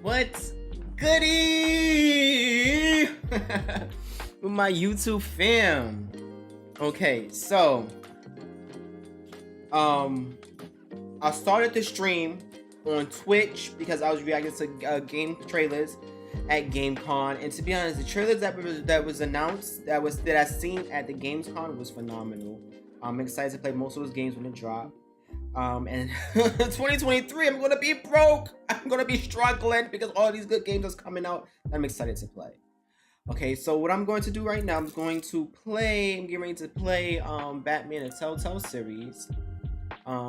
What's goody with my YouTube fam? Okay, so I started the stream on Twitch because I was reacting to game trailers at GameCon, and to be honest, the trailers that was announced that I seen at the GamesCon was phenomenal. I'm excited to play most of those games when they drop. And 2023, I'm gonna be broke. I'm gonna be struggling because all these good games are coming out. I'm excited to play. Okay, so what I'm going to do right now, I'm getting ready to play Batman and Telltale Series.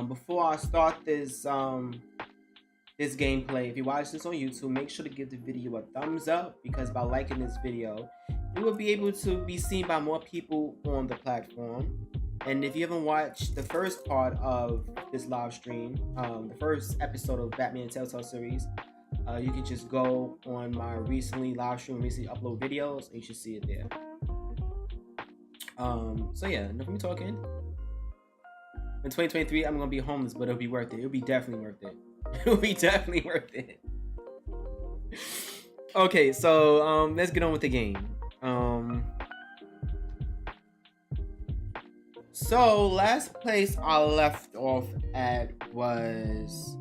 Before I start this this gameplay, if you watch this on YouTube, make sure to give the video a thumbs up, because by liking this video, it will be able to be seen by more people on the platform. And if you haven't watched the first part of this live stream, the first episode of Batman and Telltale Series, you can just go on my recently upload videos, and you should see it there. So yeah, enough of me talking. In 2023, I'm gonna be homeless, but it'll be worth it. It'll be definitely worth it. It'll be definitely worth it. Okay, so let's get on with the game. So last place I left off at was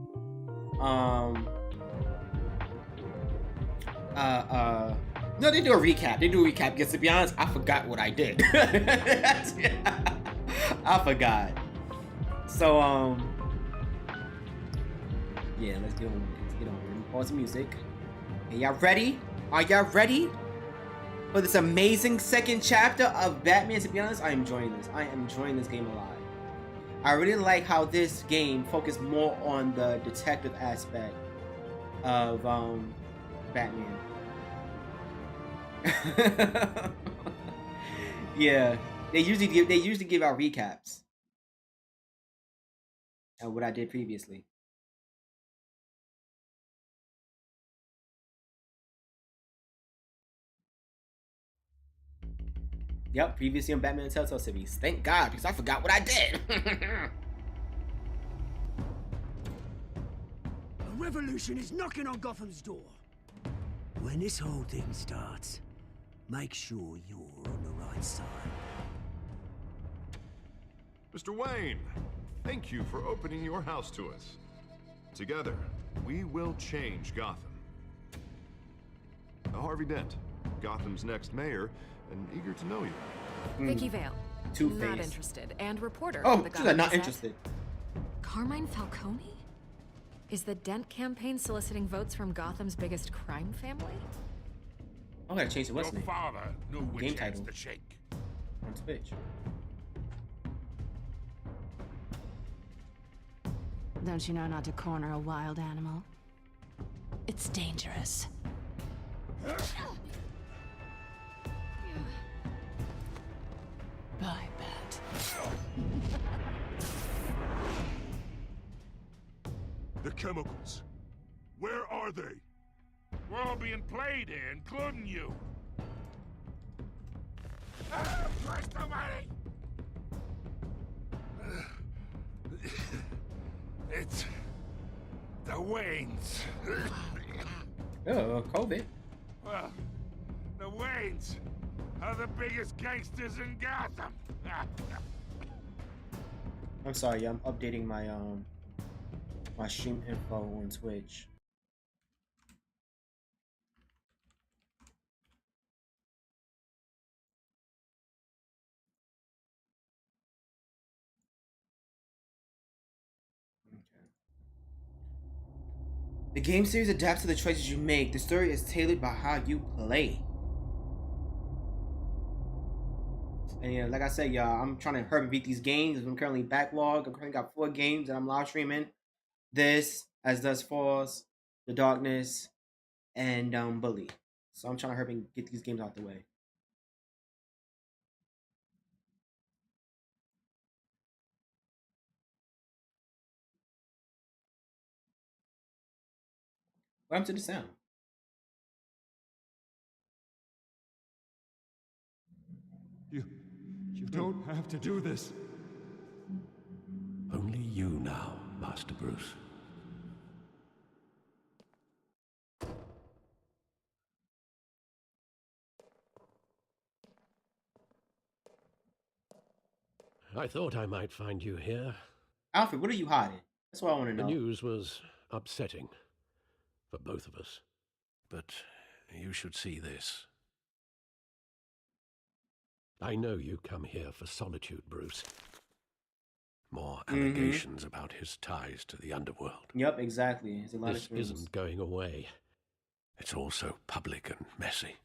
no, they do a recap. Because to be honest, I forgot what I did. I forgot. So yeah, let's get on. Pause the music. Are y'all ready? Are y'all ready for this amazing second chapter of Batman? To be honest, I am enjoying this. I am enjoying this game a lot. I really like how this game focused more on the detective aspect of Batman. Yeah, they usually give out recaps of what I did previously. Yep, previously on Batman and Telltale Series. Thank God, because I forgot what I did. A revolution is knocking on Gotham's door. When this whole thing starts, make sure you're on the right side. Mr. Wayne, thank you for opening your house to us. Together, we will change Gotham. Harvey Dent, Gotham's next mayor, and eager to know you. Vicky Vale. Two-Face. Not interested. And reporter. Oh, for the she's Gotham not Gazette. interested. Carmine Falcone? Is the Dent campaign soliciting votes from Gotham's biggest crime family? I gotta change the what's Your name father knew which Game hands title. to shake. on Twitch. Don't you know not to corner a wild animal? It's dangerous. Bye, Bat. The chemicals. Where are they? We're all being played here, including you. Ah, Christ almighty! It's the Waynes. Oh, COVID. Well, the Waynes are the biggest gangsters in Gotham. I'm sorry, I'm updating my my stream info on Twitch. The game series adapts to the choices you make. The story is tailored by how you play. And yeah, like I said, y'all, I'm trying to hurry beat these games. I'm currently backlogged. I'm currently got 4 games that I'm live streaming. This, As Dusk Falls, The Darkness, and Bully. So I'm trying to hurry and get these games out the way. What happened to the sound? You don't have to do this. Only you now, Master Bruce. I thought I might find you here. Alfred, what are you hiding? That's what I want to The know. news was upsetting for both of us. But you should see this. I know you come here for solitude, Bruce. More allegations about his ties to the underworld. Yep, exactly. There's a lot This of things. isn't going away. It's all so public and messy.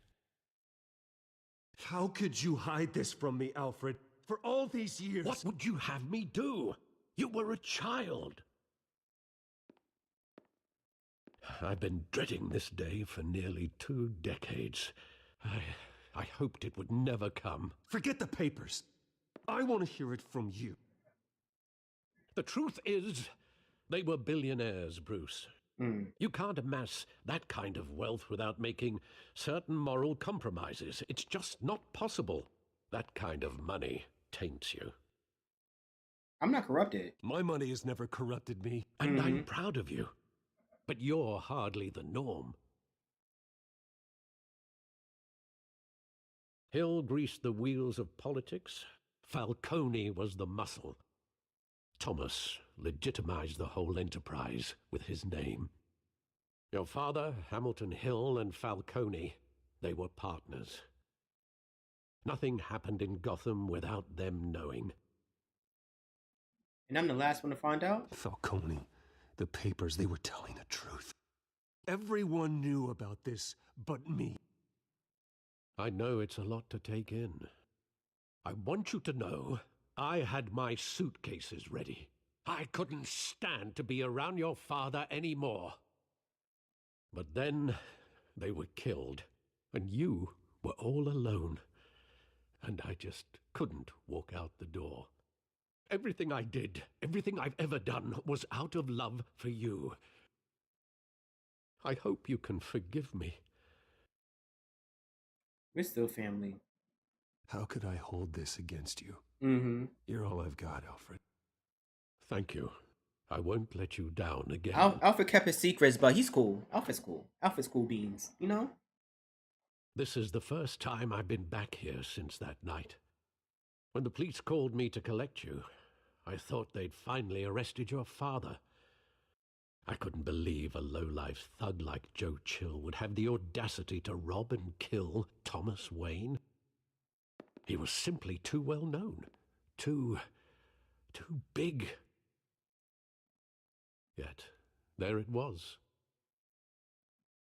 How could you hide this from me, Alfred? For all these years. What would you have me do? You were a child. I've been dreading this day for nearly 2 decades. I hoped it would never come. Forget the papers. I want to hear it from you. The truth is, they were billionaires, Bruce. You can't amass that kind of wealth without making certain moral compromises. It's just not possible. That kind of money taints you. I'm not corrupted. My money has never corrupted me. And I'm proud of you. But you're hardly the norm. Hill greased the wheels of politics. Falcone was the muscle. Thomas legitimized the whole enterprise with his name. Your father, Hamilton Hill, and Falcone, they were partners. Nothing happened in Gotham without them knowing. And I'm the last one to find out? Falcone, the papers, they were telling the truth. Everyone knew about this but me. I know it's a lot to take in. I want you to know I had my suitcases ready. I couldn't stand to be around your father anymore. But then they were killed, and you were all alone. And I just couldn't walk out the door. Everything I did, everything I've ever done, was out of love for you. I hope you can forgive me. We're still family. How could I hold this against you? You're all I've got, Alfred. Thank you. I won't let you down again. Alfred kept his secrets, but he's cool. Alfred's cool. Alfred's cool beans, you know? This is the first time I've been back here since that night. When the police called me to collect you, I thought they'd finally arrested your father. I couldn't believe a low-life thug like Joe Chill would have the audacity to rob and kill Thomas Wayne. He was simply too well known. Too big. Yet, there it was.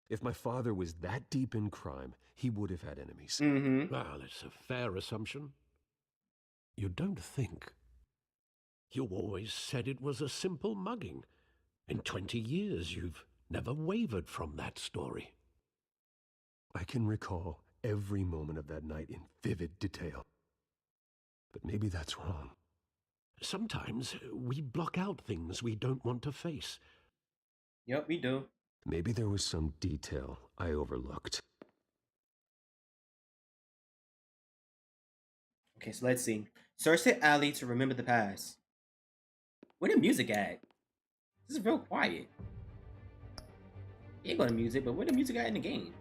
If my father was that deep in crime, he would have had enemies. Well, it's a fair assumption. You don't think. You always said it was a simple mugging. In 20 years, you've never wavered from that story. I can recall every moment of that night in vivid detail. But maybe that's wrong. Sometimes we block out things we don't want to face. Yep, we do. Maybe there was some detail I overlooked. Okay, so let's see. Search the alley to remember the past. Where the music at? This is real quiet. Ain't got music, but where the music at in the game?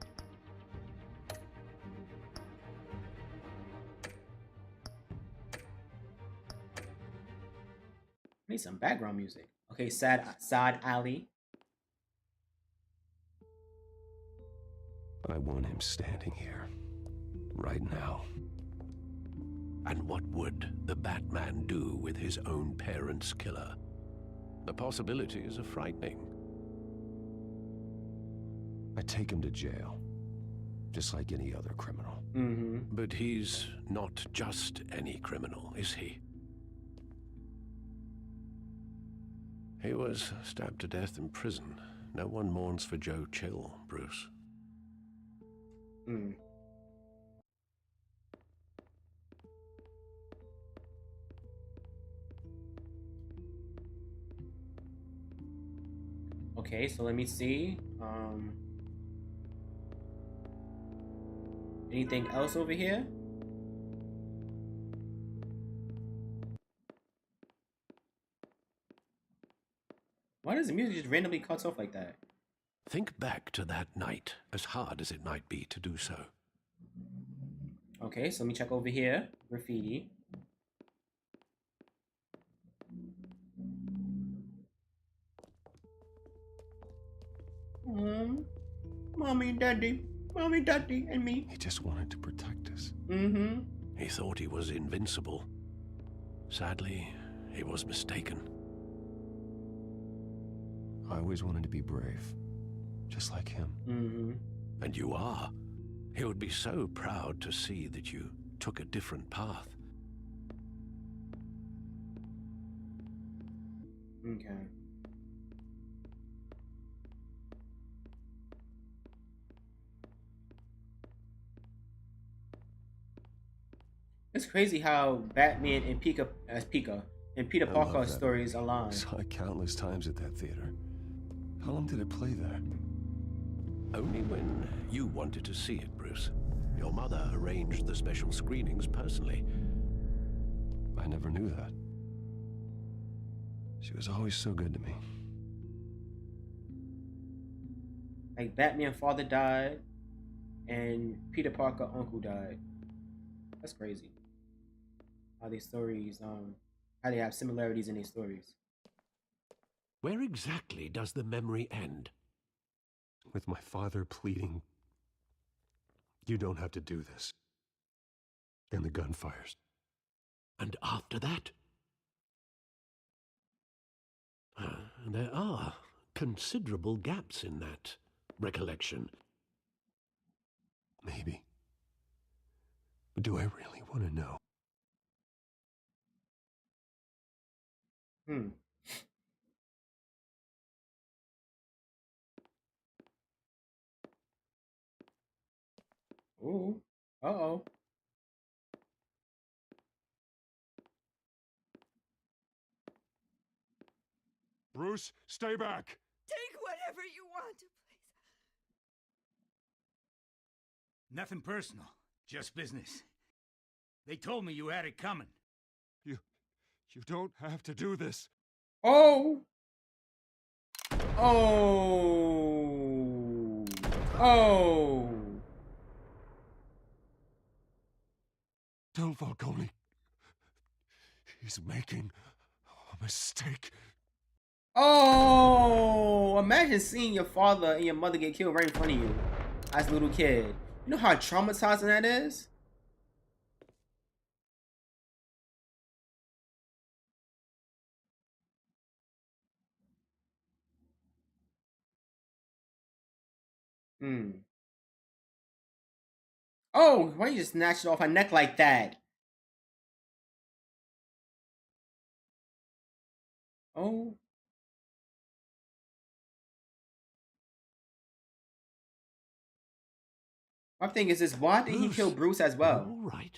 Need some background music. Okay, side alley. I want him standing here, right now. And what would the Batman do with his own parents' killer? The possibilities are frightening. I take him to jail, just like any other criminal. But he's not just any criminal, is he? He was stabbed to death in prison. No one mourns for Joe Chill, Bruce. Okay, so let me see. Anything else over here? Why does the music just randomly cut off like that? Think back to that night, as hard as it might be to do so. Okay, so let me check over here. Graffiti. Mommy, daddy, and me. He just wanted to protect us. Mm-hmm. He thought he was invincible. Sadly, he was mistaken. I always wanted to be brave, just like him. Mm-hmm. And you are. He would be so proud to see that you took a different path. Okay. It's crazy how Batman and Peter I love Parker that stories movie. align. Saw it countless times at that theater. How long did it play there? Only when you wanted to see it, Bruce. Your mother arranged the special screenings personally. I never knew that. She was always so good to me. Like Batman father died, and Peter Parker uncle died. That's crazy. How these stories, how they have similarities in these stories. Where exactly does the memory end? With my father pleading, "You don't have to do this." And the gun fires. And after that? There are considerable gaps in that recollection. Maybe. But do I really want to know? Hmm. Ooh. Uh-oh. Bruce, stay back! Take whatever you want, please. Nothing personal, just business. They told me you had it coming. You don't have to do this. Oh. Oh. Oh. Tell Falcone. He's making a mistake. Oh. Imagine seeing your father and your mother get killed right in front of you as a little kid. You know how traumatizing that is? Hmm. Oh, why you just snatched it off her neck like that? Oh. My thing is this, why did he kill Bruce as well? All right.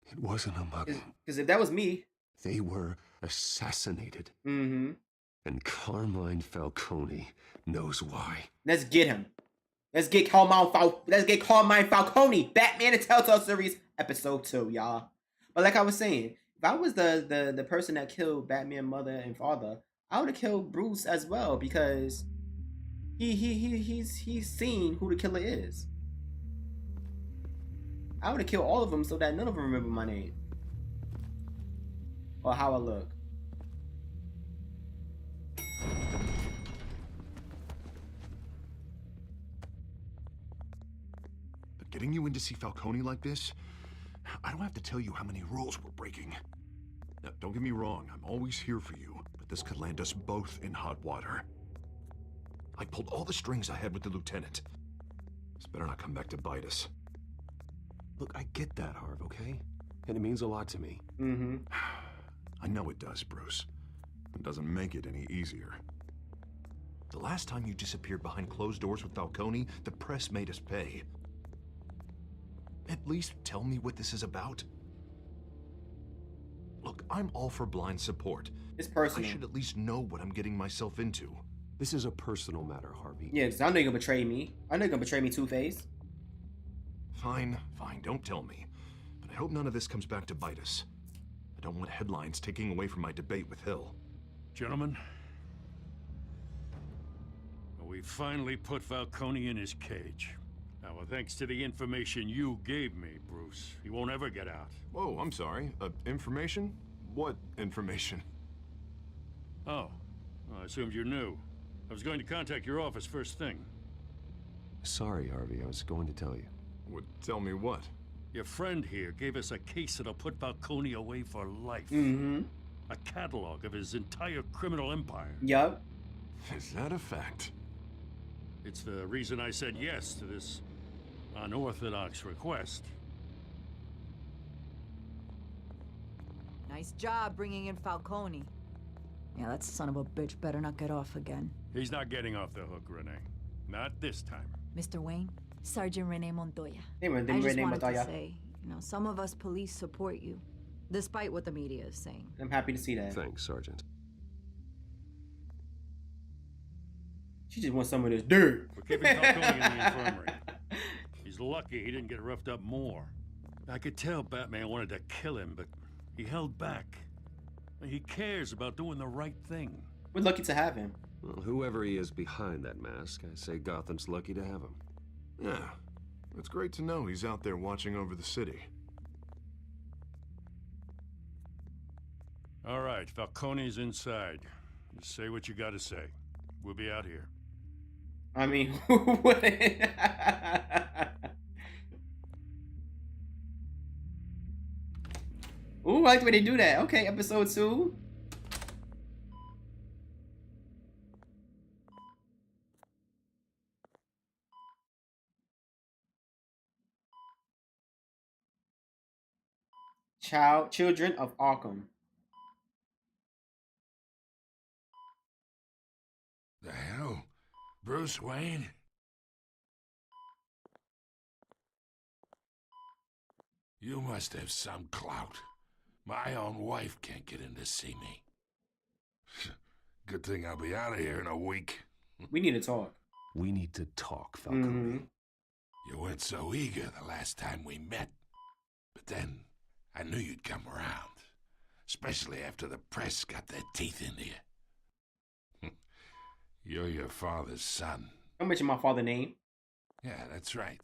It wasn't a mugging. Because if that was me... They were assassinated. Mm-hmm. And Carmine Falcone knows why. Let's get him. Let's get Carmine Falcone. Batman and Telltale Series, episode 2, y'all. But like I was saying, if I was the person that killed Batman mother and father, I would have killed Bruce as well, because he's seen who the killer is. I would have killed all of them so that none of them remember my name or how I look. But getting you in to see Falcone like this, I don't have to tell you how many rules we're breaking. Now, don't get me wrong, I'm always here for you, but this could land us both in hot water. I pulled all the strings I had with the lieutenant. This better not come back to bite us. Look, I get that, Harv, okay? And it means a lot to me. Mm-hmm. I know it does, Bruce. It doesn't make it any easier. The last time you disappeared behind closed doors with Falcone, the press made us pay. At least tell me what this is about. Look, I'm all for blind support. It's personal. I should at least know what I'm getting myself into. This is a personal matter, Harvey. Yeah, because I know you're gonna betray me. I know you're gonna betray me, Two-Face. Fine, don't tell me. But I hope none of this comes back to bite us. I don't want headlines taking away from my debate with Hill. Gentlemen, we finally put Falcone in his cage. Now, thanks to the information you gave me, Bruce, he won't ever get out. Whoa, I'm sorry. Information? What information? Oh, I assumed you knew. I was going to contact your office first thing. Sorry, Harvey, I was going to tell you. Would tell me what? Your friend here gave us a case that'll put Falcone away for life. Mm-hmm. A catalog of his entire criminal empire. Yup. Is that a fact? It's the reason I said yes to this unorthodox request. Nice job bringing in Falcone. Yeah, that son of a bitch better not get off again. He's not getting off the hook, Renee. Not this time. Mr. Wayne, Sergeant Renee Montoya. Hey, man, I just Renee wanted Montoya. to say, some of us police support you, despite what the media is saying. I'm happy to see that. Thanks, Sergeant. She just wants some of this dirt. We're keeping Falcone in the infirmary. He's lucky he didn't get roughed up more. I could tell Batman wanted to kill him, but he held back. He cares about doing the right thing. We're lucky to have him. Well, whoever he is behind that mask, I say Gotham's lucky to have him. Yeah. It's great to know he's out there watching over the city. All right, Falcone's inside. You say what you gotta say. We'll be out here. I mean, who wouldn't? Ooh, I like the way they do that. Okay, episode 2. Children of Arkham. The hell? Bruce Wayne? You must have some clout. My own wife can't get in to see me. Good thing I'll be out of here in a week. We need to talk. We need to talk, Falcone. Mm-hmm. You weren't so eager the last time we met. But then, I knew you'd come around. Especially after the press got their teeth into you. You're your father's son. Don't mention my father's name. Yeah, that's right.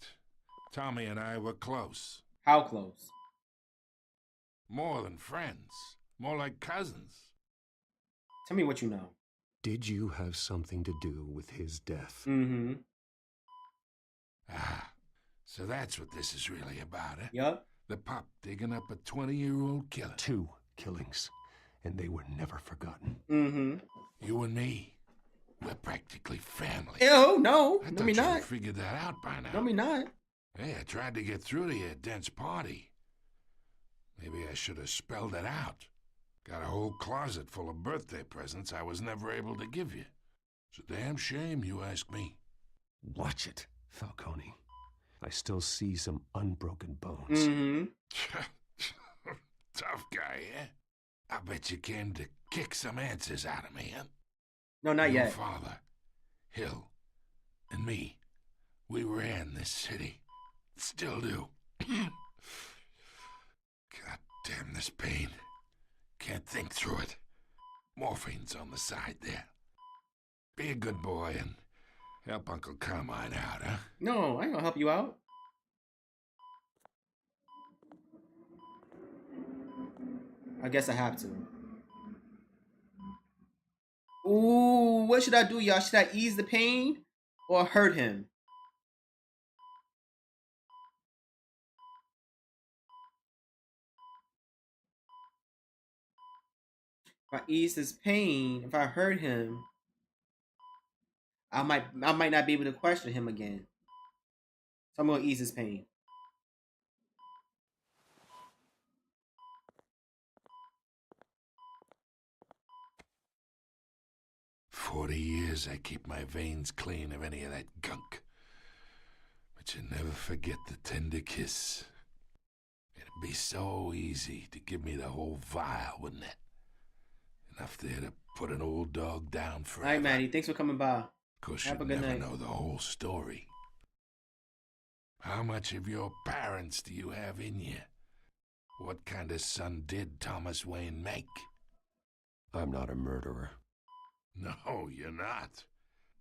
Tommy and I were close. How close? More than friends. More like cousins. Tell me what you know. Did you have something to do with his death? Mm-hmm. Ah, so that's what this is really about, eh? Yup. The pup digging up a 20-year-old killer. 2 killings, and they were never forgotten. Mm-hmm. You and me, we're practically family. Ew, no. I No, thought me you not. had figured that out by now. No, me not. Hey, I tried to get through to your dense party. Maybe I should have spelled it out. Got a whole closet full of birthday presents I was never able to give you. It's a damn shame, you ask me. Watch it, Falcone. I still see some unbroken bones. Mm-hmm. Tough guy, eh? I bet you came to kick some answers out of me, huh? No, not Your yet. father, Hill, and me, we ran this city. Still do. God damn this pain. Can't think through it. Morphine's on the side there. Be a good boy and help Uncle Carmine out, huh? No, I ain't gonna help you out. I guess I have to. Ooh, what should I do, y'all? Should I ease the pain or hurt him? If I ease his pain, if I hurt him, I might not be able to question him again. So I'm gonna ease his pain. "40 years I keep my veins clean of any of that gunk. But you never forget the tender kiss. It'd be so easy to give me the whole vial, wouldn't it? Enough there to put an old dog down forever. All right, Maddie. Thanks for coming by. Of course, Have you a good never night. know the whole story. How much of your parents do you have in you? What kind of son did Thomas Wayne make? I'm not a murderer. No, you're not.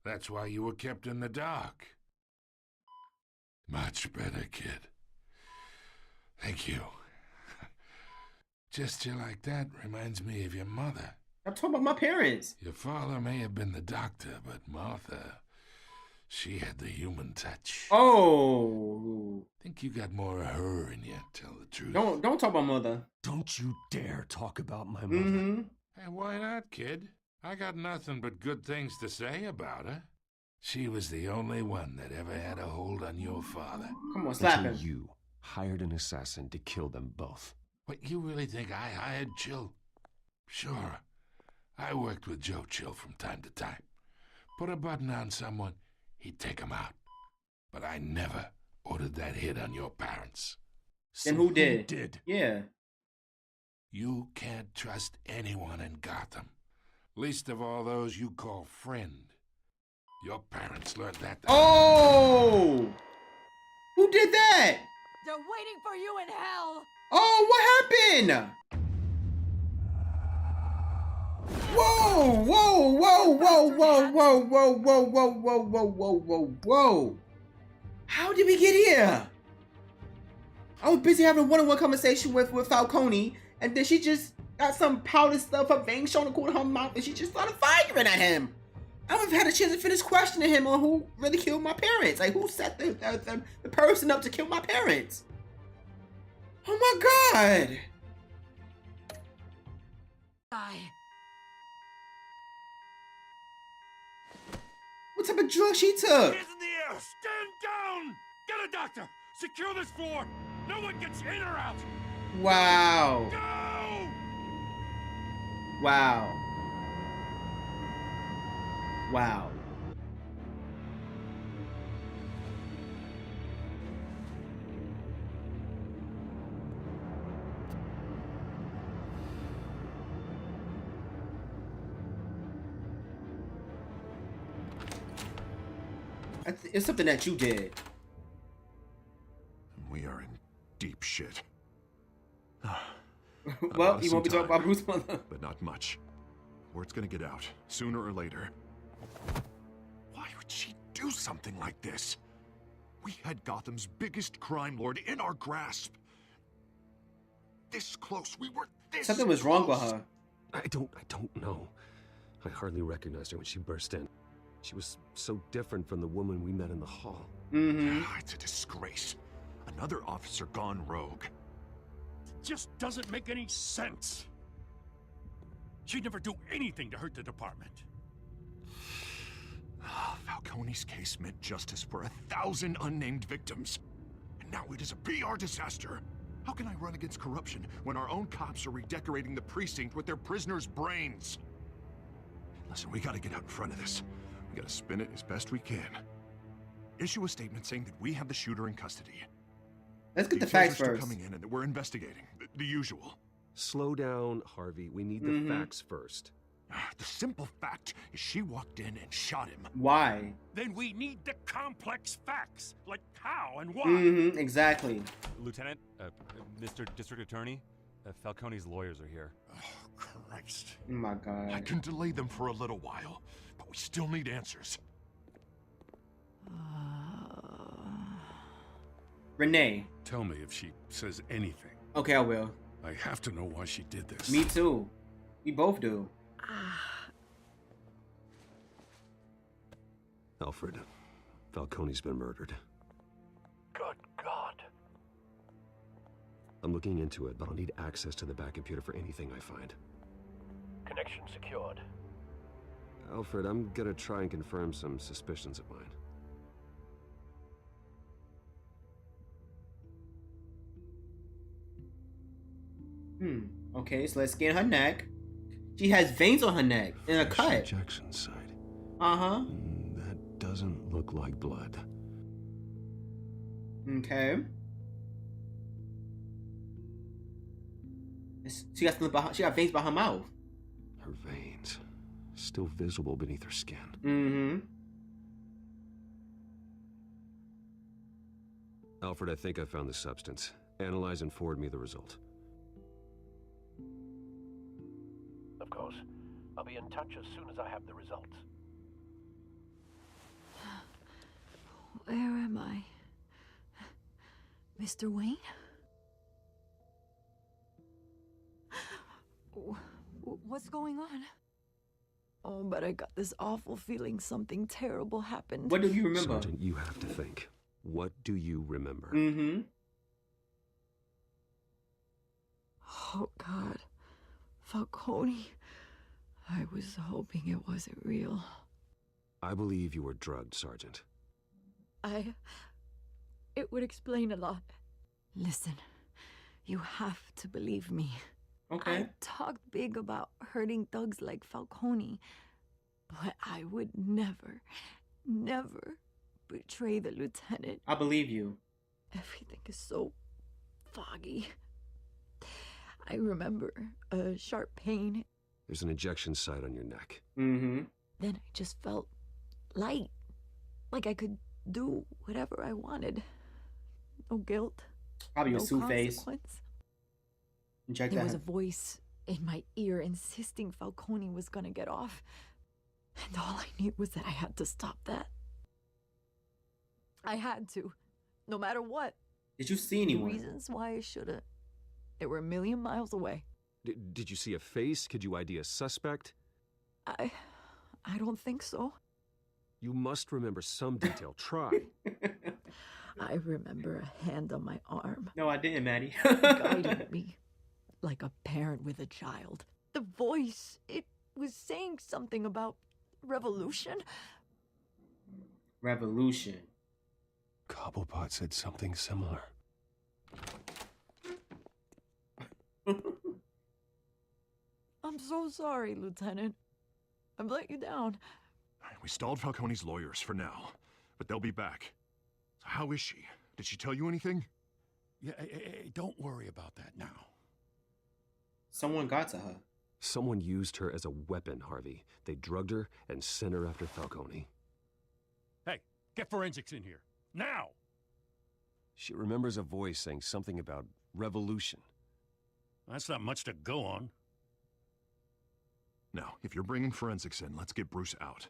That's why you were kept in the dark. Much better, kid. Thank you. Gesture like that reminds me of your mother. I'm talking about my parents. Your father may have been the doctor, but Martha, she had the human touch. Oh. Think you got more of her in you, tell the truth. Don't talk about mother. Don't you dare talk about my mother. Mm-hmm. Hey, why not, kid? I got nothing but good things to say about her. She was the only one that ever had a hold on your father. Come on, slap Until him. you hired an assassin to kill them both. What, you really think I hired Chill? Sure. I worked with Joe Chill from time to time. Put a button on someone, he'd take him out. But I never ordered that hit on your parents. Then who did? Yeah. You can't trust anyone in Gotham. Least of all those you call friend. Your parents learned that. Oh! Who did that? They're waiting for you in hell! Oh, what happened? Whoa, whoa, whoa, whoa, whoa, whoa, whoa, whoa, whoa, whoa, whoa, whoa, whoa, whoa. How did we get here? I was busy having a one-on-one conversation with Falcone, and then she just got some powder stuff, her veins showing the corner of her mouth, and she just started firing at him. I would have had a chance to finish questioning him on who really killed my parents. Like, who set the person up to kill my parents? Oh my God. Die. What type of drug she took? Hands in the air! Stand down! Get a doctor! Secure this floor! No one gets in or out! Wow. Go! Wow. Wow. It's something that you did. We are in deep shit. Well, you won't be talking about Bruce's mother. But not much. Word's gonna get out, sooner or later. Why would she do something like this? We had Gotham's biggest crime lord in our grasp. This close, we were this Something was wrong with close. her. I don't know. I hardly recognized her when she burst in. She was so different from the woman we met in the hall. Mm-hmm. It's a disgrace. Another officer gone rogue. It just doesn't make any sense. She'd never do anything to hurt the department. Falcone's case meant justice for 1,000 unnamed victims. And now it is a PR disaster. How can I run against corruption when our own cops are redecorating the precinct with their prisoners' brains? Listen, we gotta get out in front of this. We gotta spin it as best we can. Issue a statement saying that we have the shooter in custody. Let's get the Details facts are still first. coming in and that we're investigating. The usual. Slow down, Harvey. We need the facts first. The simple fact is she walked in and shot him. Why? Then we need the complex facts, like how and why. Mm-hmm. Exactly. Lieutenant, Mr. District Attorney, Falcone's lawyers are here. Oh, Christ. Oh my I God. can delay them for a little while, but we still need answers. Renee. Tell me if she says anything. Okay, I will. I have to know why she did this. Me too. We both do. Alfred, Falcone's been murdered. Good God. I'm looking into it, but I'll need access to the back computer for anything I find. Connection secured. Alfred, I'm gonna try and confirm some suspicions of mine. Okay, so let's scan her neck. She has veins on her neck and a cut. Injection site. Uh-huh. That doesn't look like blood. Okay. She got something behind, she got veins behind her mouth. Her veins, still visible beneath her skin. Mm-hmm. Alfred, I think I found the substance. Analyze and forward me the result. Of course. I'll be in touch as soon as I have the results. Where am I? Mr. Wayne? What's going on? Oh, but I got this awful feeling something terrible happened. What do you remember? Sergeant, you have to think. What do you remember? Mm-hmm. Oh, God. Falcone. I was hoping it wasn't real. I believe you were drugged, Sergeant. It would explain a lot. Listen, you have to believe me. Okay. I talked big about hurting thugs like Falcone, but I would never, never betray the lieutenant. I believe you. Everything is so foggy. I remember a sharp pain. There's an injection site on your neck. Mm-hmm. Then I just felt light, like I could do whatever I wanted. No guilt. Probably no your Two-Face. consequence. Check There that. was a voice in my ear insisting Falcone was gonna get off. And all I knew was that I had to stop that. I had to, no matter what. Did you see anyone? The reasons why I shouldn't, they were a million miles away. Did you see a face? Could you ID a suspect? I don't think so. You must remember some detail. Try. I remember a hand on my arm. No, I didn't, Maddie. Guiding me like a parent with a child. The voice, it was saying something about revolution. Revolution. Cobblepot said something similar. I'm so sorry, Lieutenant. I've let you down. We stalled Falcone's lawyers for now, but they'll be back. So how is she? Did she tell you anything? Yeah, hey, don't worry about that now. Someone got to her. Someone used her as a weapon, Harvey. They drugged her and sent her after Falcone. Hey, get forensics in here. Now! She remembers a voice saying something about revolution. That's not much to go on. Now, if you're bringing forensics in, let's get Bruce out.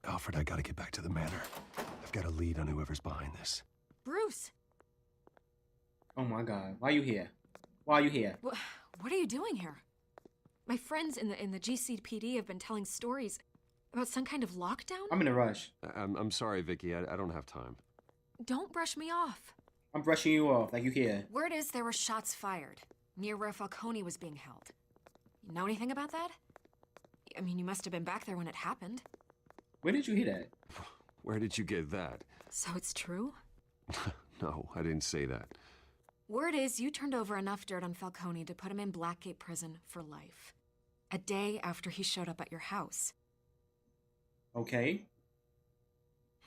Alfred, I gotta get back to the manor. I've got a lead on whoever's behind this. Bruce! Oh my God. Why are you here? Why are you here? What are you doing here? My friends in the GCPD have been telling stories about some kind of lockdown? I'm in a rush. I'm sorry, Vicky. I don't have time. Don't brush me off. I'm brushing you off like you here. Word is there were shots fired near where Falcone was being held. You know anything about that? I mean, you must have been back there when it happened. Where did you hear that? Where did you get that? So it's true? No, I didn't say that. Word is you turned over enough dirt on Falcone to put him in Blackgate Prison for life. A day after he showed up at your house. Okay.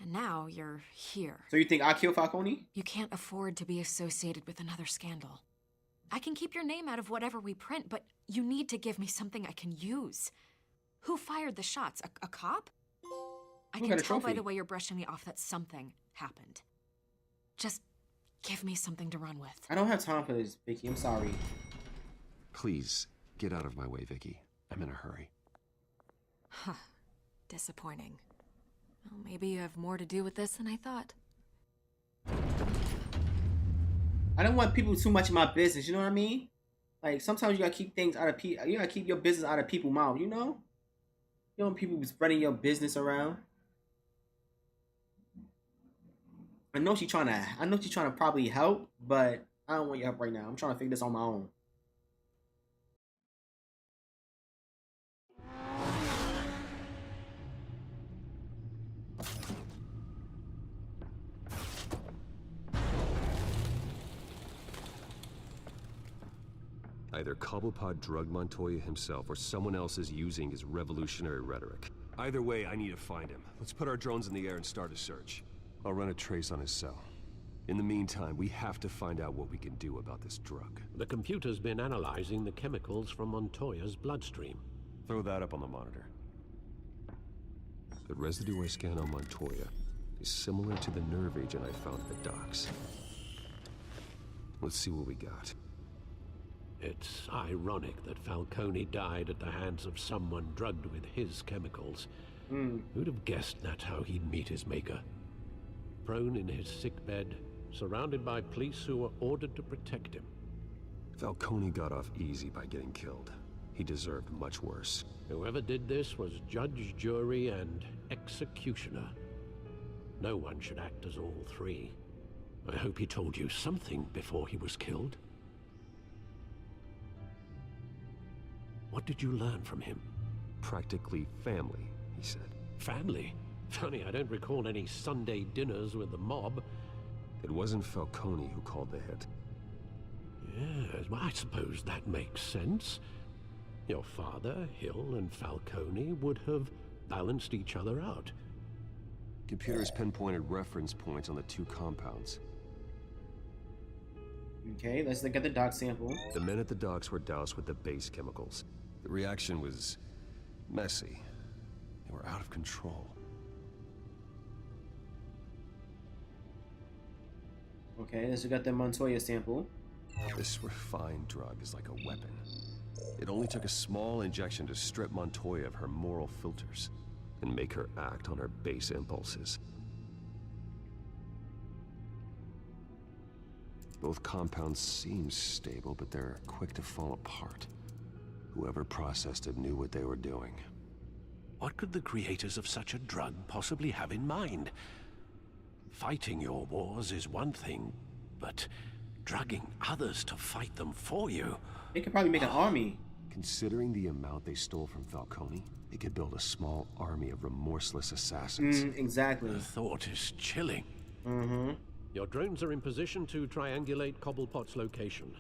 And now you're here. So you think I killed Falcone? You can't afford to be associated with another scandal. I can keep your name out of whatever we print, but you need to give me something I can use. Who fired the shots? A cop? I Who can got a tell by trophy? the way you're brushing me off that something happened. Just give me something to run with. I don't have time for this, Vicky. I'm sorry. Please, get out of my way, Vicky. I'm in a hurry. Huh. Disappointing. Well, maybe you have more to do with this than I thought. I don't want people too much in my business, you know what I mean? Like, sometimes you gotta keep things out of people. You gotta keep your business out of people's mouth, you know? You don't want people spreading your business around. I know she's trying to probably help, but I don't want your help right now. I'm trying to figure this on my own. Either Cobblepot drugged Montoya himself or someone else is using his revolutionary rhetoric. Either way, I need to find him. Let's put our drones in the air and start a search. I'll run a trace on his cell. In the meantime, we have to find out what we can do about this drug. The computer's been analyzing the chemicals from Montoya's bloodstream. Throw that up on the monitor. The residue I scan on Montoya is similar to the nerve agent I found at the docks. Let's see what we got. It's ironic that Falcone died at the hands of someone drugged with his chemicals. Who'd have guessed that's how he'd meet his maker? Prone in his sickbed, surrounded by police who were ordered to protect him. Falcone got off easy by getting killed. He deserved much worse. Whoever did this was judge, jury, and executioner. No one should act as all three. I hope he told you something before he was killed. What did you learn from him? Practically family, he said. Family? Funny, I don't recall any Sunday dinners with the mob. It wasn't Falcone who called the hit. Yes, well, I suppose that makes sense. Your father, Hill, and Falcone would have balanced each other out. Computers pinpointed reference points on the two compounds. Okay, let's look at the dock sample. The men at the docks were doused with the base chemicals. The reaction was messy. They were out of control. Okay, let's look at the Montoya sample. This refined drug is like a weapon. It only took a small injection to strip Montoya of her moral filters and make her act on her base impulses. Both compounds seem stable, but they're quick to fall apart. Whoever processed it knew what they were doing. What could the creators of such a drug possibly have in mind? Fighting your wars is one thing, but drugging others to fight them for you... They could probably make an army. Considering the amount they stole from Falcone, they could build a small army of remorseless assassins. Exactly. The thought is chilling. Mm-hmm. Your drones are in position to triangulate Cobblepot's location.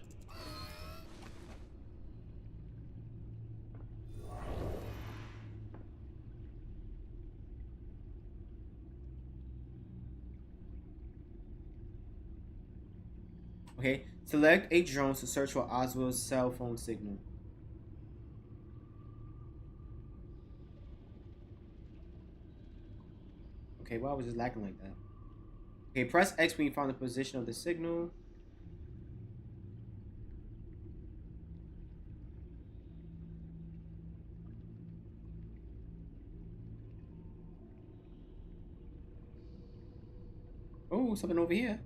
Okay, select a drone to search for Oswald's cell phone signal. Okay, why was it lacking like that? Okay, press X when you find the position of the signal. Oh, something over here.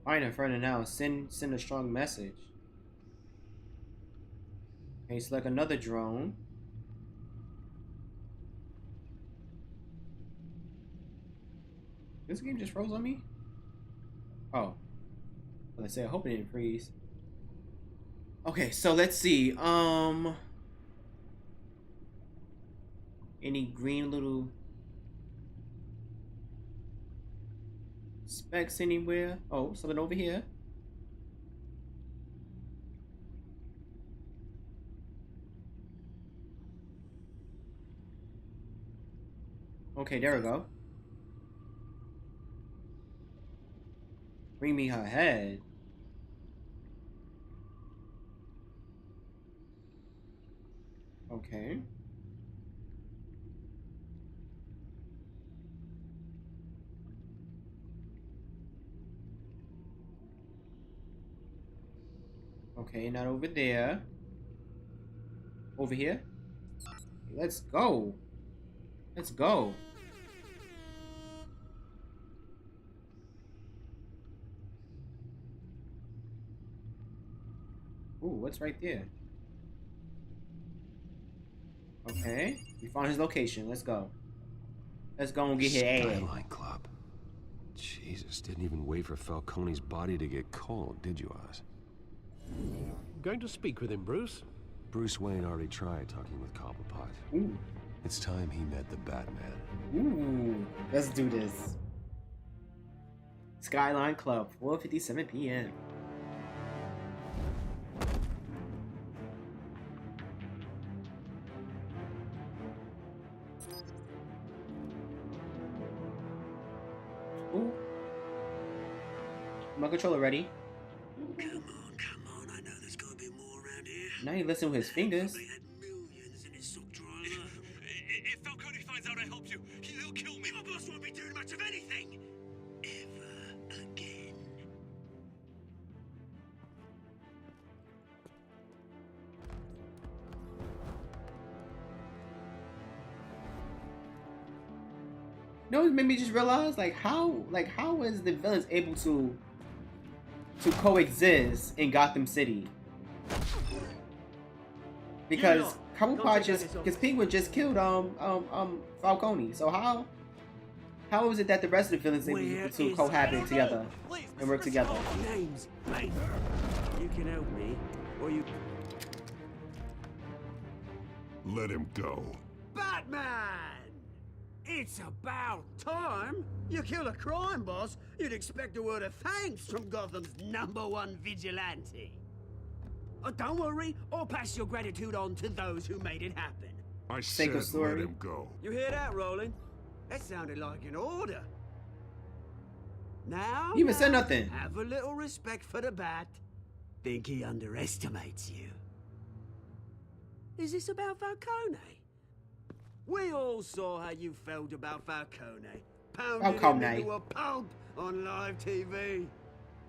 Find a friend now. Send a strong message. Okay, select another drone. This game just froze on me? Oh. Let's say I hope it didn't freeze. Okay, so let's see. Any green little specs anywhere? Oh, something over here. Okay, there we go. Bring me her head. Okay. Okay, not over there. Over here. Let's go. Let's go. Ooh, what's right there? Okay, we found his location. Let's go. Let's go and get his ass. Skyline Club. Jesus, didn't even wait for Falcone's body to get cold, did you, Oz? Going to speak with him, Bruce? Bruce Wayne already tried talking with Cobblepot. Ooh. It's time he met the Batman. Ooh, let's do this. Skyline Club, 4:57 p.m. Ooh. My controller ready. Come on, I know there's gotta be more around here. Now you listen with his fingers. They had millions in his sock drawer. If Falcone finds out I helped you, he'll kill me. My boss won't be doing much of anything. Ever again. know, it made me just realize how is the villains able to coexist in Gotham City? Because because Penguin just killed Falcone. So how is it that the rest of the villains able to cohabit together and work together? Names, mate. You can help me, or you. Let him go. Batman! It's about time. You kill a crime boss, you'd expect a word of thanks from Gotham's #1 vigilante. Don't worry, I'll pass your gratitude on to those who made it happen. I said let him go. You hear that, Roland? That sounded like an order. Now, You even said nothing. Have a little respect for the Bat. Think he underestimates you. Is this about Falcone? We all saw how you felt about Falcone. Pounded him into a pulp on live TV.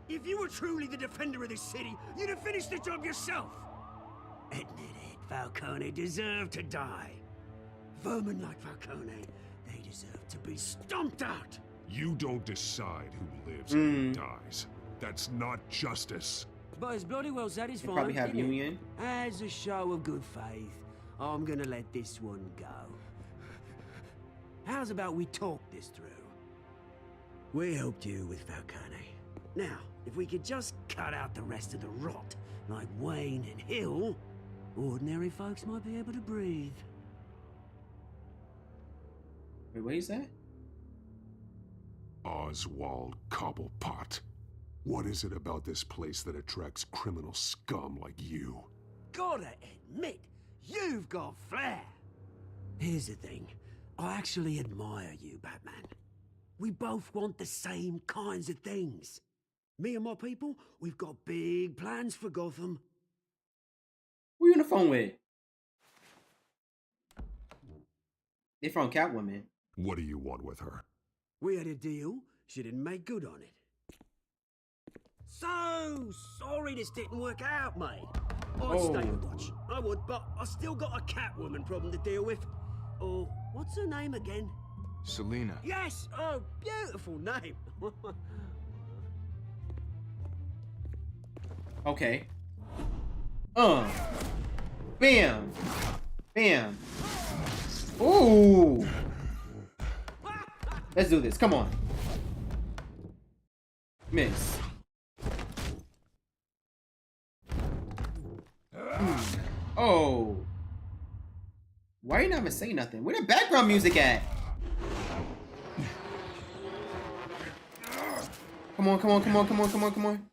If you were truly the defender of this city, you'd have finished the job yourself. Admit it, Falcone deserved to die. Vermin like Falcone, they deserve to be stomped out. You don't decide who lives and who dies. That's not justice. But it's bloody well satisfying. They probably have isn't it? Union. As a show of good faith, I'm gonna let this one go. How's about we talk this through? We helped you with Falcone. Now, if we could just cut out the rest of the rot, like Wayne and Hill, ordinary folks might be able to breathe. Wait, what is that? Oswald Cobblepot. What is it about this place that attracts criminal scum like you? Gotta admit, you've got flair. Here's the thing. I actually admire you, Batman. We both want the same kinds of things. Me and my people, we've got big plans for Gotham. Who you on the phone with? They're from Catwoman. What do you want with her? We had a deal. She didn't make good on it. So sorry this didn't work out, mate. I'd stay and watch. I would, but I still got a Catwoman problem to deal with. Oh, what's her name again? Selina. Yes! Oh, beautiful name. Okay. Bam. Bam. Ooh. Let's do this. Come on. Miss. Oh. Why you not even saying nothing? Where the background music at? Come on, come on, come on, come on, come on, come on.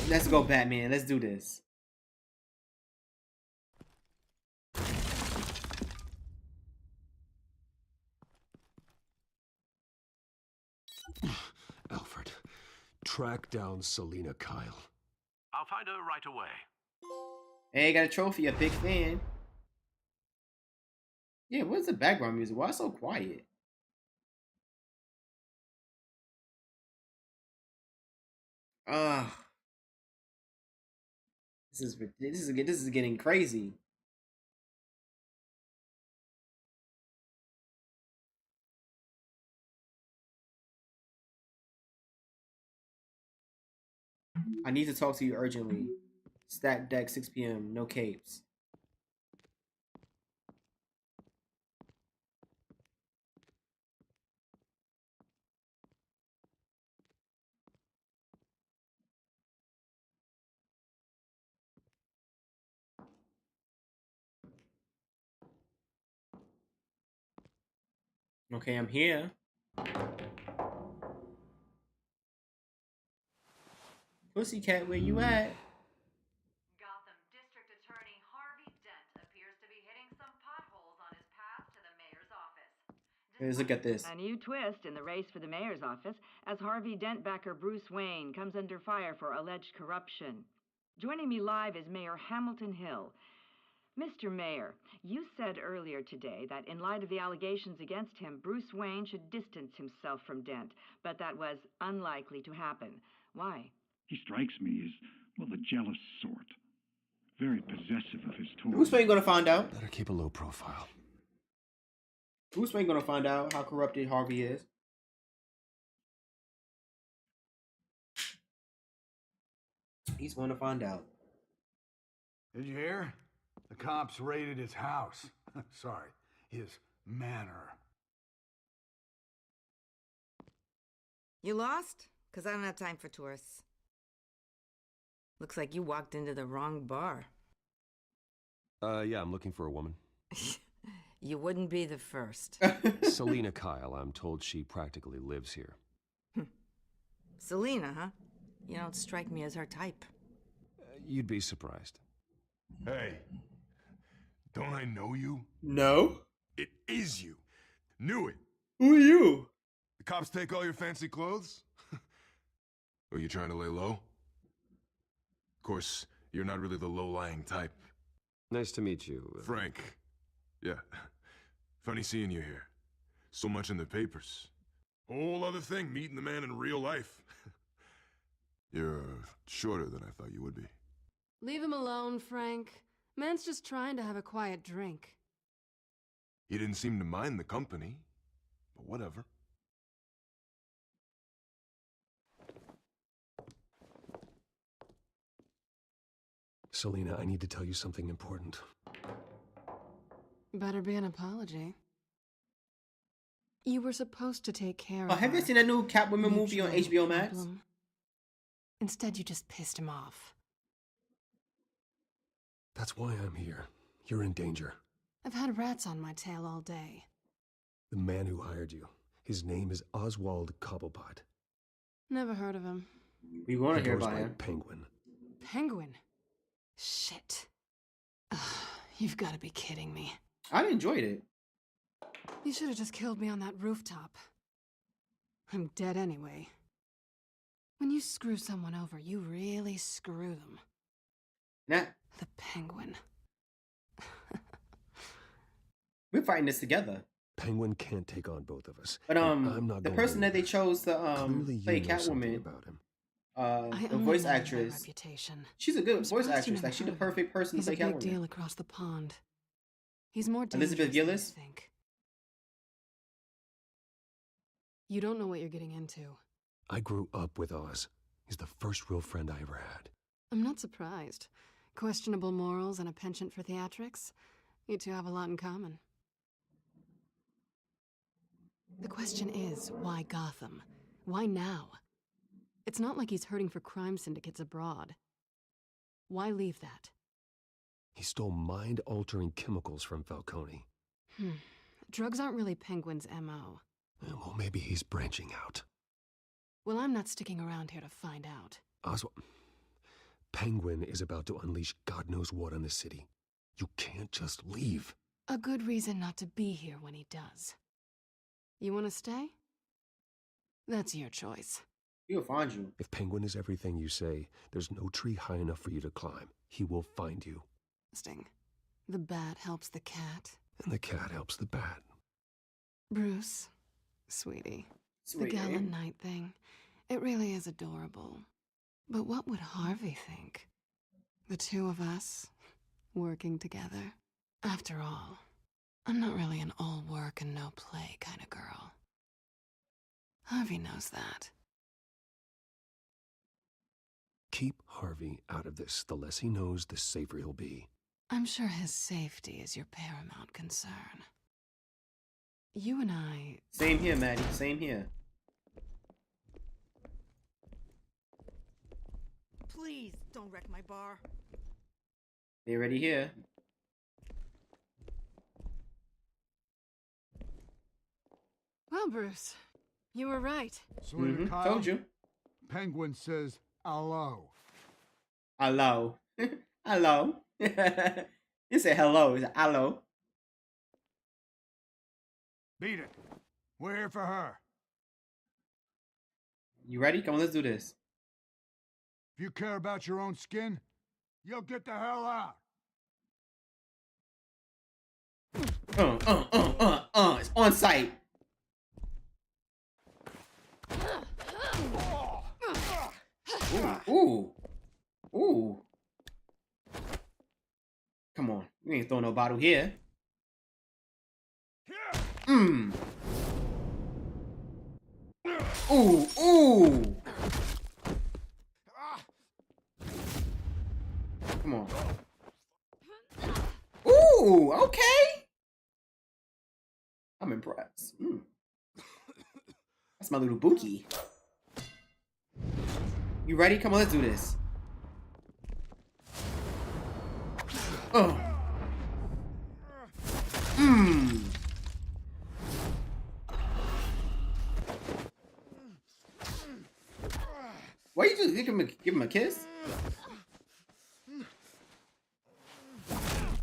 Let's go, Batman. Let's do this. Alfred, track down Selina Kyle. I'll find her right away. Hey, got a trophy. A big fan. Yeah, what's the background music? Why so quiet? This is getting crazy. I need to talk to you urgently. Stat deck 6 p.m. No capes. Okay, I'm here. Pussycat, where you at? Gotham District Attorney Harvey Dent appears to be hitting some potholes on his path to the mayor's office. Let's look at this. A new twist in the race for the mayor's office as Harvey Dent backer Bruce Wayne comes under fire for alleged corruption. Joining me live is Mayor Hamilton Hill. Mr. Mayor, you said earlier today that in light of the allegations against him, Bruce Wayne should distance himself from Dent, but that was unlikely to happen. Why? He strikes me as, well, the jealous sort. very possessive of his toys. Bruce Wayne gonna find out. Better keep a low profile. Bruce Wayne gonna find out how corrupted Harvey is. He's gonna find out. Did you hear? The cops raided his house. Sorry, his manor. You lost? Because I don't have time for tourists. Looks like you walked into the wrong bar. Yeah, I'm looking for a woman. You wouldn't be the first. Selena Kyle, I'm told she practically lives here. Selena, huh? You don't strike me as her type. You'd be surprised. Hey, don't I know you? No. It is you. Knew it. Who are you? The cops take all your fancy clothes? Are you trying to lay low? Of course, you're not really the low-lying type. Nice to meet you. Frank. Yeah. Funny seeing you here. So much in the papers. Whole other thing, meeting the man in real life. You're shorter than I thought you would be. Leave him alone, Frank. Man's just trying to have a quiet drink. He didn't seem to mind the company, but whatever. Selena, I need to tell you something important. Better be an apology. You were supposed to take care Oh, of have you our seen that new Catwoman movie on mutual HBO Max? problem. Instead, you just pissed him off. That's why I'm here. You're in danger. I've had rats on my tail all day. The man who hired you, his name is Oswald Cobblepot. Never heard of him. We want He to hear goes about by him. Penguin. Penguin? Shit. Ugh, you've got to be kidding me. I enjoyed it. You should have just killed me on that rooftop. I'm dead anyway. When you screw someone over, you really screw them. Nah, The Penguin. we're fighting this together. Penguin can't take on both of us. But and I'm not the going person that they anywhere. chose to Clearly you play know something Catwoman, about him. I the only voice know my actress, reputation. she's a good I'm voice surprised you actress. never Like she's the heard of him. perfect person He's to a play big Catwoman. deal across the pond. He's more dangerous Elizabeth than you Gillis? think. You don't know what you're getting into. I grew up with Oz. He's the first real friend I ever had. I'm not surprised. Questionable morals and a penchant for theatrics. You two have a lot in common. The question is, why Gotham? Why now? It's not like he's hurting for crime syndicates abroad. Why leave that? He stole mind-altering chemicals from Falcone. Drugs aren't really Penguin's M.O. Well, maybe he's branching out. Well, I'm not sticking around here to find out. Oswald, Penguin is about to unleash God knows what on the city. You can't just leave. A good reason not to be here when he does. You want to stay? That's your choice. He'll find you. If Penguin is everything you say, there's no tree high enough for you to climb. He will find you. Sting. The bat helps the cat. And the cat helps the bat. Bruce, sweetie. Sweetie. The gallant night thing. It really is adorable. But what would Harvey think? The two of us, working together. After all, I'm not really an all work and no play kind of girl. Harvey knows that. Keep Harvey out of this. The less he knows, the safer he'll be. I'm sure his safety is your paramount concern. You and I... Same here, Maddie. Same here. Please don't wreck my bar. They already here. Well, Bruce, you were right. Selena Kyle, Told you. Penguin says hello. Hello. Hello. You said hello. He said hello. Beat it. We're here for her. You ready? Come on, let's do this. If you care about your own skin, you'll get the hell out. It's on site. Ooh. Ooh. Ooh. You ain't throwing no bottle here. Mmm. Ooh, ooh. Come on. Ooh, okay. I'm impressed. That's my little Bookie. You ready? Come on, let's do this. Oh. Mmm. Why you just give him a kiss?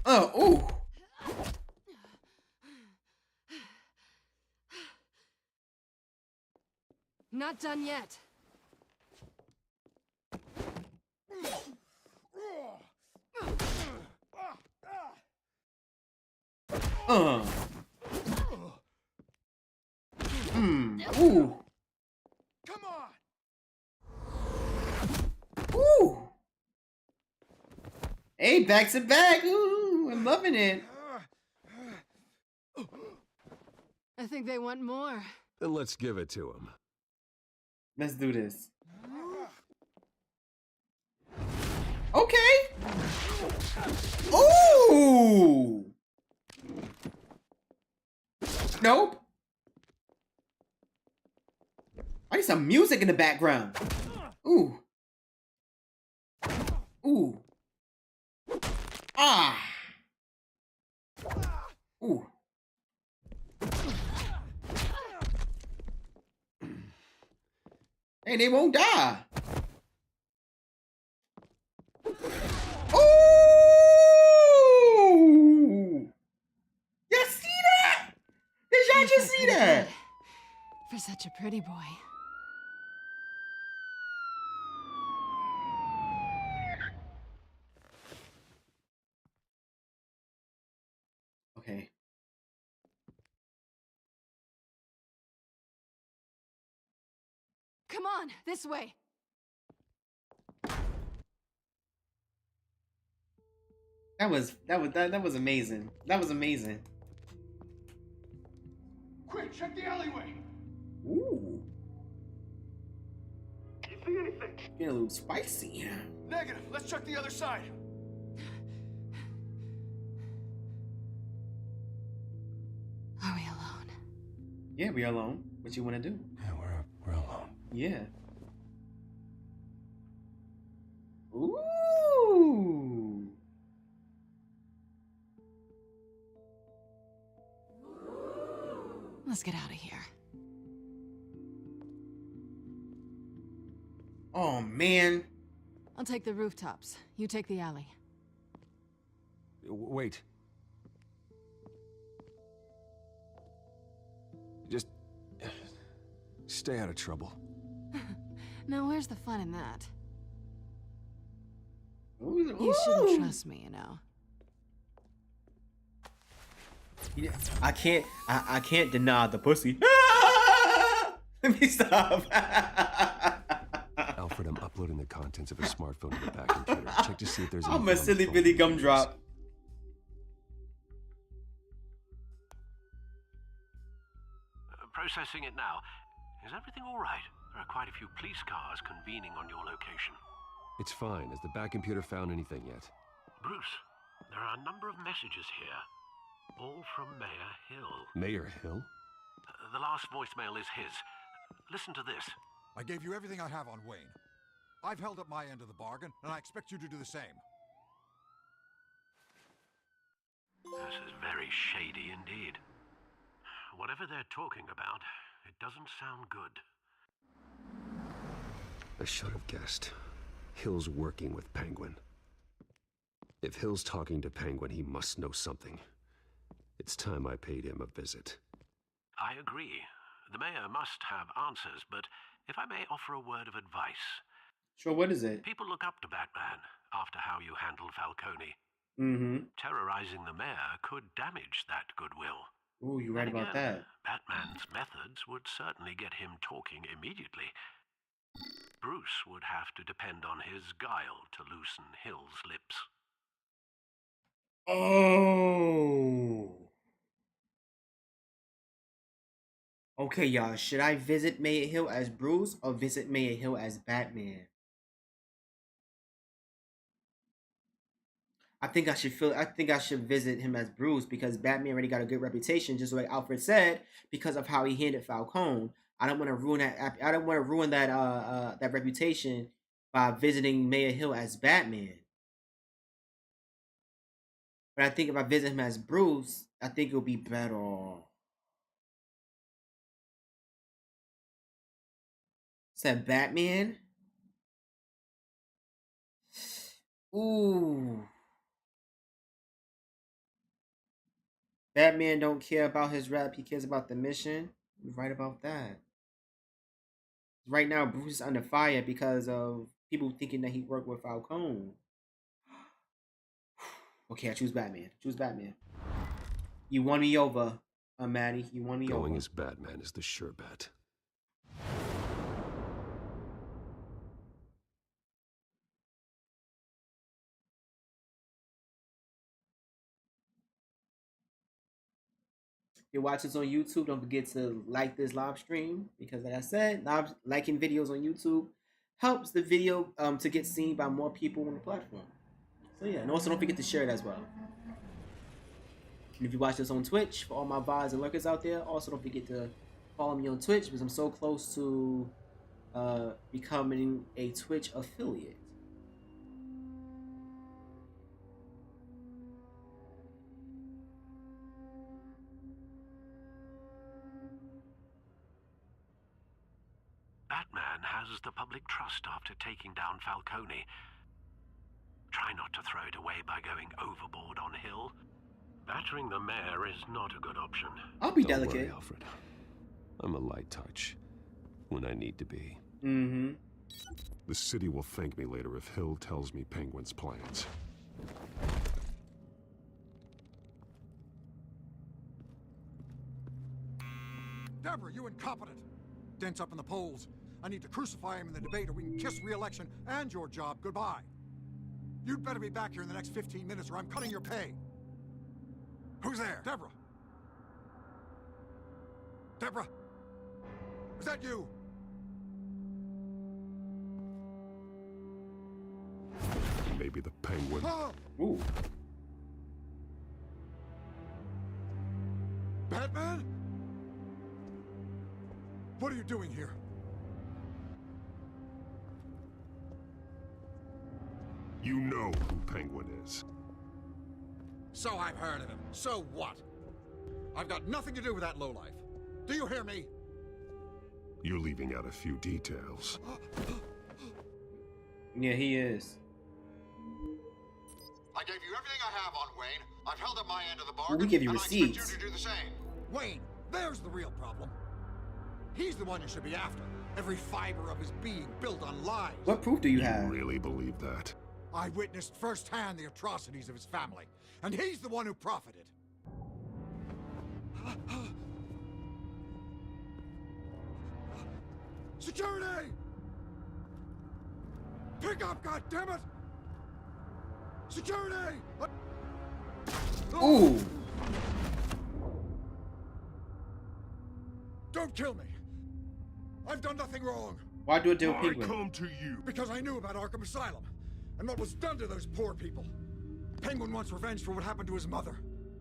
Oh, ooh. Not done yet. Ooh. Come on. Ooh. Hey, back to back. Ooh, I'm loving it. I think they want more. Then let's give it to him. Let's do this. Okay. Ooh. Nope. I need some music in the background. Ooh. Ooh. Ah. Ooh. Hey, they won't die. Ooh. Y'all see that? Did y'all just see that? For such a pretty boy. Okay. Come on, this way. That was amazing. That was amazing. Quick, check the alleyway. Ooh. You see anything? Getting a little spicy. Negative. Let's check the other side. Are we alone? Yeah, we alone. What you want to do? Yeah, we're alone. Yeah. Ooh. Let's get out of here. Oh, man. I'll take the rooftops. You take the alley. Wait. Just stay out of trouble. Now, where's the fun in that? Ooh. You shouldn't trust me, you know. Yeah, I can't deny the pussy. Let me stop. Alfred, I'm uploading the contents of a smartphone to the back computer. Check to see if there's any I'm a silly Billy gumdrop. Processing it now. Is everything all right? There are quite a few police cars convening on your location. It's fine. Has the back computer found anything yet? Bruce, there are a number of messages here. All from Mayor Hill. Mayor Hill? The last voicemail is his. Listen to this. I gave you everything I have on Wayne. I've held up my end of the bargain, and I expect you to do the same. This is very shady indeed. Whatever they're talking about, it doesn't sound good. I should have guessed. Hill's working with Penguin. If Hill's talking to Penguin, he must know something. It's time I paid him a visit. I agree. The mayor must have answers, but if I may offer a word of advice. Sure, what is it? People look up to Batman after how you handled Falcone. Mm-hmm. Terrorizing the mayor could damage that goodwill. Ooh, you're right about that. Batman's methods would certainly get him talking immediately. Bruce would have to depend on his guile to loosen Hill's lips. Oh. Okay, y'all. Should I visit Mayor Hill as Bruce or visit Mayor Hill as Batman? I think I should visit him as Bruce because Batman already got a good reputation, just like Alfred said, because of how he handled Falcone. I don't want to ruin that. I don't want to ruin that reputation by visiting Mayor Hill as Batman. But I think if I visit him as Bruce, I think it'll be better. Said Batman. Ooh. Batman don't care about his rap. He cares about the mission. You're right about that. Right now, Bruce is under fire because of people thinking that he worked with Falcone. Okay, I choose Batman. Choose Batman. You won me over, Maddie. You won me over. Going as Batman is the sure bet. If you're watching this on YouTube, don't forget to like this live stream because, like I said, liking videos on YouTube helps the video to get seen by more people on the platform. So yeah, and also don't forget to share it as well. And if you watch this on Twitch, for all my VODs and lurkers out there, also don't forget to follow me on Twitch because I'm so close to becoming a Twitch affiliate. Batman has the public trust after taking down Falcone. Try not to throw it away by going overboard on Hill. Battering the mayor is not a good option. I'll be Don't delicate. worry, Alfred. I'm a light touch when I need to be. Mm-hmm. The city will thank me later if Hill tells me Penguin's plans. Deborah, you incompetent! Dent's up in the polls. I need to crucify him in the debate or we can kiss re-election and your job goodbye. You'd better be back here in the next 15 minutes or I'm cutting your pay. Who's there? Deborah? Deborah? Is that you? Maybe the Penguin. Ah! Ooh. Batman? What are you doing here? You know who Penguin is. So I've heard of him. So what? I've got nothing to do with that lowlife. Do you hear me? You're leaving out a few details. Yeah, he is. I gave you everything I have on Wayne. I've held up my end of the Well, bargain. we give you and receipts. I expect you to do the same. Wayne, there's the real problem. He's the one you should be after. Every fiber of his being built on lies. What proof do you have? Really believe that? I witnessed firsthand the atrocities of his family, and he's the one who profited. Security! Pick up, goddammit! Security! Ooh. Don't kill me. I've done nothing wrong. Why do it to a I penguin? come to you. Because I knew about Arkham Asylum and what was done to those poor people. Penguin wants revenge for what happened to his mother.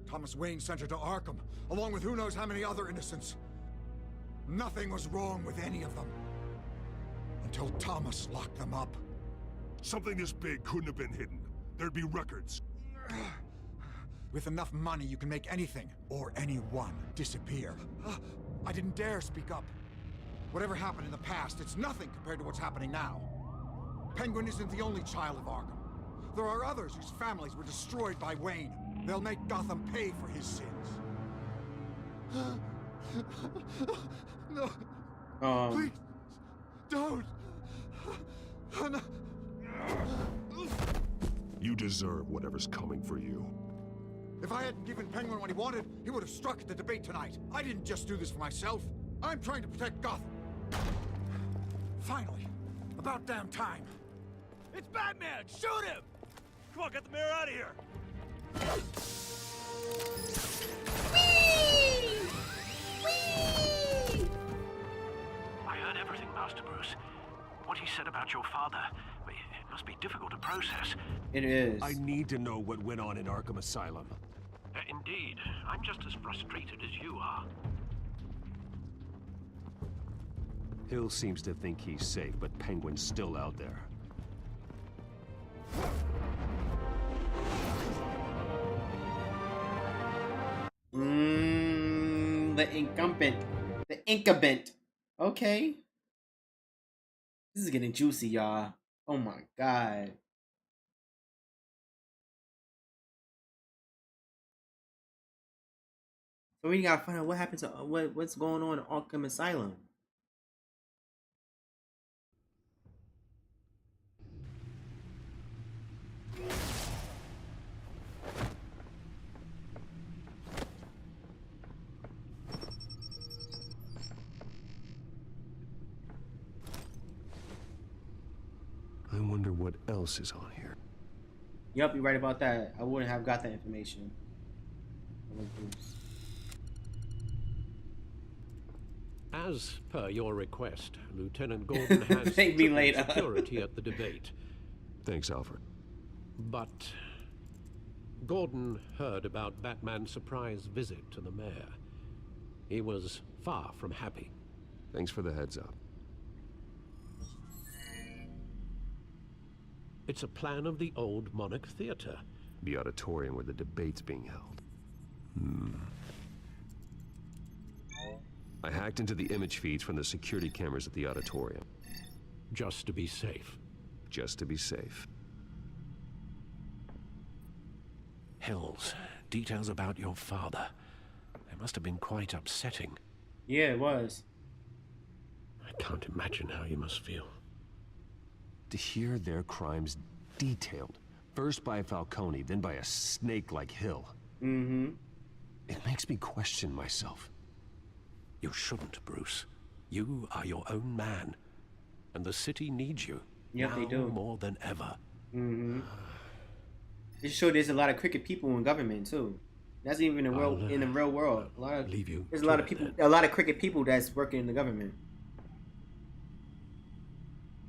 Thomas Wayne sent her to Arkham, along with who knows how many other innocents. Nothing was wrong with any of them. Until Thomas locked them up. Something this big couldn't have been hidden. There'd be records. With enough money, you can make anything, or anyone, disappear. I didn't dare speak up. Whatever happened in the past, it's nothing compared to what's happening now. Penguin isn't the only child of Arkham. There are others whose families were destroyed by Wayne. They'll make Gotham pay for his sins. No. Please, don't. No. You deserve whatever's coming for you. If I hadn't given Penguin what he wanted, he would have struck at the debate tonight. I didn't just do this for myself. I'm trying to protect Gotham. Finally. About damn time. It's Batman! Shoot him! Come on, get the mayor out of here! I heard everything, Master Bruce. What he said about your father, it must be difficult to process. It is. I need to know what went on in Arkham Asylum. Indeed. I'm just as frustrated as you are. Hill seems to think he's safe, but Penguin's still out there. The incumbent. The incumbent. Okay. This is getting juicy, y'all. Oh my god. So we gotta find out what happened to what's going on in Arkham Asylum. I wonder what else is on here. Yup, you're right about that. I wouldn't have got that information. As per your request, Lieutenant Gordon has Thank me triple later. security at the debate. Thanks, Alfred. But Gordon heard about Batman's surprise visit to the mayor. He was far from happy. Thanks for the heads up. It's a plan of the old Monarch Theater. The auditorium where the debate's being held. I hacked into the image feeds from the security cameras at the auditorium. Just to be safe. Just to be safe. Hills, details about your father. They must have been quite upsetting. Yeah, it was. I can't imagine how you must feel. To hear their crimes detailed, first by Falcone, then by a snake like Hill. It makes me question myself. You shouldn't, Bruce. You are your own man. And the city needs you. Yeah, now they do. More than ever. It showed there's a lot of crooked people in government too. That's even in the real world. There's a lot of people, a lot of crooked people that's working in the government.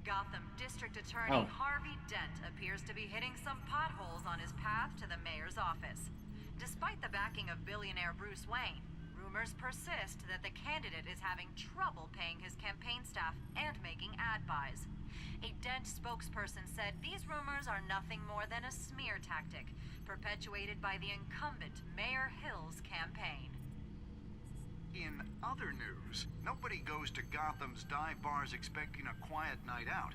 Gotham District Attorney Harvey Dent appears to be hitting some potholes on his path to the mayor's office. Despite the backing of billionaire Bruce Wayne, rumors persist that the candidate is having trouble paying his campaign staff and making ad buys. A Dent spokesperson said these rumors are nothing more than a smear tactic perpetuated by the incumbent Mayor Hill's campaign. In other news, nobody goes to Gotham's dive bars expecting a quiet night out,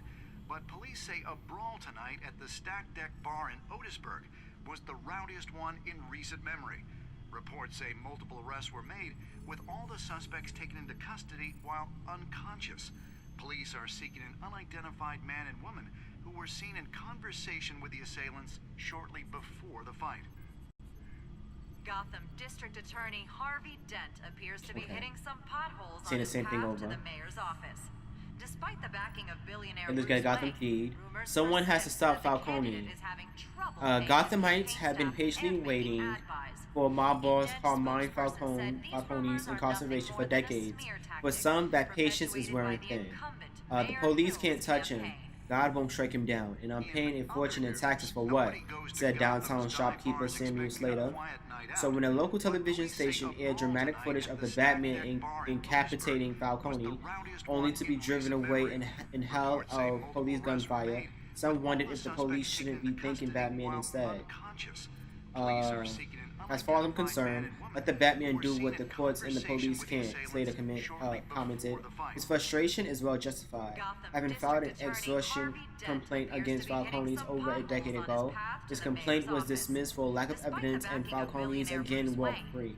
but police say a brawl tonight at the Stack Deck Bar in Otisburg was the rowdiest one in recent memory. Reports say multiple arrests were made, with all the suspects taken into custody while unconscious. Police are seeking an unidentified man and woman who were seen in conversation with the assailants shortly before the fight. Gotham District Attorney Harvey Dent appears to be hitting some potholes Saying on the his same thing path over. to the mayor's office. Despite the backing of billionaire And this Bruce guy Gotham Wayne, feed. rumors Someone has to persist stop that the Falcone. candidate is having trouble paying his Gothamites campaign have been staff patiently and making waiting ad buys. for mob boss Dent Carmine spokesperson said these Falcone's rumors are incarceration nothing for more than a decades. smear For tactic some, that patience is perpetuated wearing by the thin. incumbent The Mayor police Hill's can't touch him. campaign. God won't strike him down, and I'm paying a fortune in taxes for what? Said downtown shopkeeper Samuel Slater. So when a local television station aired dramatic footage of the Batman incapacitating Falcone, only to be driven away in hell of police gunfire, some wondered if the police shouldn't be thanking Batman instead. As far as I'm concerned, let the Batman do what the courts and the police can't, Slater commented. His frustration is well justified. Having filed an extortion complaint against Falcone's over a decade ago, his complaint was dismissed for lack of evidence and Falcone's again walked free.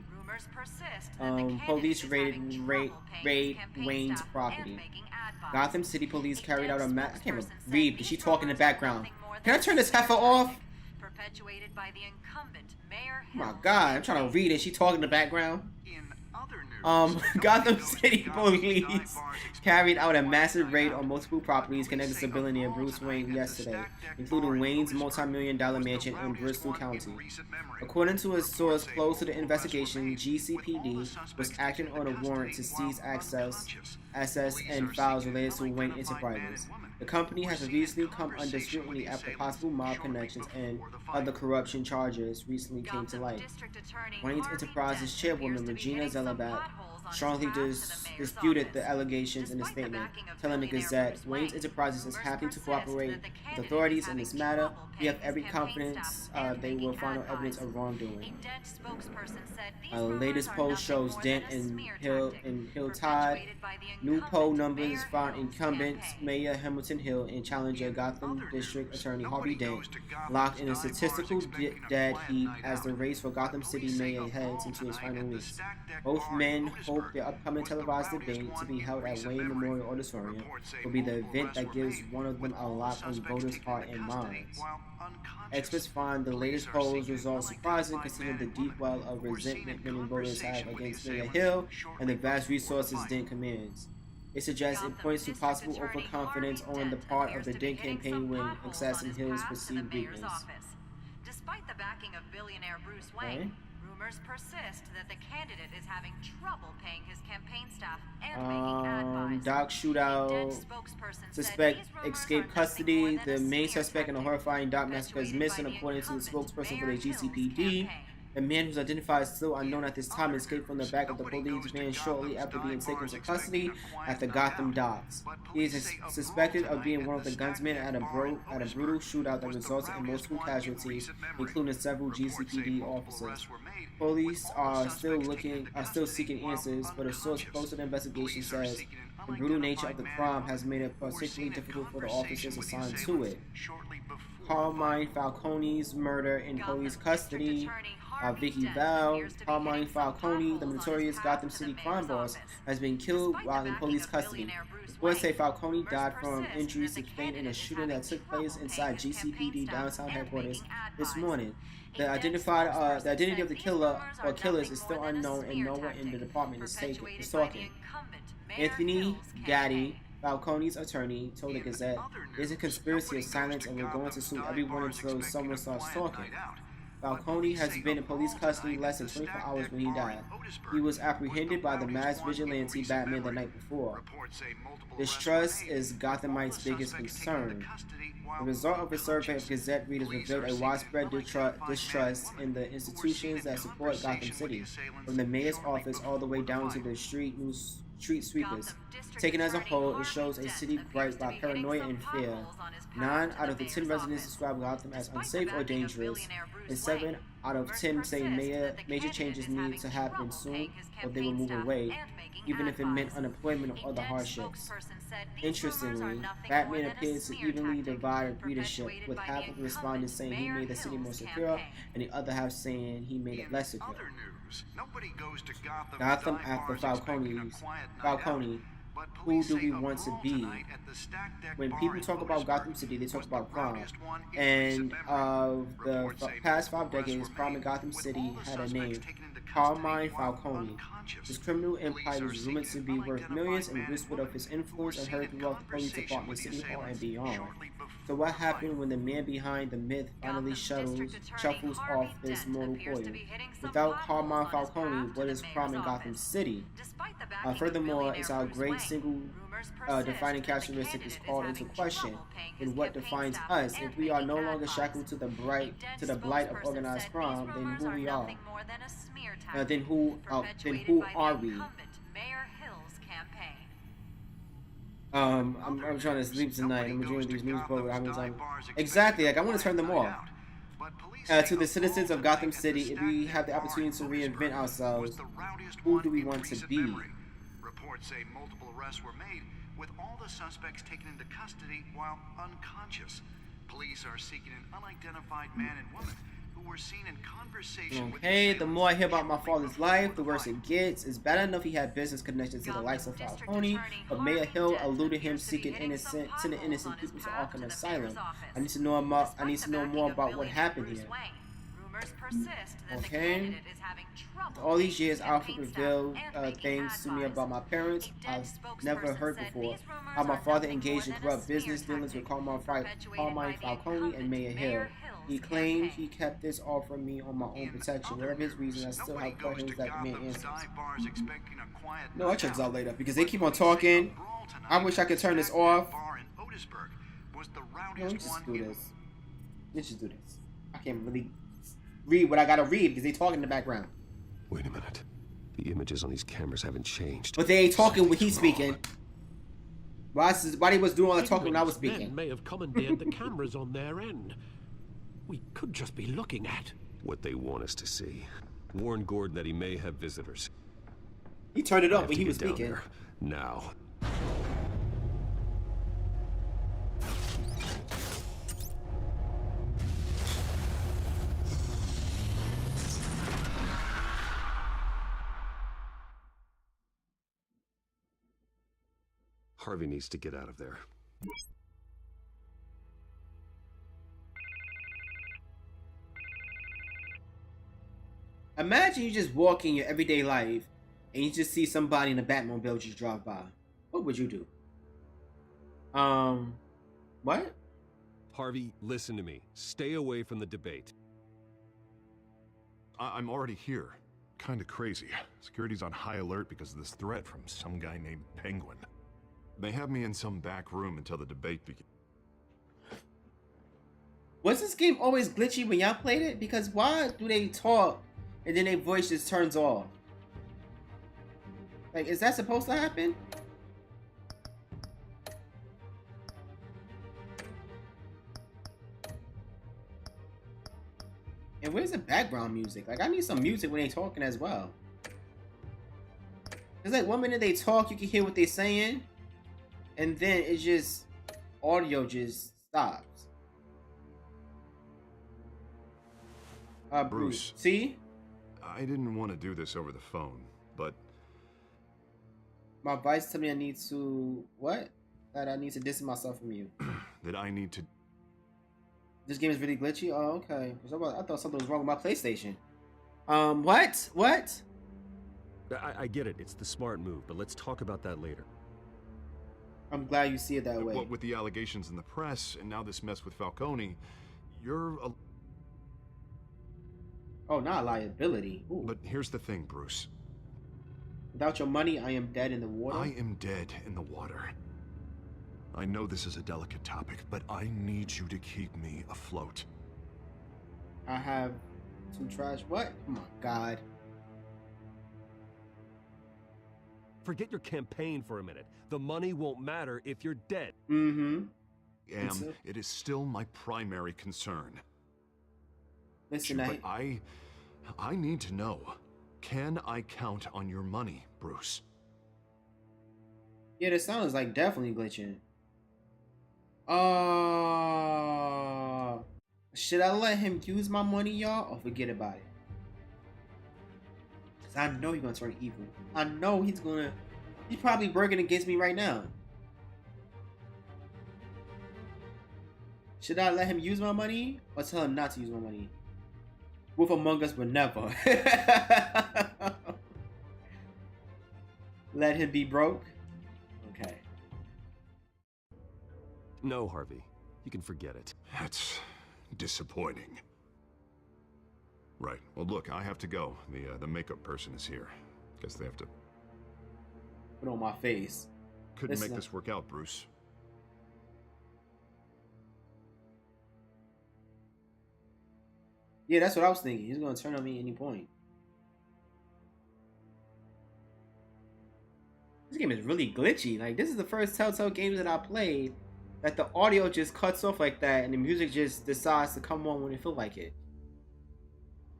Police raid Wayne's property. Gotham City Police carried out a I can't even read, but she talking in the background. Can I turn this heifer off? Perpetuated by the incumbent Mayor Oh my god, I'm trying to read and she talking in the background. In other Gotham City police carried out a massive raid on multiple properties connected to billionaire Bruce Wayne yesterday, including Wayne's multi-million-dollar mansion in Bristol County. According to a source close to the investigation, GCPD was acting on a warrant to seize assets and files related to Wayne Enterprises. The company has recently come under scrutiny after possible mob connections and other corruption charges recently came to light. Wayne's Enterprises chairwoman Regina Zelabat strongly disputed the allegations in a statement, telling the Gazette, Wayne's Enterprises is happy to cooperate with authorities in this matter. We have every confidence they will find no evidence of wrongdoing. The latest poll shows Dent and Hill tied. New poll numbers found incumbents Mayor Hamilton Hill and challenger Gotham District Attorney Harvey Dent locked in a statistical dead heat as the race for Gotham City Mayor heads into its final weeks. Both men hope the upcoming televised debate to be held at Wayne Memorial Auditorium will be the event that gives one of them a lock on voters' heart and minds. Experts find the latest polls results surprising considering the deep well of resentment many voters have against Mayor Hill and the vast resources Dent commands. It suggests it points to possible overconfidence on the part of the Dent campaign when accessing Hill's perceived weakness. Despite the backing of billionaire Bruce Wayne, rumors persist that the candidate is having trouble paying his campaign staff and making ad buys. Doc shootout. Suspect escaped custody. The main suspect in the horrifying Doc massacre is missing, according to the spokesperson for the GCPD. The man, who's identified as still unknown at this time, escaped from the back of the police van shortly after being taken to custody at the Gotham docks. He is suspected of being one of the gunsmen at a brutal shootout that resulted in multiple casualties, including several GCPD officers. Police are still seeking answers, but a source close to the investigation says the brutal nature of the crime has made it particularly difficult for the officers assigned to it. Carmine Falcone's murder in police custody. Vicky Val, Carmine Falcone, the notorious Gotham City crime boss, has been killed while in police custody. Reports say Falcone died from injuries sustained in a shooting that took place inside GCPD downtown headquarters this morning. The identity of the killer or killers is still unknown, and no one in the department is talking. Anthony Gaddy, Falcone's attorney, told the Gazette, "There's a conspiracy of silence, and we're going to sue everyone until someone starts talking." Falcone has been in police custody less than 24 hours when he died. He was apprehended by the masked vigilante Batman the night before. Distrust is Gothamites' biggest concern. The result of a survey of Gazette readers revealed a widespread distrust in the institutions that support Gotham City, from the mayor's office all the way down to the street sweepers. Taken as a whole, it shows a city gripped by paranoia and fear. 9 out of the 10 residents describe Gotham as unsafe or dangerous, and 7 out of 10 say major changes need to happen soon or they will move away, even if it meant unemployment or other hardships. Interestingly, Batman appears to evenly divide readership, with half of the respondents saying he made the city more secure and the other half saying he made it less secure. Gotham after Falcone. Who do we want to be? When people talk about Gotham City, they talk about crime. And the past 5 decades, crime in Gotham City had a name, Carmine Falcone. His criminal empire is rumored to be worth millions and whispered of his influence and heard throughout the police department, City Hall, and beyond. So what happened when the man behind the myth finally shuffles off this mortal coil? Without Carmine Falcone, what is crime in Gotham City? Furthermore, it's our great single defining characteristic is called into question. And what defines us? If we are no longer shackled to the blight of organized crime, then who we are? Then who are we? I'm trying to sleep tonight. I'm enjoying these news programs. Exactly, like I want to turn them off. To the citizens of Gotham City, if we have the opportunity to reinvent ourselves, who do we want to be? Reports say multiple arrests were made, with all the suspects taken into custody while unconscious. Police are seeking an unidentified man and woman who were seen in conversation with the more I hear about my father's life, the worse it gets. It's bad enough he had business connections to the likes of Falcone, but Mayor Hill eluded him seeking innocent people to Arkham Asylum. I need to know more about what happened here. Rumors persist that the Okay. candidate is having trouble. All these years, making Alfred campaign revealed staff and making things to me ad about my buys. parents A I've spokesperson never heard said before. these rumors How my are father nothing engaged in more than a corrupt business smear dealings with tactic perpetuated Carmine by the Falcone and Mayor incumbent Hill. Mayor He Hill's claimed campaign. he kept this all from me on my own protection. Whatever his reason, I still have questions that demand answers. No, I'll check this out later because they keep on talking. I wish I could turn this off. No, let's just do this. Let's just do this. I can't really read what I gotta read because they talking in the background. Wait a minute. The images on these cameras haven't changed. But they ain't talking when he's speaking. Why they was doing all the talking when I was Men speaking? may have commandeered the cameras on their end. We could just be looking at What they want us to see. Warn Gordon that he may have visitors. He turned it I up have when to he was get down speaking. there. Now. Harvey needs to get out of there. Imagine you just walk in your everyday life and you just see somebody in a Batmobile just drive by. What would you do? What? Harvey, listen to me. Stay away from the debate. I'm already here. Kinda crazy. Security's on high alert because of this threat from some guy named Penguin. They have me in some back room until the debate begins. Was this game always glitchy when y'all played it? Because why do they talk and then their voice just turns off? Like, is that supposed to happen? And where's the background music? Like, I need some music when they talking as well. It's like 1 minute they talk, you can hear what they're saying, and then it's just audio just stops. Bruce. See? I didn't want to do this over the phone, but My advice to me I need to... What? That I need to distance myself from you. that I need to... This game is really glitchy? Oh, okay. I thought something was wrong with my PlayStation. What? What? I get it. It's the smart move, but let's talk about that later. I'm glad you see it that way. What with the allegations in the press, and now this mess with Falcone, you're a... Oh, not a liability. Ooh. But here's the thing, Bruce. Without your money, I am dead in the water? I am dead in the water. I know this is a delicate topic, but I need you to keep me afloat. I have some trash. What? Oh my god. Forget your campaign for a minute. The money won't matter if you're dead. Mm-hmm. It is still my primary concern. Listen, but I need to know. Can I count on your money, Bruce? Yeah, this sounds like definitely glitching. Should I let him use my money, y'all, or forget about it? Cause I know he's gonna turn evil. I know he's probably working against me right now. Should I let him use my money or tell him not to use my money? Wolf Among Us would never. Let him be broke? Okay. No, Harvey. You can forget it. That's disappointing. Right. Well, look, I have to go. The makeup person is here. Guess they have to put on my face. Couldn't make this work out, Bruce. Yeah, that's what I was thinking. He's gonna turn on me at any point. This game is really glitchy. Like, this is the first Telltale game that I played that the audio just cuts off like that and the music just decides to come on when it feels like it.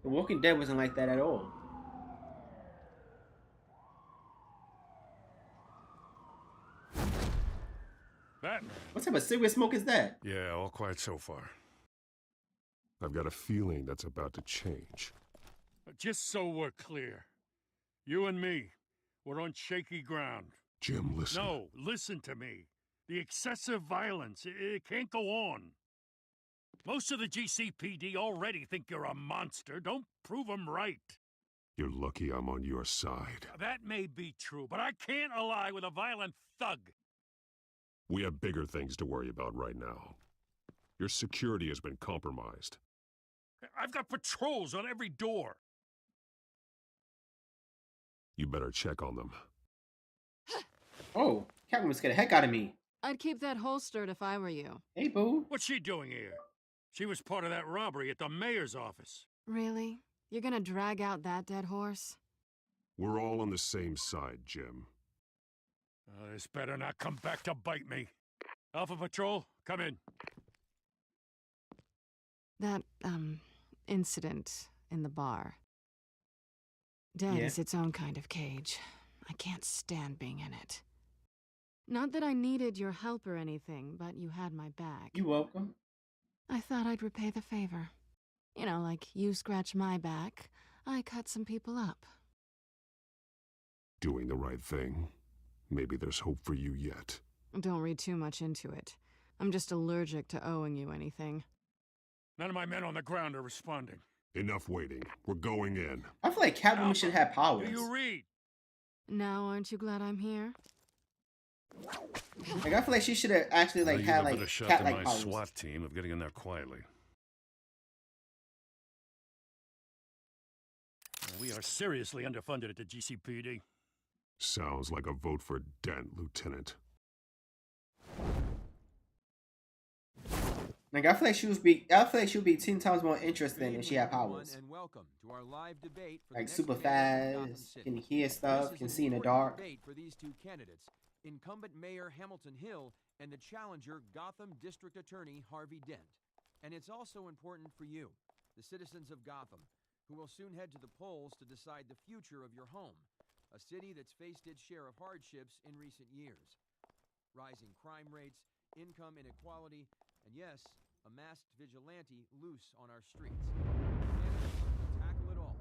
The Walking Dead wasn't like that at all. Batman. What type of cigarette smoke is that? Yeah, all quiet so far. I've got a feeling that's about to change. Just so we're clear, you and me, we're on shaky ground. Jim, listen. No, listen to me. The excessive violence, it can't go on. Most of the GCPD already think you're a monster. Don't prove them right. You're lucky I'm on your side. That may be true, but I can't ally with a violent thug. We have bigger things to worry about right now. Your security has been compromised. I've got patrols on every door. You better check on them. Oh, Catwoman scared the heck out of me. I'd keep that holstered if I were you. Hey, boo. What's she doing here? She was part of that robbery at the mayor's office. Really? You're gonna drag out that dead horse? We're all on the same side, Jim. This better not come back to bite me. Alpha Patrol, come in. That, incident in the bar. Dead is its own kind of cage. I can't stand being in it. Not that I needed your help or anything, but you had my back. You're welcome. I thought I'd repay the favor. You know, like you scratch my back, I cut some people up. Doing the right thing. Maybe there's hope for you yet. Don't read too much into it. I'm just allergic to owing you anything. None of my men on the ground are responding. Enough waiting. We're going in. I feel like Catwoman should have powers. Do you read? Now, aren't you glad I'm here? Like, I feel like she should have actually like had like a shot cat-like to my powers. SWAT team of getting in there quietly. We are seriously underfunded at the GCPD. Sounds like a vote for Dent, Lieutenant. Like, I feel like she would be 10 times more interesting if she had powers. And welcome to our live debate for Like the super next mayor of Gotham fast, City. can hear This stuff, is can an see in the important dark. debate for these two candidates, incumbent Mayor Hamilton Hill and the challenger Gotham District Attorney Harvey Dent. And it's also important for you, the citizens of Gotham, who will soon head to the polls to decide the future of your home, a city that's faced its share of hardships in recent years. Rising crime rates, income inequality, and yes, a masked vigilante loose on our streets. Tackle it all.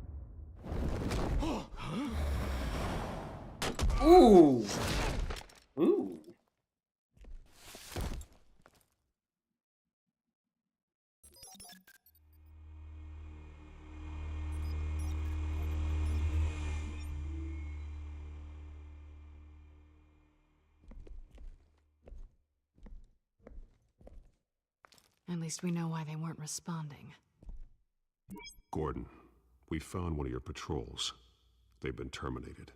Ooh. Ooh. At least we know why they weren't responding. Gordon, we found one of your patrols. They've been terminated.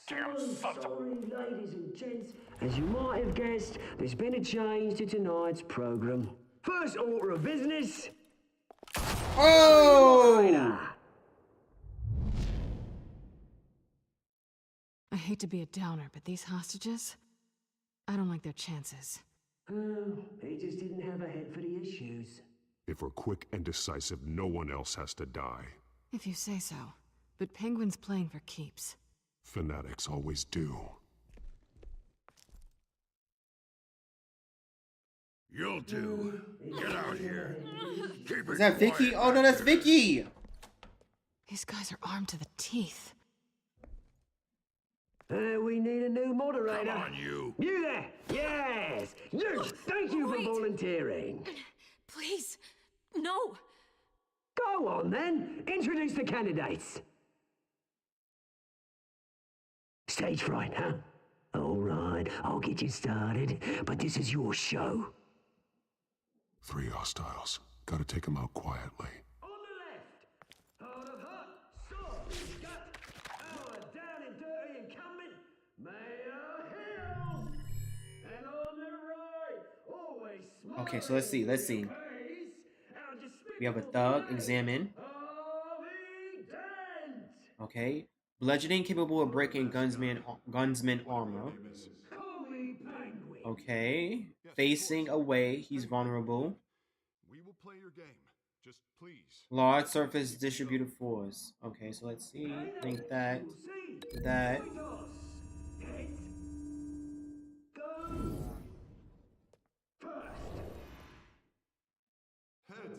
Sorry, ladies and gents. As you might have guessed, there's been a change to tonight's program. First order of business. Oh! I hate to be a downer, but these hostages, I don't like their chances. Oh, he just didn't have a head for the issues. If we're quick and decisive, no one else has to die. If you say so. But Penguin's playing for keeps. Fanatics always do. You'll do. Get out here. Keep Is that Vicky? Oh no, that's Vicky! These guys are armed to the teeth. We need a new moderator. Come on, you. You there! Yes! You! Thank you for volunteering. Please, no. Go on then. Introduce the candidates. Stage fright, huh? All right, I'll get you started, but this is your show. 3 hostiles. Gotta take them out quietly. On the left, hard of heart, sword, gut, our down and dirty incumbent, Mayor Hill. And on the right, always smart. Okay, so let's see. We have a thug, examine. Okay. Bludgeoning capable of breaking gunsman armor. Okay. Facing away, he's vulnerable. We will play your game. Just please. Large surface distributed force. Okay, so let's see. Link that. That.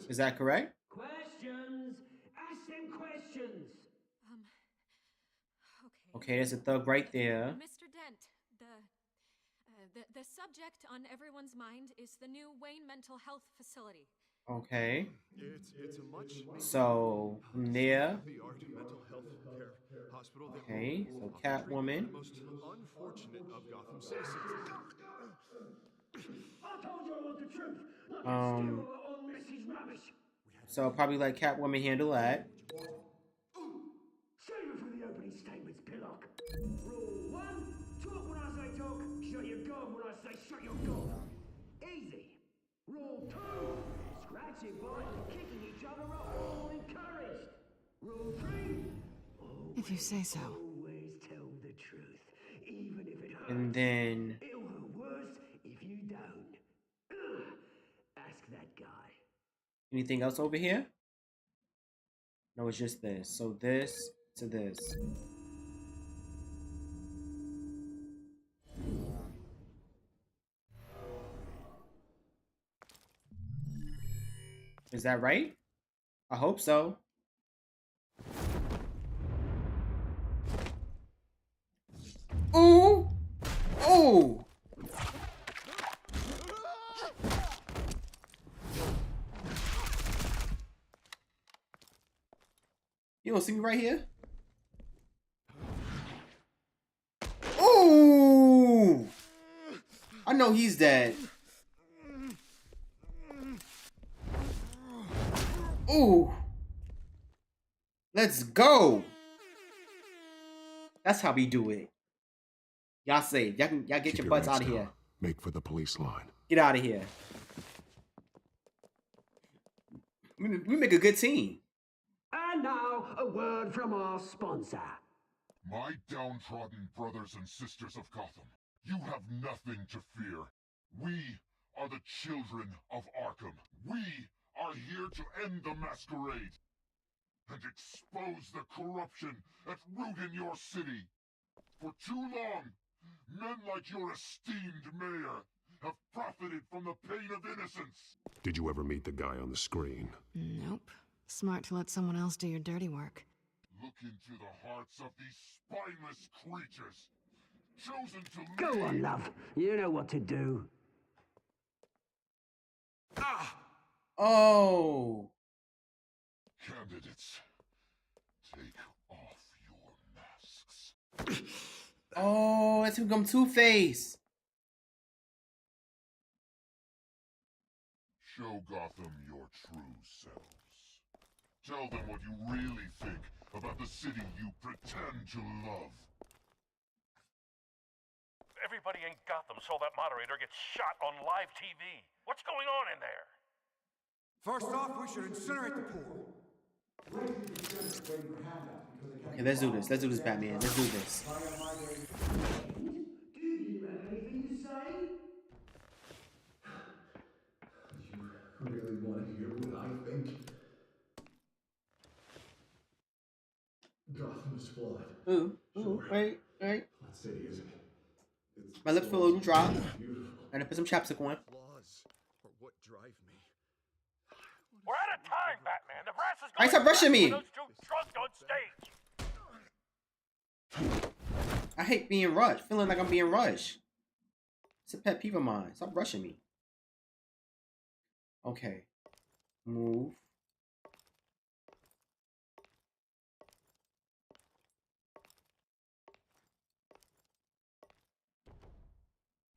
Is that correct? Questions! Ask them questions! Okay, there's a thug right there. Mr. Dent, The subject on everyone's mind is the new Wayne Mental Health Facility. Okay. It's a much needed So from there. the Art Mental Health Care Hospital that Okay, will so offer treatment for Catwoman. the most unfortunate of Gotham citizens. I told you I want the truth, not that Um, sterile unmessaged rubbish. so probably let Catwoman handle that. Save it for the opening statements, Pillock. Rule 1, talk when I say talk, shut your gob when I say shut your gob. Easy. Rule 2, scratching, biting, and kicking each other are all encouraged. Rule 3, If you say so. always tell the truth, even if it hurts. And then It'll hurt worse if you don't. Ugh. Ask that guy. anything else over here? No, it's just this. So this to this. Is that right? I hope so. Ooh! Ooh! You don't see me right here? Ooh! I know he's dead. Ooh! Let's go! That's how we do it. Y'all say, y'all get Keep your butts heads out of down. here. Make for the police line. Get out of here. We make a good team. And now, a word from our sponsor. My downtrodden brothers and sisters of Gotham, you have nothing to fear. We are the children of Arkham. We are here to end the masquerade and expose the corruption at root in your city. For too long, men like your esteemed mayor have profited from the pain of innocence. Did you ever meet the guy on the screen? Nope. Smart to let someone else do your dirty work. Look into the hearts of these spineless creatures, chosen to Go on, love. You know what to do. Oh. Candidates, take off your masks. Oh, it's become Two-Face. Show Gotham your true selves. Tell them what you really think about the city you pretend to love. Everybody in Gotham saw that moderator get shot on live TV. What's going on in there? First off, we should incinerate the pool. Okay, let's do this. Let's do this, Batman. Let's do this. Do you have anything to say? You really want to hear what I think? Gotham is flawed. Ooh, Sure. wait. Flawed city, isn't it? It's My lips feel a little dry. beautiful. I gotta put some chapstick on. Flaws are what drive me. We're out of time, Batman. The brass is Why going stop rushing me? those two drunk on stage. I hate being rushed. Feeling like I'm being rushed. It's a pet peeve of mine. Stop rushing me. Okay. Move.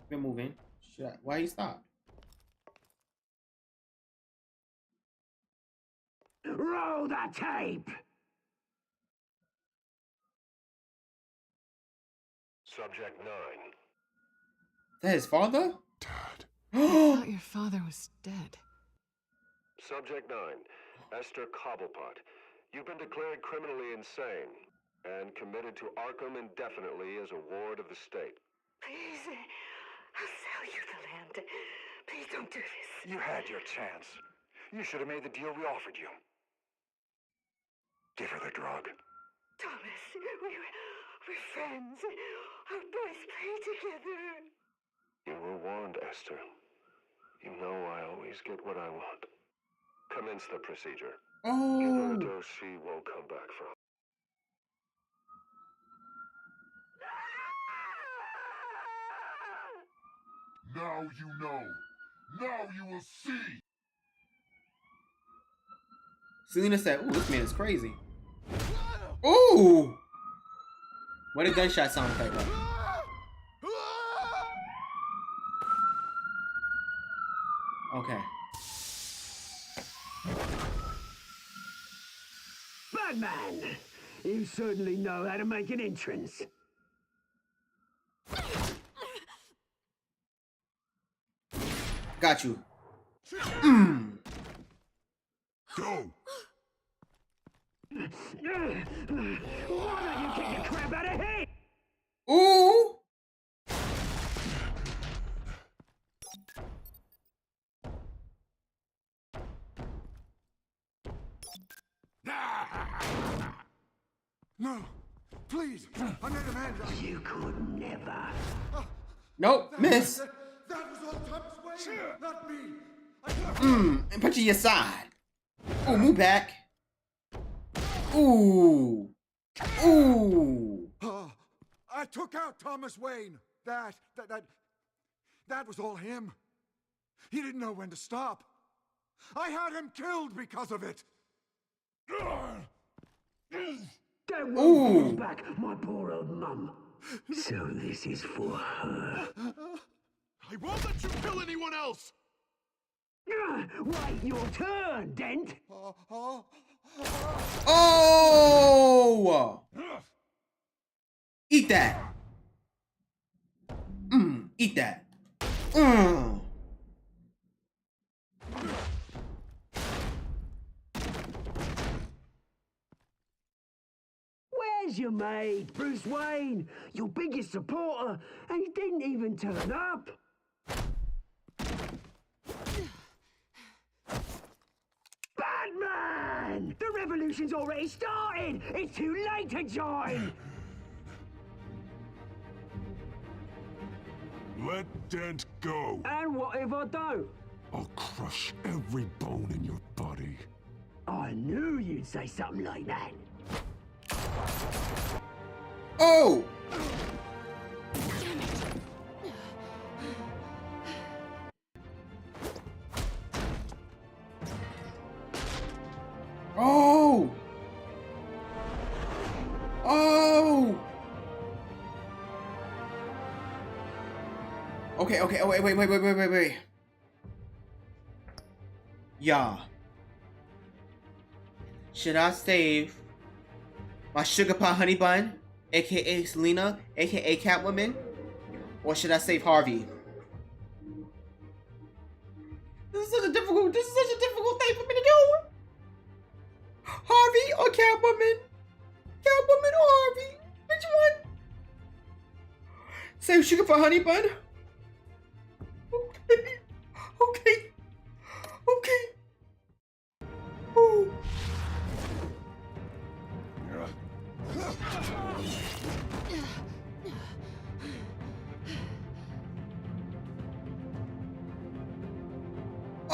Been moving. Shit. Why he stopped? Roll the tape! Subject 9. Is that his father? Dad. I thought your father was dead. Subject 9. Esther Cobblepot. You've been declared criminally insane and committed to Arkham indefinitely as a ward of the state. Please, I'll sell you the land. Please don't do this. You had your chance. You should have made the deal we offered you. Give her the drug. Thomas, we're friends. Our boys play together. You were warned, Esther. You know I always get what I want. Commence the procedure. Give her a dose she won't come back from. Now you know. Now you will see. Selena said, "Ooh, this man is crazy." Ooh! What a gunshot sound effect like. Okay. Batman! You certainly know how to make an entrance. Got you. Mm. Go! Why don't you kick the crap out of him? Ooh! No, please, I need a hand. You could never. Nope, miss. That was all Thomas Wayne, not me. And put you aside. Ooh, move back. Ooh. Ooh. I took out Thomas Wayne. That was all him. He didn't know when to stop. I had him killed because of it. That one brings back my poor old mum. So this is for her. I won't let you kill anyone else! Wait your turn, Dent. Oh! Eat that. Eat that. Where's your mate, Bruce Wayne? Your biggest supporter, and he didn't even turn up. Batman! The revolution's already started! It's too late to join! Let Dent go. And what if I don't? I'll crush every bone in your body. I knew you'd say something like that. Oh! Oh! Oh! Okay, okay, oh, wait. Yeah. Should I save my sugar pie honey bun, aka Selena, aka Catwoman, or should I save Harvey? This is such a difficult thing for me to do. Harvey or Catwoman? Catwoman or Harvey? Which one? Save sugar for honey bun? Okay. Ooh.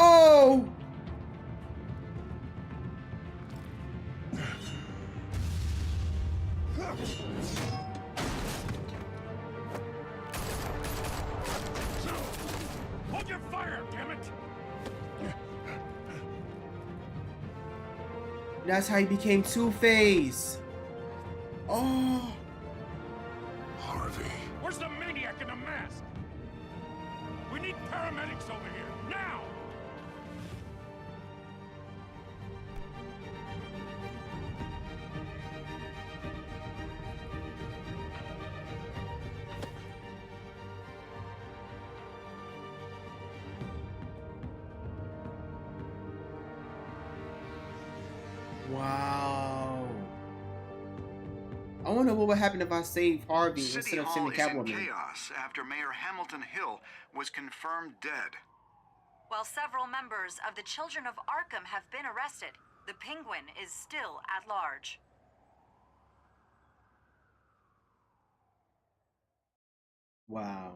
Oh! Hold your fire, damn it! That's how he became Two-Face. Oh. Harvey. Where's the maniac in the mask? We need paramedics over here, now! Wow. I wonder what would happen if I saved Harvey City instead of Hall sending is in Catwoman. chaos after Mayor Hamilton Hill was confirmed dead. While several members of the Children of Arkham have been arrested, the Penguin is still at large. Wow.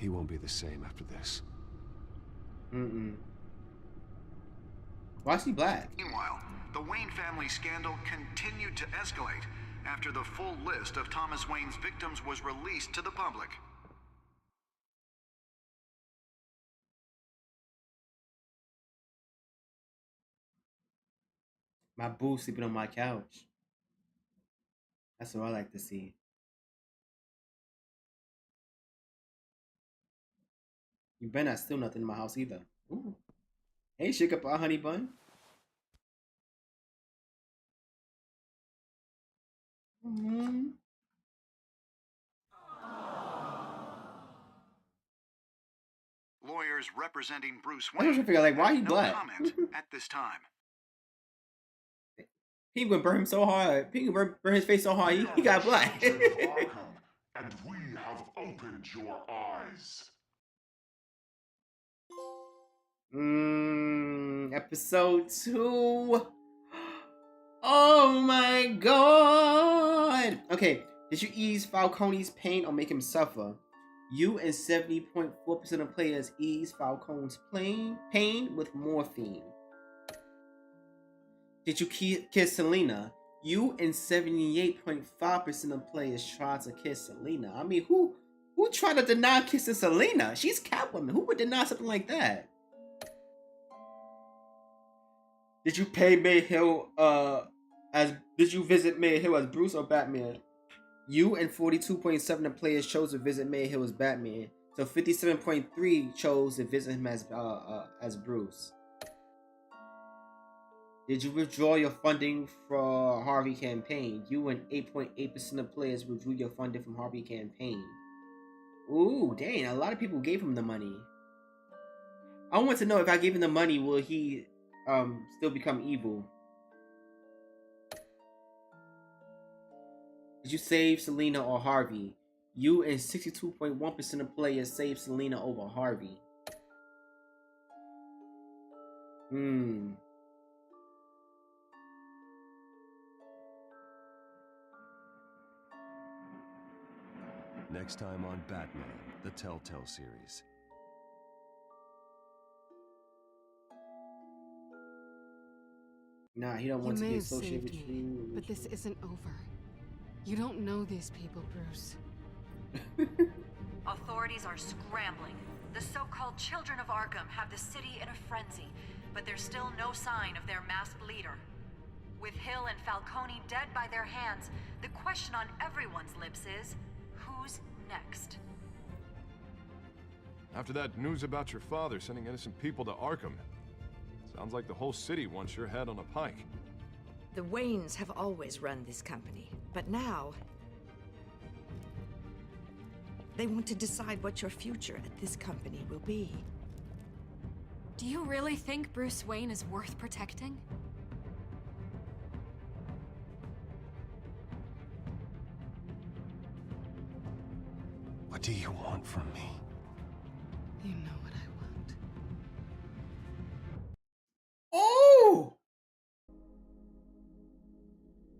He won't be the same after this. Why is he black? Meanwhile, the Wayne family scandal continued to escalate after the full list of Thomas Wayne's victims was released to the public. My boo sleeping on my couch. That's what I like to see. You better not steal nothing in my house either. Ooh. Hey, shake up a honey bun. Lawyers representing Bruce I was trying Wayne to figure, like, why he no black? comment at this time. Penguin burned him so hard. Penguin burned his face so hard, he got black. And we have opened your eyes. Episode 2. Oh my god. Okay, did you ease Falcone's pain or make him suffer? You and 70.4% of players ease Falcone's pain with morphine. Did you kiss Selena? You and 78.5% of players try to kiss Selena. I mean, who tried to deny kissing Selena? She's Catwoman. Who would deny something like that? Did you pay Mayhill did you visit Mayhill as Bruce or Batman? You and 42.7% of players chose to visit Mayhill as Batman. So 57.3% chose to visit him as Bruce. Did you withdraw your funding for Harvey campaign? You and 8.8% of players withdrew your funding from Harvey campaign. Ooh, dang, a lot of people gave him the money. I want to know, if I gave him the money, will he still become evil? Did you save Selena or Harvey? You and 62.1% of players saved Selena over Harvey. Next time on Batman, the Telltale Series. Nah, he don't want to be associated with me, you. But this isn't over. You don't know these people, Bruce. Authorities are scrambling. The so-called Children of Arkham have the city in a frenzy, but there's still no sign of their masked leader. With Hill and Falcone dead by their hands, the question on everyone's lips is, who's next? After that news about your father sending innocent people to Arkham, sounds like the whole city wants your head on a pike. The Waynes have always run this company, but now they want to decide what your future at this company will be. Do you really think Bruce Wayne is worth protecting? What do you want from me? You know what I want. Oh!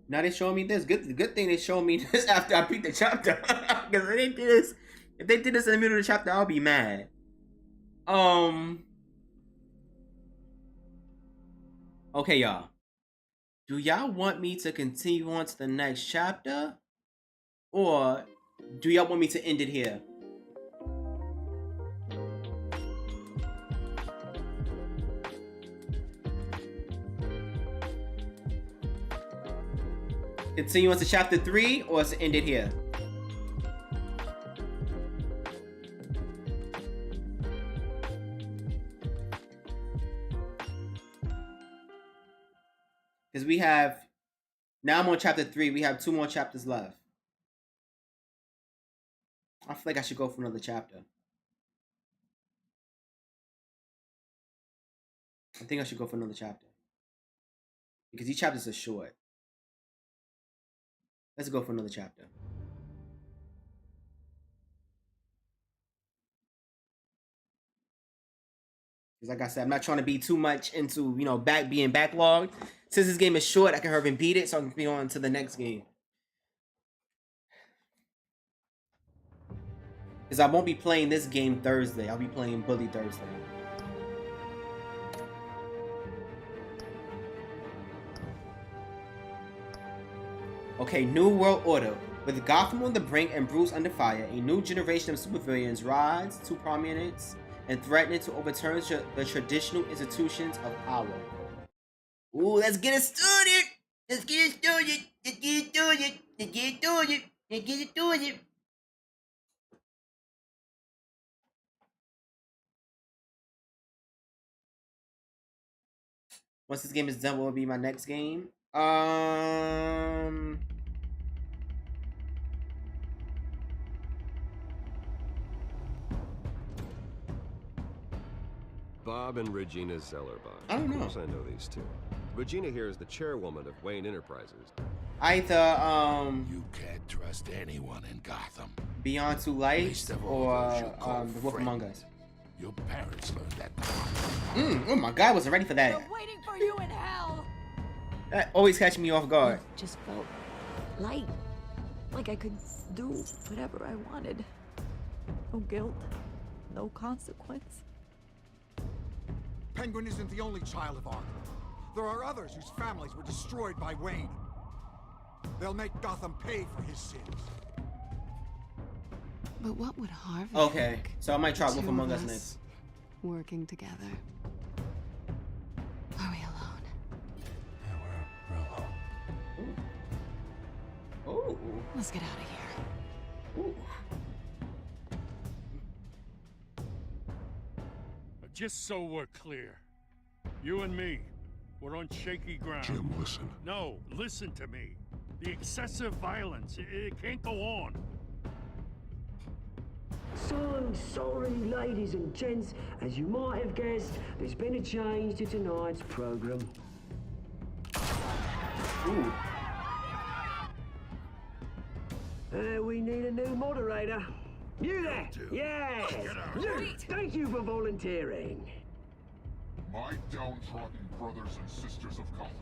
Now they showing me this. Good thing they showed me this after I beat the chapter. Because if they did this in the middle of the chapter, I'll be mad. Okay, y'all. Do y'all want me to continue on to the next chapter? Or do y'all want me to end it here? Continue on to chapter 3 or to end it here? Because we have, now I'm on chapter 3, we have 2 more chapters left. I feel like I should go for another chapter. I think I should go for another chapter. Because these chapters are short. Let's go for another chapter. Because like I said, I'm not trying to be too much into, being backlogged. Since this game is short, I can hurry and beat it, so I can be on to the next game. Because I won't be playing this game Thursday. I'll be playing Bully Thursday. Okay, New World Order. With Gotham on the brink and Bruce under fire, a new generation of supervillains rise to prominence and threatening to overturn the traditional institutions of power. Ooh, let's get it started! Let's get it started! Let's get it started! Let's get it started! Let's get it started! Once this game is done, what will be my next game? Bob and Regina Zellerbach. I don't know. Of course I know these two. Regina here is the chairwoman of Wayne Enterprises. Either You can't trust anyone in Gotham. Beyond Two Lights or The Wolf Among Us. Your parents learned that. Oh my god, I wasn't ready for that. They're waiting for you in hell. That always catches me off guard. Just felt light, like I could do whatever I wanted. No guilt, no consequence. Penguin isn't the only child of Arkham. There are others whose families were destroyed by Wayne. They'll make Gotham pay for his sins. But what would Harvey Okay, think? so I might try The Wolf two Among of Us us next. Working together. Are we alone? Yeah, we're alone. Ooh. Let's get out of here. Ooh. Just so we're clear, you and me, we're on shaky ground. Jim, listen. No, listen to me. The excessive violence, it can't go on. So sorry, ladies and gents. As you might have guessed, there's been a change to tonight's program. Ooh. We need a new moderator. You there? Yes. You. Thank you for volunteering. My downtrodden brothers and sisters of Gotham,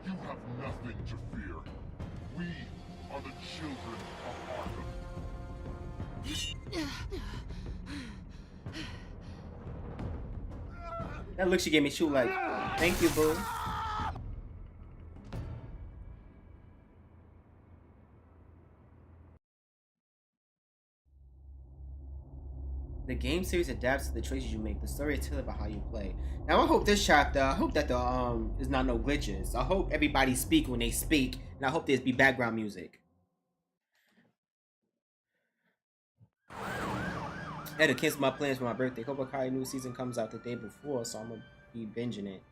you have nothing to fear. We are the children of Arkham. That look she gave me shoot like. Thank you, boo. The game series adapts to the choices you make. The story is tell about how you play. Now I hope this chapter, I hope that the is not no glitches. I hope everybody speak when they speak, and I hope there's be background music. I had to cancel my plans for my birthday. Cobra Kai new season comes out the day before, so I'm gonna be binging it.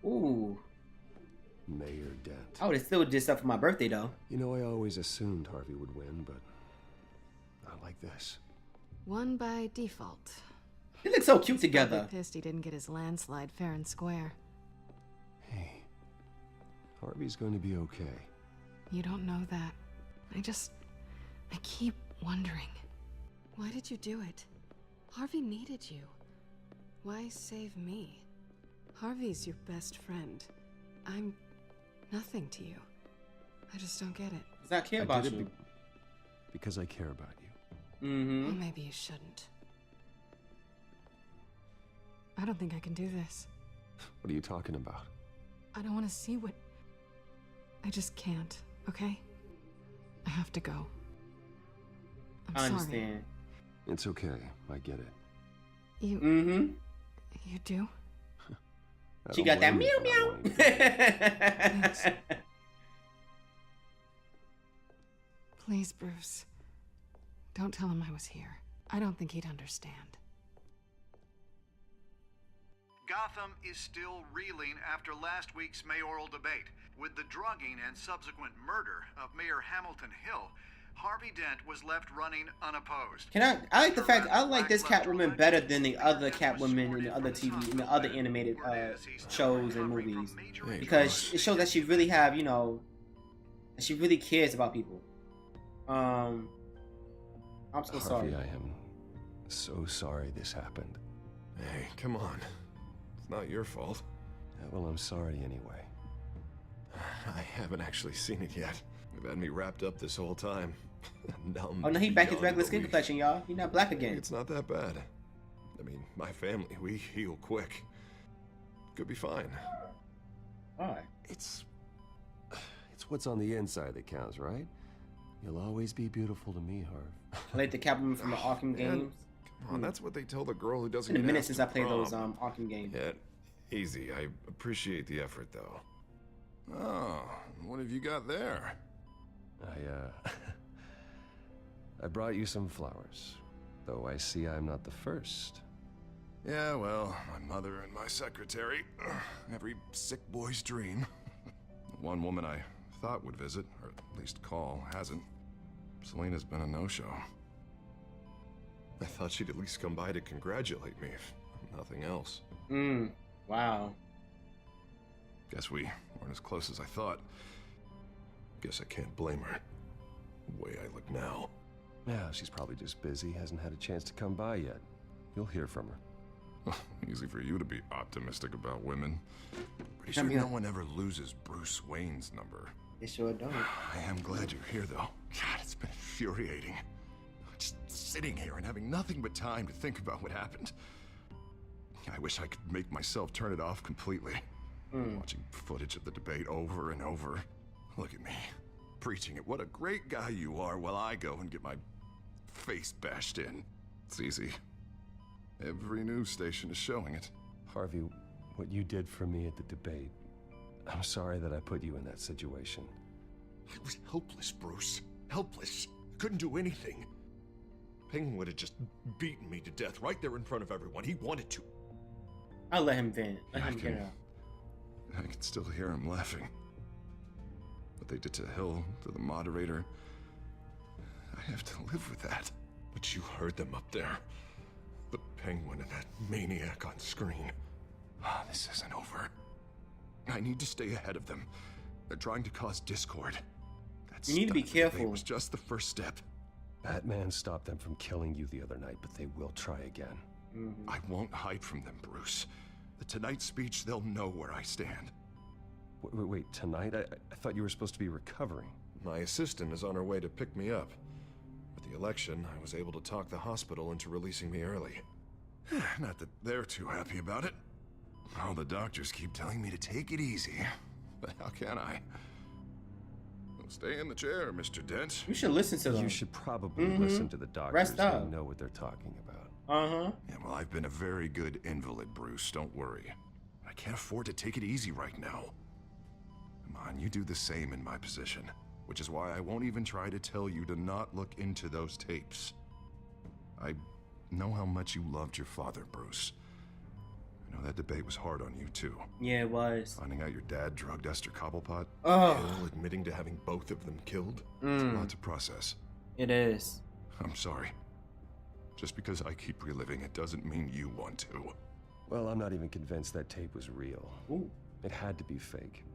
Ooh. Mayor Dent. I would have still did stuff for my birthday though. You know, I always assumed Harvey would win, but not like this. Won by default. They look so cute together. Probably pissed he didn't get his landslide fair and square. Hey, Harvey's going to be okay. You don't know that. I keep wondering. Why did you do it? Harvey needed you. Why save me? Harvey's your best friend. I'm nothing to you. I just don't get it. Does not care about you. Because I care about you. Mm-hmm. Well, maybe you shouldn't. I don't think I can do this. What are you talking about? I don't want to see what... I just can't, okay? I have to go. I'm I sorry. understand. It's okay. I get it. You... Mm-hmm. You do? She got that meow meow. Please, Bruce. Don't tell him I was here. I don't think he'd understand. Gotham is still reeling after last week's mayoral debate. With the drugging and subsequent murder of Mayor Hamilton Hill, Harvey Dent was left running unopposed. I like the fact I like this Catwoman better than the other Catwoman in the other TV, in the other animated shows and movies, because it shows that she really have, you know, that she really cares about people. I'm so sorry. Harvey, I am so sorry this happened. Hey, come on. It's not your fault. Well, I'm sorry anyway. I haven't actually seen it yet. They've had me wrapped up this whole time. Oh no, he back his regular skin complexion, y'all. He not black again. It's not that bad. I mean, my family, we heal quick. Could be fine. Alright. It's what's on the inside that counts, right? You'll always be beautiful to me, Harv. I like the Catwoman from the Arkham games. Come on, that's what they tell the girl who doesn't It's been a get minute asked since to I played those prom. Arkham games. Yeah, easy. I appreciate the effort, though. Oh, what have you got there? I brought you some flowers, though I see I'm not the first. Yeah, well, my mother and my secretary. Every sick boy's dream. The one woman I thought would visit, or at least call, hasn't. Selena's been a no-show. I thought she'd at least come by to congratulate me, if nothing else. Wow. Guess we weren't as close as I thought. Guess I can't blame her. The way I look now. Yeah, she's probably just busy, hasn't had a chance to come by yet. You'll hear from her. Easy for you to be optimistic about women. Pretty sure no one ever loses Bruce Wayne's number. They sure don't. I am glad you're here, though. God, it's been infuriating. Just sitting here and having nothing but time to think about what happened. I wish I could make myself turn it off completely. Watching footage of the debate over and over. Look at me, preaching it. What a great guy you are, while I go and get my face bashed in. It's easy. Every news station is showing it. Harvey, what you did for me at the debate, I'm sorry that I put you in that situation. I was helpless, Bruce. Helpless. Couldn't do anything. Penguin would have just beaten me to death right there in front of everyone. He wanted to. I'll let him vent. Let him get out. I can still hear him laughing. What they did to Hill, to the moderator. I have to live with that. But you heard them up there. The Penguin and that maniac on screen. This isn't over. I need to stay ahead of them. They're trying to cause discord. You need to be careful. It was just the first step. Batman stopped them from killing you the other night, but they will try again. I won't hide from them, Bruce. The Tonight speech, they'll know where I stand. Wait, tonight? I thought you were supposed to be recovering. My assistant is on her way to pick me up. With the election, I was able to talk the hospital into releasing me early. Not that they're too happy about it. All the doctors keep telling me to take it easy. But how can I? Well, stay in the chair, Mr. Dent. You should listen to them. You should probably listen to the doctors. Rest up. They know what they're talking about. Yeah, well, I've been a very good invalid, Bruce. Don't worry. I can't afford to take it easy right now. Come on, you do the same in my position. Which is why I won't even try to tell you to not look into those tapes. I know how much you loved your father, Bruce. I know that debate was hard on you, too. Yeah, it was. Finding out your dad drugged Esther Cobblepot. Oh. Hill admitting to having both of them killed. It's a lot to process. It is. I'm sorry. Just because I keep reliving it doesn't mean you want to. Well, I'm not even convinced that tape was real. Ooh. It had to be fake.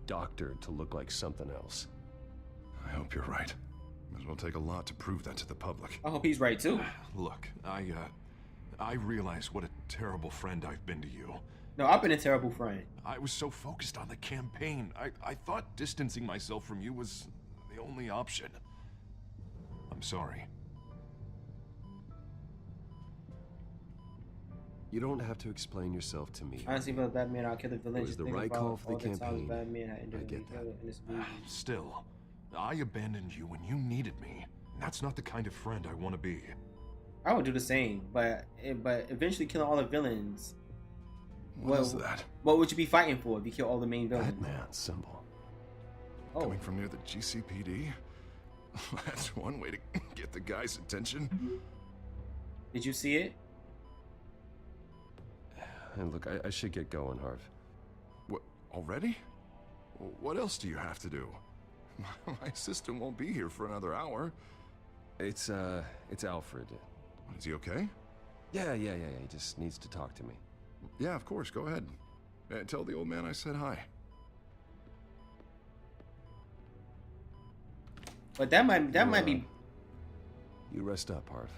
Doctored to look like something else. I hope you're right. It will take a lot to prove that to the public. I hope he's right, too. Look, I realize what a terrible friend I've been to you. No, I've been a terrible friend. I was so focused on the campaign. I thought distancing myself from you was the only option. I'm sorry. You don't have to explain yourself to me. Honestly, for Batman, I'll kill the villain. It was the right call for the campaign. I get that. Still, I abandoned you when you needed me. That's not the kind of friend I want to be. I would do the same, but eventually killing all the villains. What is that? What would you be fighting for if you kill all the main villains? Batman symbol. Coming from near the GCPD? That's one way to get the guy's attention. Did you see it? And look, I should get going, Harv. What, already? What else do you have to do? My assistant won't be here for another hour. It's Alfred. Is he okay? Yeah, he just needs to talk to me. Yeah, of course, go ahead. Tell the old man I said hi. But that might be... You rest up, Harv.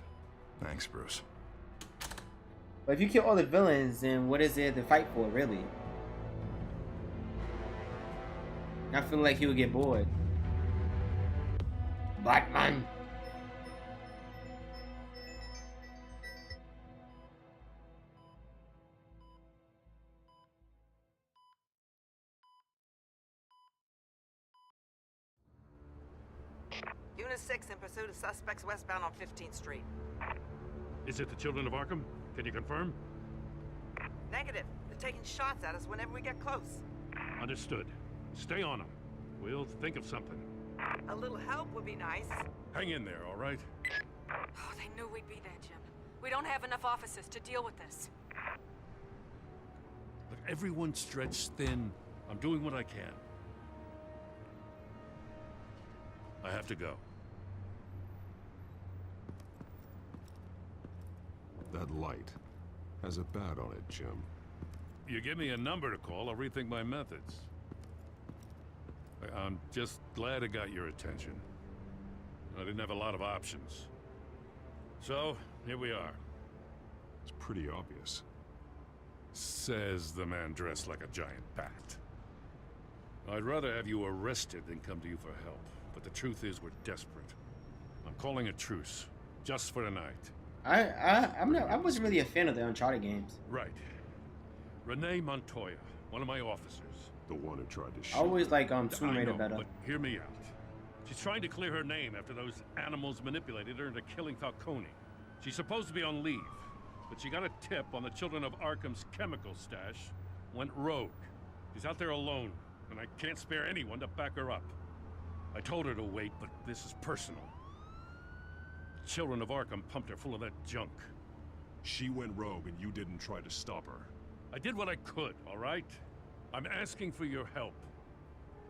Thanks, Bruce. But if you kill all the villains, then what is there to fight for, really? I feel like he would get bored. Batman. Unit 6 in pursuit of suspects westbound on 15th Street. Is it the Children of Arkham? Can you confirm? Negative. They're taking shots at us whenever we get close. Understood. Stay on them. We'll think of something. A little help would be nice. Hang in there, all right? Oh, they knew we'd be there, Jim. We don't have enough officers to deal with this. Look, everyone's stretched thin. I'm doing what I can. I have to go. That light has a bat on it, Jim. You give me a number to call, I'll rethink my methods. I'm just glad it got your attention. I didn't have a lot of options. So, here we are. It's pretty obvious. Says the man dressed like a giant bat. I'd rather have you arrested than come to you for help. But the truth is, we're desperate. I'm calling a truce, just for tonight. I wasn't really a fan of the Uncharted games. Right. Renee Montoya, one of my officers. The one who tried to shoot. I always like Tomb Raider know, better. But hear me out. She's trying to clear her name after those animals manipulated her into killing Falcone. She's supposed to be on leave, but she got a tip on the Children of Arkham's chemical stash, went rogue. She's out there alone, and I can't spare anyone to back her up. I told her to wait, but this is personal. The Children of Arkham pumped her full of that junk. She went rogue and you didn't try to stop her. I did what I could, all right? I'm asking for your help.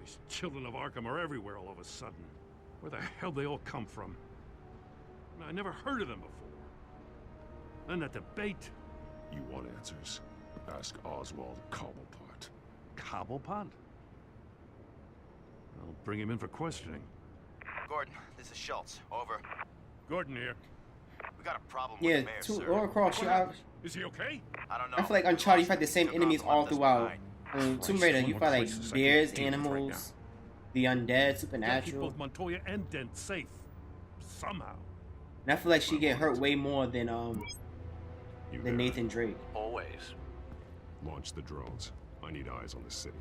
These Children of Arkham are everywhere all of a sudden. Where the hell they all come from? I never heard of them before. Then that debate. You want answers? Ask Oswald Cobblepot. Cobblepot? I'll bring him in for questioning. Gordon, this is Schultz. Over. Gordon here. We got a problem Yeah, with the mayor, sir. Laura Croft. Is he okay? I don't know. I feel like Uncharted, you fight the same enemies all throughout. Tomb Raider, you fight like bears, animals, the undead, supernatural. Keep both Montoya and Dent safe. Somehow. And I feel like she get hurt way more than Nathan Drake. Always. Launch the drones. I need eyes on the city.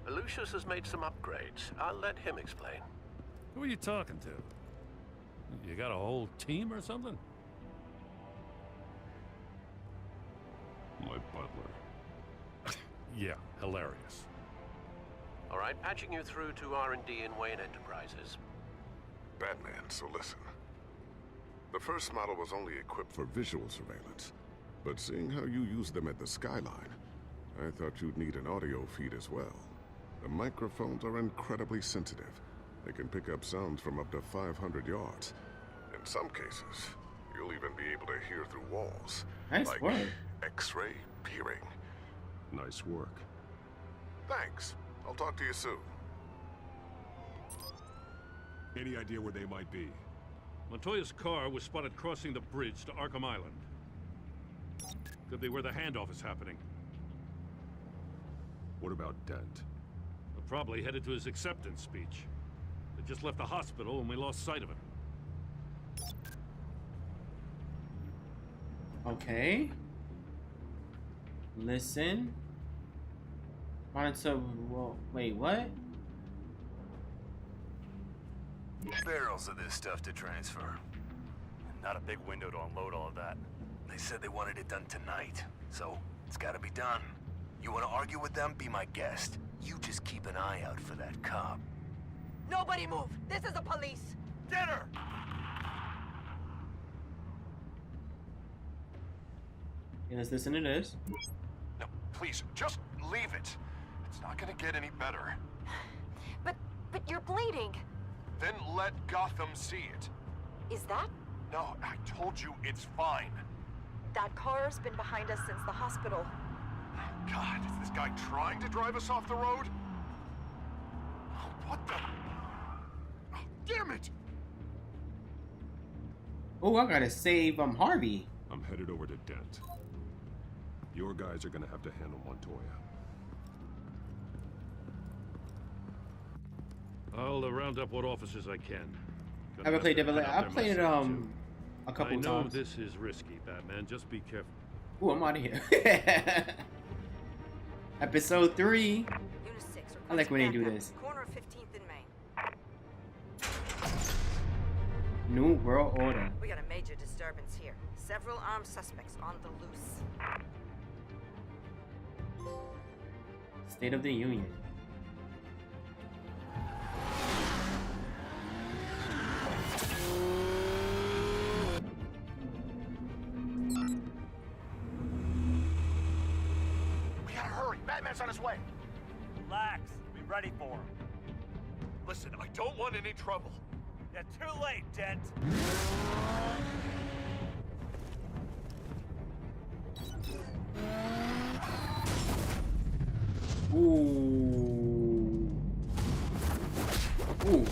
Lucius has made some upgrades. I'll let him explain. Who are you talking to? You got a whole team or something? My butler. Yeah, hilarious. All right, patching you through to R&D in Wayne Enterprises. Batman, so listen. The first model was only equipped for visual surveillance, but seeing how you use them at the skyline, I thought you'd need an audio feed as well. The microphones are incredibly sensitive. They can pick up sounds from up to 500 yards. In some cases, you'll even be able to hear through walls. Nice like work. X-ray peering. Nice work. Thanks. I'll talk to you soon. Any idea where they might be? Montoya's car was spotted crossing the bridge to Arkham Island. Could be where the handoff is happening. What about Dent? We're probably headed to his acceptance speech. They just left the hospital and we lost sight of him. Okay. Listen. Monitor. Well, wait, what? Barrels of this stuff to transfer. Not a big window to unload all of that. They said they wanted it done tonight, so it's gotta be done. You wanna argue with them? Be my guest. You just keep an eye out for that cop. Nobody move! This is the police! Dinner! Yes, listen to this. No, please, just leave it. It's not gonna get any better. But you're bleeding. Then let Gotham see it. Is that? No, I told you it's fine. That car's been behind us since the hospital. God, is this guy trying to drive us off the road? Oh, what the? Oh, damn it! Oh, I gotta save Harvey. I'm headed over to Dent. Your guys are gonna have to handle Montoya. I'll round up what officers I can. I haven't played Devil. I played it a couple I know times. this is risky, Batman. Just be careful. Ooh, I'm out of here. Episode 3. I like when they do this. Corner of 15th and Main. New World Order. We got a major disturbance here. Several armed suspects on the loose. State of the Union. We gotta hurry. Batman's on his way. Relax. Be ready for him. Listen, I don't want any trouble. You're too late, Dent. Ooh. Ooh.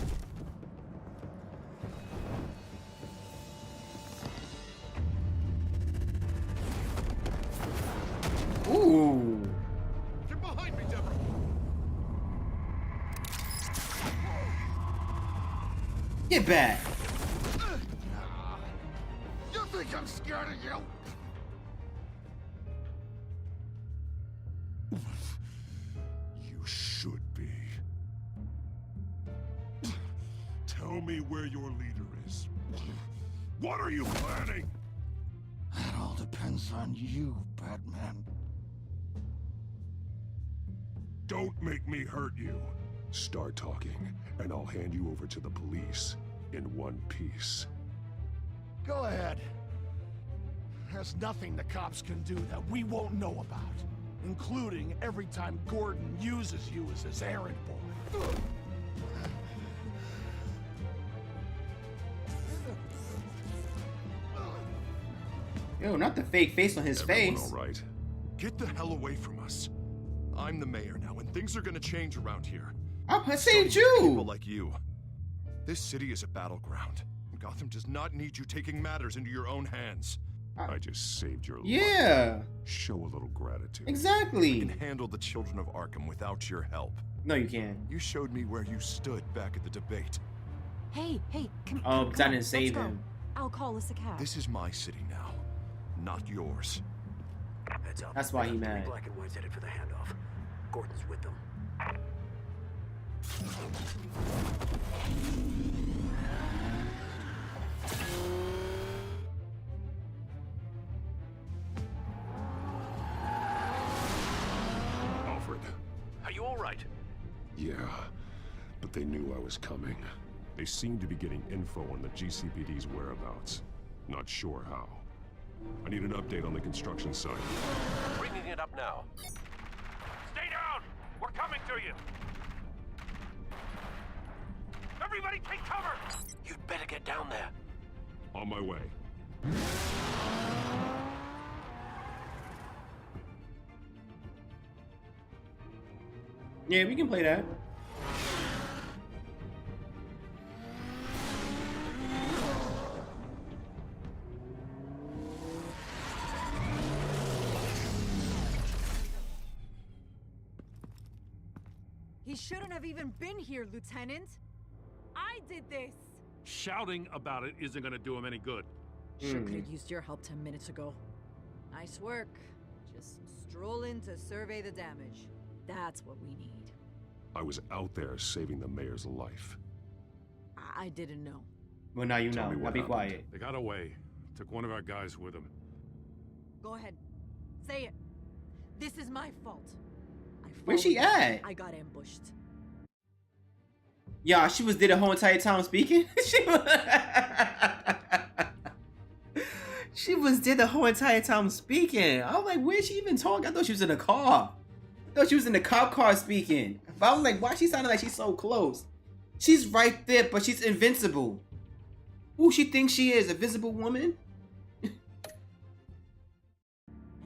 Ooh. Get behind me, Deborah. Get back. You think I'm scared of you? You should be. Tell me where your leader is. What are you planning? That all depends on you, Batman. Don't make me hurt you. Start talking, and I'll hand you over to the police in one piece. Go ahead. There's nothing the cops can do that we won't know about, including every time Gordon uses you as his errand boy. Yo, not the fake face on his Everyone face. all right? Get the hell away from us. I'm the mayor now, and things are gonna change around here. I saved So you. People like you. This city is a battleground. Gotham does not need you taking matters into your own hands. I just saved your life. Yeah. Show a little gratitude. Exactly. I can handle the children of Arkham without your help. No, you can't. You showed me where you stood back at the debate. Hey, come Oh, because I didn't let's save go. him. I'll call us a cab. This is my city now, not yours. Heads up. That's why he They got mad. three black and whites headed for the handoff. Gordon's with them. Alfred. Are you all right? Yeah, but they knew I was coming. They seem to be getting info on the GCPD's whereabouts. Not sure how. I need an update on the construction site. Bringing it up now. Stay down! We're coming to you! Everybody take cover! You'd better get down there. On my way. Yeah, we can play that. He shouldn't have even been here, Lieutenant. I did this. Shouting about it isn't gonna do him any good. Sure could have used your help 10 minutes ago. Nice work. Just stroll in to survey the damage. That's what we need. I was out there saving the mayor's life. I didn't know. Well, now you Tell know. me Now what be happened. quiet. They got away. Took one of our guys with them. Go ahead. Say it. This is my fault. Where's she at? I got ambushed. Yeah, she was there the whole entire time speaking. She was there the whole entire time speaking. I was like, where's she even talking? I thought she was in a car. I thought she was in the cop car speaking. But I was like, why she sounding like she's so close? She's right there, but she's invincible. Who she thinks she is? A visible woman? And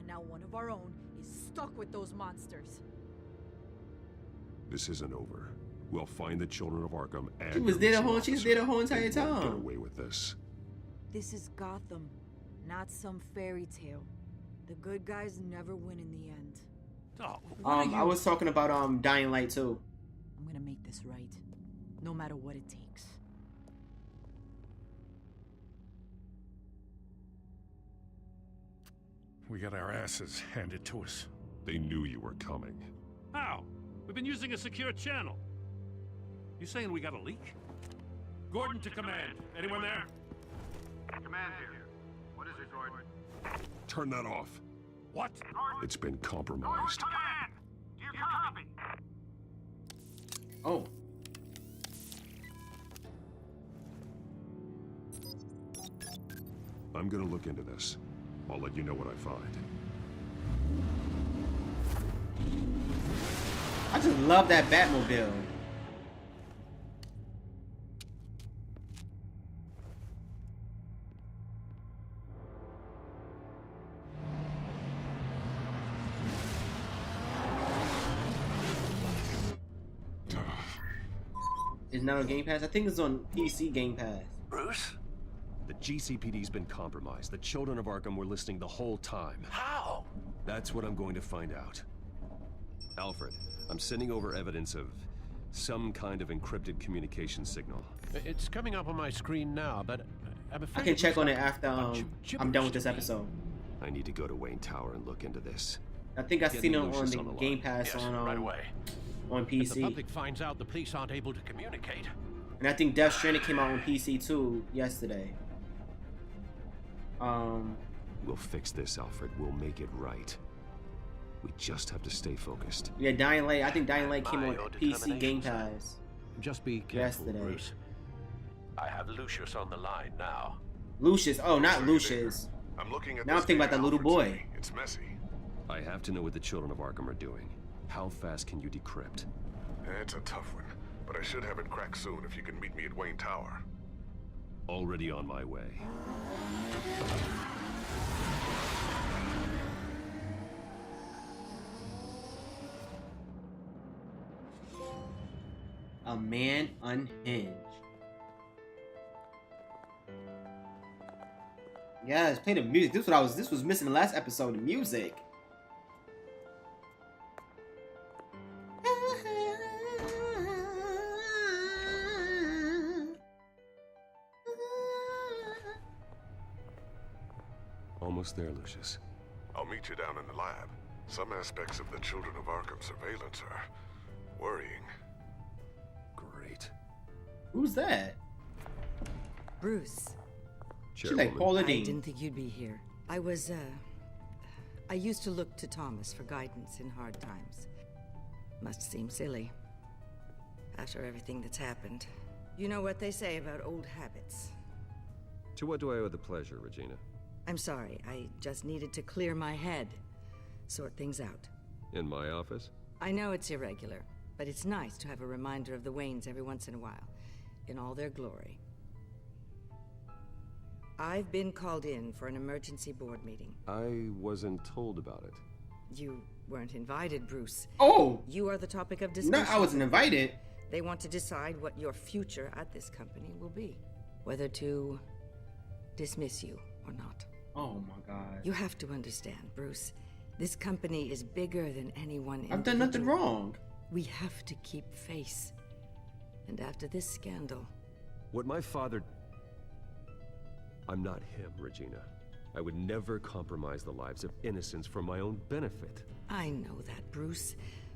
now one of our own is stuck with those monsters. This isn't over. We'll find the children of Arkham and She was there the whole. She was there the whole entire They won't get time. away with this. This is Gotham, not some fairy tale. The good guys never win in the end. I was talking about Dying Light too. I'm gonna make this right, no matter what it takes. we got our asses handed to us. They knew you were coming. How? We've been using a secure channel. You saying we got a leak? Gordon to command. Anyone there? Command here. What is it, Gordon? Turn that off. What? It's been compromised. Command! Do you copy? Oh. I'm gonna look into this. I'll let you know what I find. I just love that Batmobile. It's not on Game Pass? I think it's on PC Game Pass. Bruce? The GCPD's been compromised. The children of Arkham were listening the whole time. How? That's what I'm going to find out. Alfred, I'm sending over evidence of some kind of encrypted communication signal. It's coming up on my screen now, but I'm afraid I can check on it after I'm done with this episode. I need to go to Wayne Tower and look into this. I think I've Get seen me it on Lucius the on the Game line. Pass Yes, on right away. on If the PC. public finds out the police aren't able to communicate. And I think Death Stranding came out on PC too yesterday. We'll fix this, Alfred. We'll make it right. We just have to stay focused. Yeah, Dying Light. I think Dying Light came My on your PC Game determination, sir. Pass Just be careful, yesterday. Bruce. I have Lucius on the line now. Lucius. Oh, not Lucius. I'm looking at Now I'm thinking about that little boy. It's messy. I have to know what the children of Arkham are doing. How fast can you decrypt? It's a tough one, but I should have it cracked soon if you can meet me at Wayne Tower. Already on my way. A Man Unhinged. Yes, play the music. This was missing the last episode, the music. Almost there, Lucius. I'll meet you down in the lab. Some aspects of the Children of Arkham surveillance are worrying. Great. Who's that? Bruce. She's like Paula I Deen. didn't think you'd be here. I used to look to Thomas for guidance in hard times. Must seem silly. After everything that's happened. You know what they say about old habits. To what do I owe the pleasure, Regina? I'm sorry, I just needed to clear my head. Sort things out. In my office? I know it's irregular, but it's nice to have a reminder of the Waynes every once in a while. In all their glory. I've been called in for an emergency board meeting. I wasn't told about it. You weren't invited, Bruce. Oh! You are the topic of discussion. No, I wasn't invited. They want to decide what your future at this company will be. Whether to dismiss you or not. Oh my God. You have to understand, Bruce. This company is bigger than anyone. I've done nothing individual. wrong. We have to keep face. And after this scandal... What my father... I'm not him, Regina. I would never compromise the lives of innocents for my own benefit. I know that, Bruce.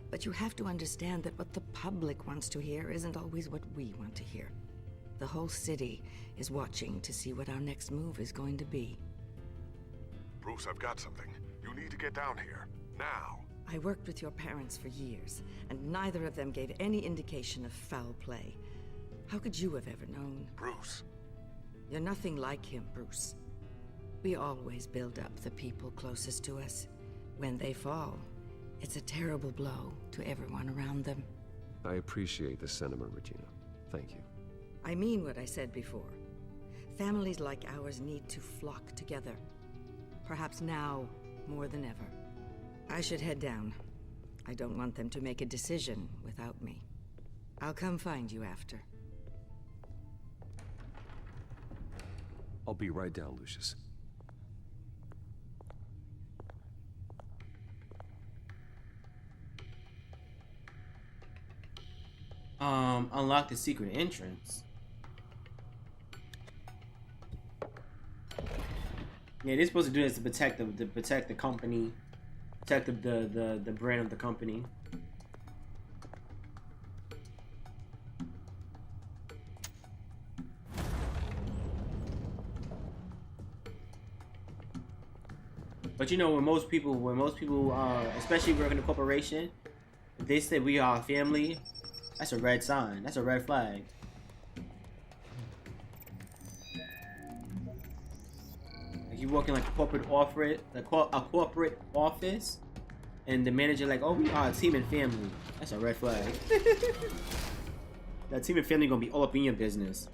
But you have to understand that what the public wants to hear isn't always what we want to hear. The whole city is watching to see what our next move is going to be. Bruce, I've got something. You need to get down here. Now. I worked with your parents for years, and neither of them gave any indication of foul play. How could you have ever known? Bruce. You're nothing like him, Bruce. We always build up the people closest to us. When they fall, it's a terrible blow to everyone around them. I appreciate the sentiment, Regina. Thank you. I mean what I said before. Families like ours need to flock together. Perhaps now more than ever. I should head down. I don't want them to make a decision without me. I'll come find you after. I'll be right down, Lucius. Unlock the secret entrance. Yeah, they're supposed to do this to protect the company, protect the brand of the company. But you know, when most people, especially working in a corporation, if they say we are a family, that's a red sign. That's a red flag. Like you walk in like a corporate office, and the manager like, oh, we are a team and family. That's a red flag. That team and family gonna be all up in your business.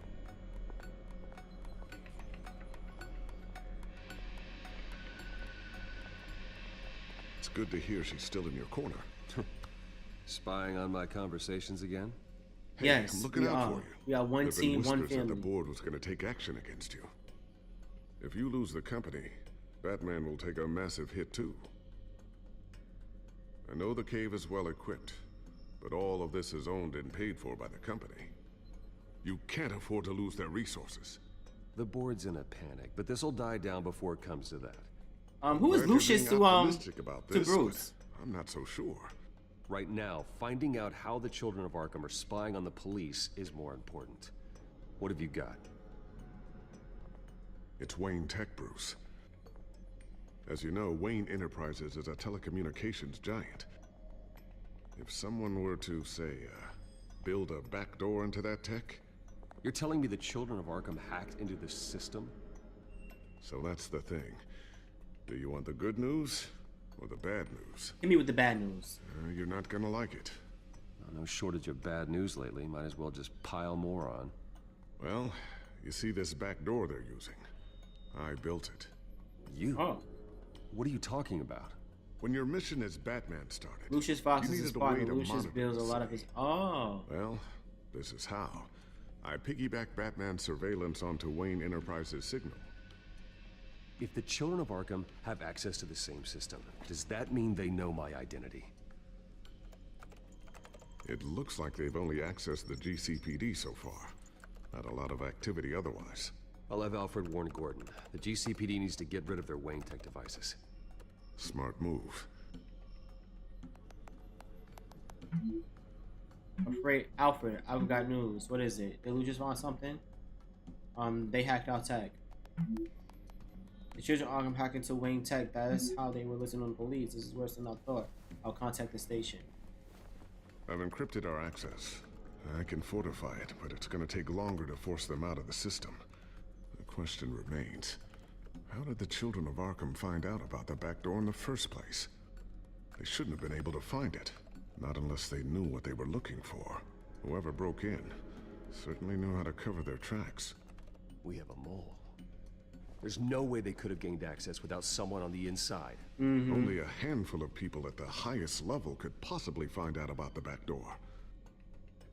It's good to hear she's still in your corner. Spying on my conversations again? Hey, Yes, I'm looking out for you. We are one There've been team, one whispers that family. the board was going to take action against you. If you lose the company, Batman will take a massive hit too. I know the cave is well equipped, but all of this is owned and paid for by the company. You can't afford to lose their resources. The board's in a panic, but this'll die down before it comes to that. Who is Glad you're Lucius being to optimistic about to this, Bruce? but I'm not so sure. Right now, finding out how the children of Arkham are spying on the police is more important. What have you got? It's Wayne Tech, Bruce. As you know, Wayne Enterprises is a telecommunications giant. If someone were to, say, build a backdoor into that tech... You're telling me the children of Arkham hacked into this system? So that's the thing. Do you want the good news or the bad news? Hit me with the bad news. You're not gonna like it. No shortage of bad news lately. Might as well just pile more on. Well, you see this back door they're using? I built it. You? Oh. What are you talking about? When your mission as Batman started, Lucius Fox you is his needed a way partner. to Lucius monitor builds a the lot of city. his. Oh. Well, this is how. I piggybacked Batman's surveillance onto Wayne Enterprises' signal. If the children of Arkham have access to the same system, does that mean they know my identity? It looks like they've only accessed the GCPD so far. Not a lot of activity otherwise. I'll have Alfred warn Gordon. The GCPD needs to get rid of their Wayne Tech devices. Smart move. Afraid, Alfred, I've got news. What is it? Did Lucius want something? They hacked our tech. The children of Arkham hacked into Wayne Tech. That is how they were listening to the police. This is worse than I thought. I'll contact the station. I've encrypted our access. I can fortify it, but it's gonna take longer to force them out of the system. The question remains, how did the children of Arkham find out about the back door in the first place? They shouldn't have been able to find it. Not unless they knew what they were looking for. Whoever broke in certainly knew how to cover their tracks. We have a mole. There's no way they could have gained access without someone on the inside. Only a handful of people at the highest level could possibly find out about the back door.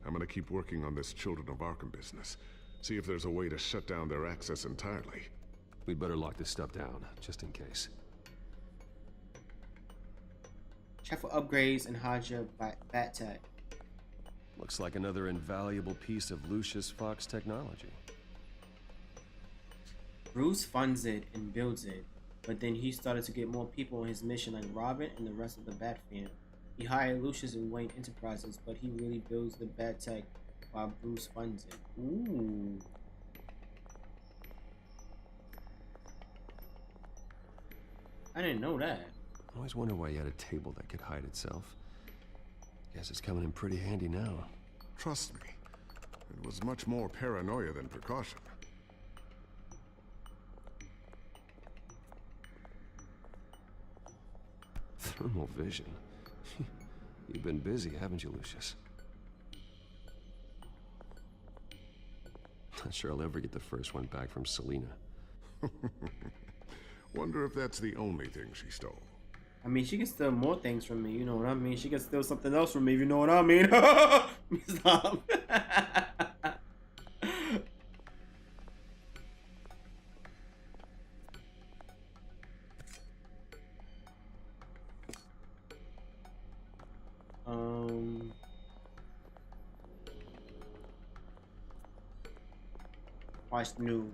I'm gonna keep working on this Children of Arkham business. See if there's a way to shut down their access entirely. We'd better lock this stuff down, just in case. Check for upgrades and hide your bat tech. Looks like another invaluable piece of Lucius Fox technology. Bruce funds it and builds it, but then he started to get more people on his mission like Robin and the rest of the Bat fam. He hired Lucius and Wayne Enterprises, but he really builds the Bat tech while Bruce funds it. Ooh. I didn't know that. I always wonder why you had a table that could hide itself. Guess it's coming in pretty handy now. Trust me, it was much more paranoia than precaution. Thermal vision. You've been busy, haven't you, Lucius? Not sure I'll ever get the first one back from Selina. Wonder if that's the only thing she stole. I mean, she can steal more things from me, you know what I mean? She can steal something else from me, you know what I mean? Stop. Newly Watch the news.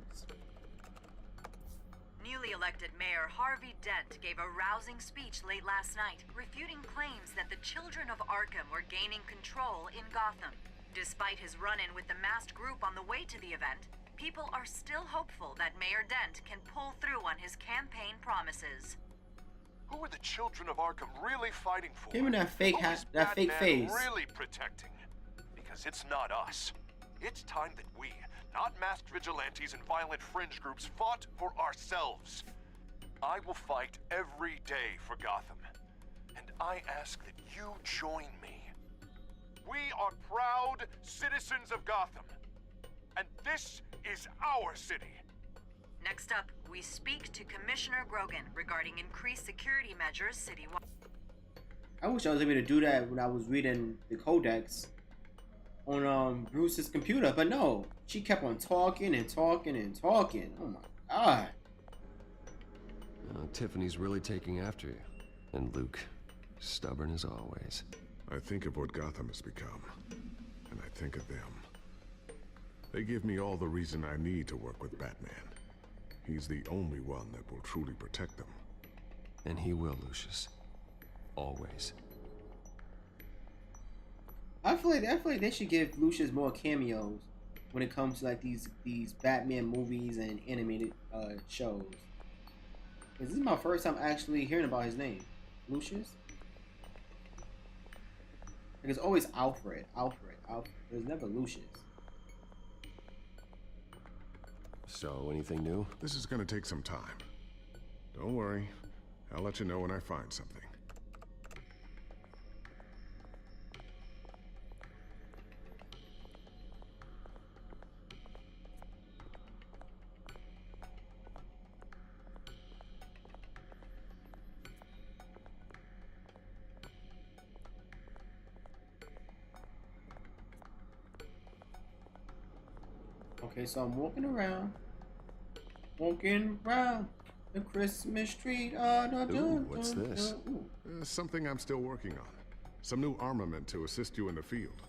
elected elected Mayor Harvey Dent gave a rousing speech late last night, refuting claims that the children of Arkham were gaining control in Gotham. Despite his run-in with the masked group on the way to the event, people are still hopeful that Mayor Dent can pull through on his campaign promises. Who are the children of Arkham really fighting for? Give me that fake Who is that fake Batman face. really protecting? Because it's not us. It's time that we, not masked vigilantes and violent fringe groups, fought for ourselves. I will fight every day for Gotham. And I ask that you join me. We are proud citizens of Gotham. And this is our city. Next up, we speak to Commissioner Grogan regarding increased security measures citywide. I wish I was able to do that when I was reading the codex on Bruce's computer, but no, she kept on talking and talking and talking. Oh my god. Tiffany's really taking after you. And Luke, stubborn as always. I think of what Gotham has become, and I think of them. They give me all the reason I need to work with Batman. He's the only one that will truly protect them. And he will, Lucius. Always. I feel like they should give Lucius more cameos when it comes to like these Batman movies and animated shows. This is my first time actually hearing about his name, Lucius. Like it's always Alfred. There's never Lucius. So, anything new? This is gonna take some time. Don't worry. I'll let you know when I find something. Okay, so I'm walking around the Christmas tree. Ooh, what's this? Something I'm still working on. Some new armament to assist you in the field.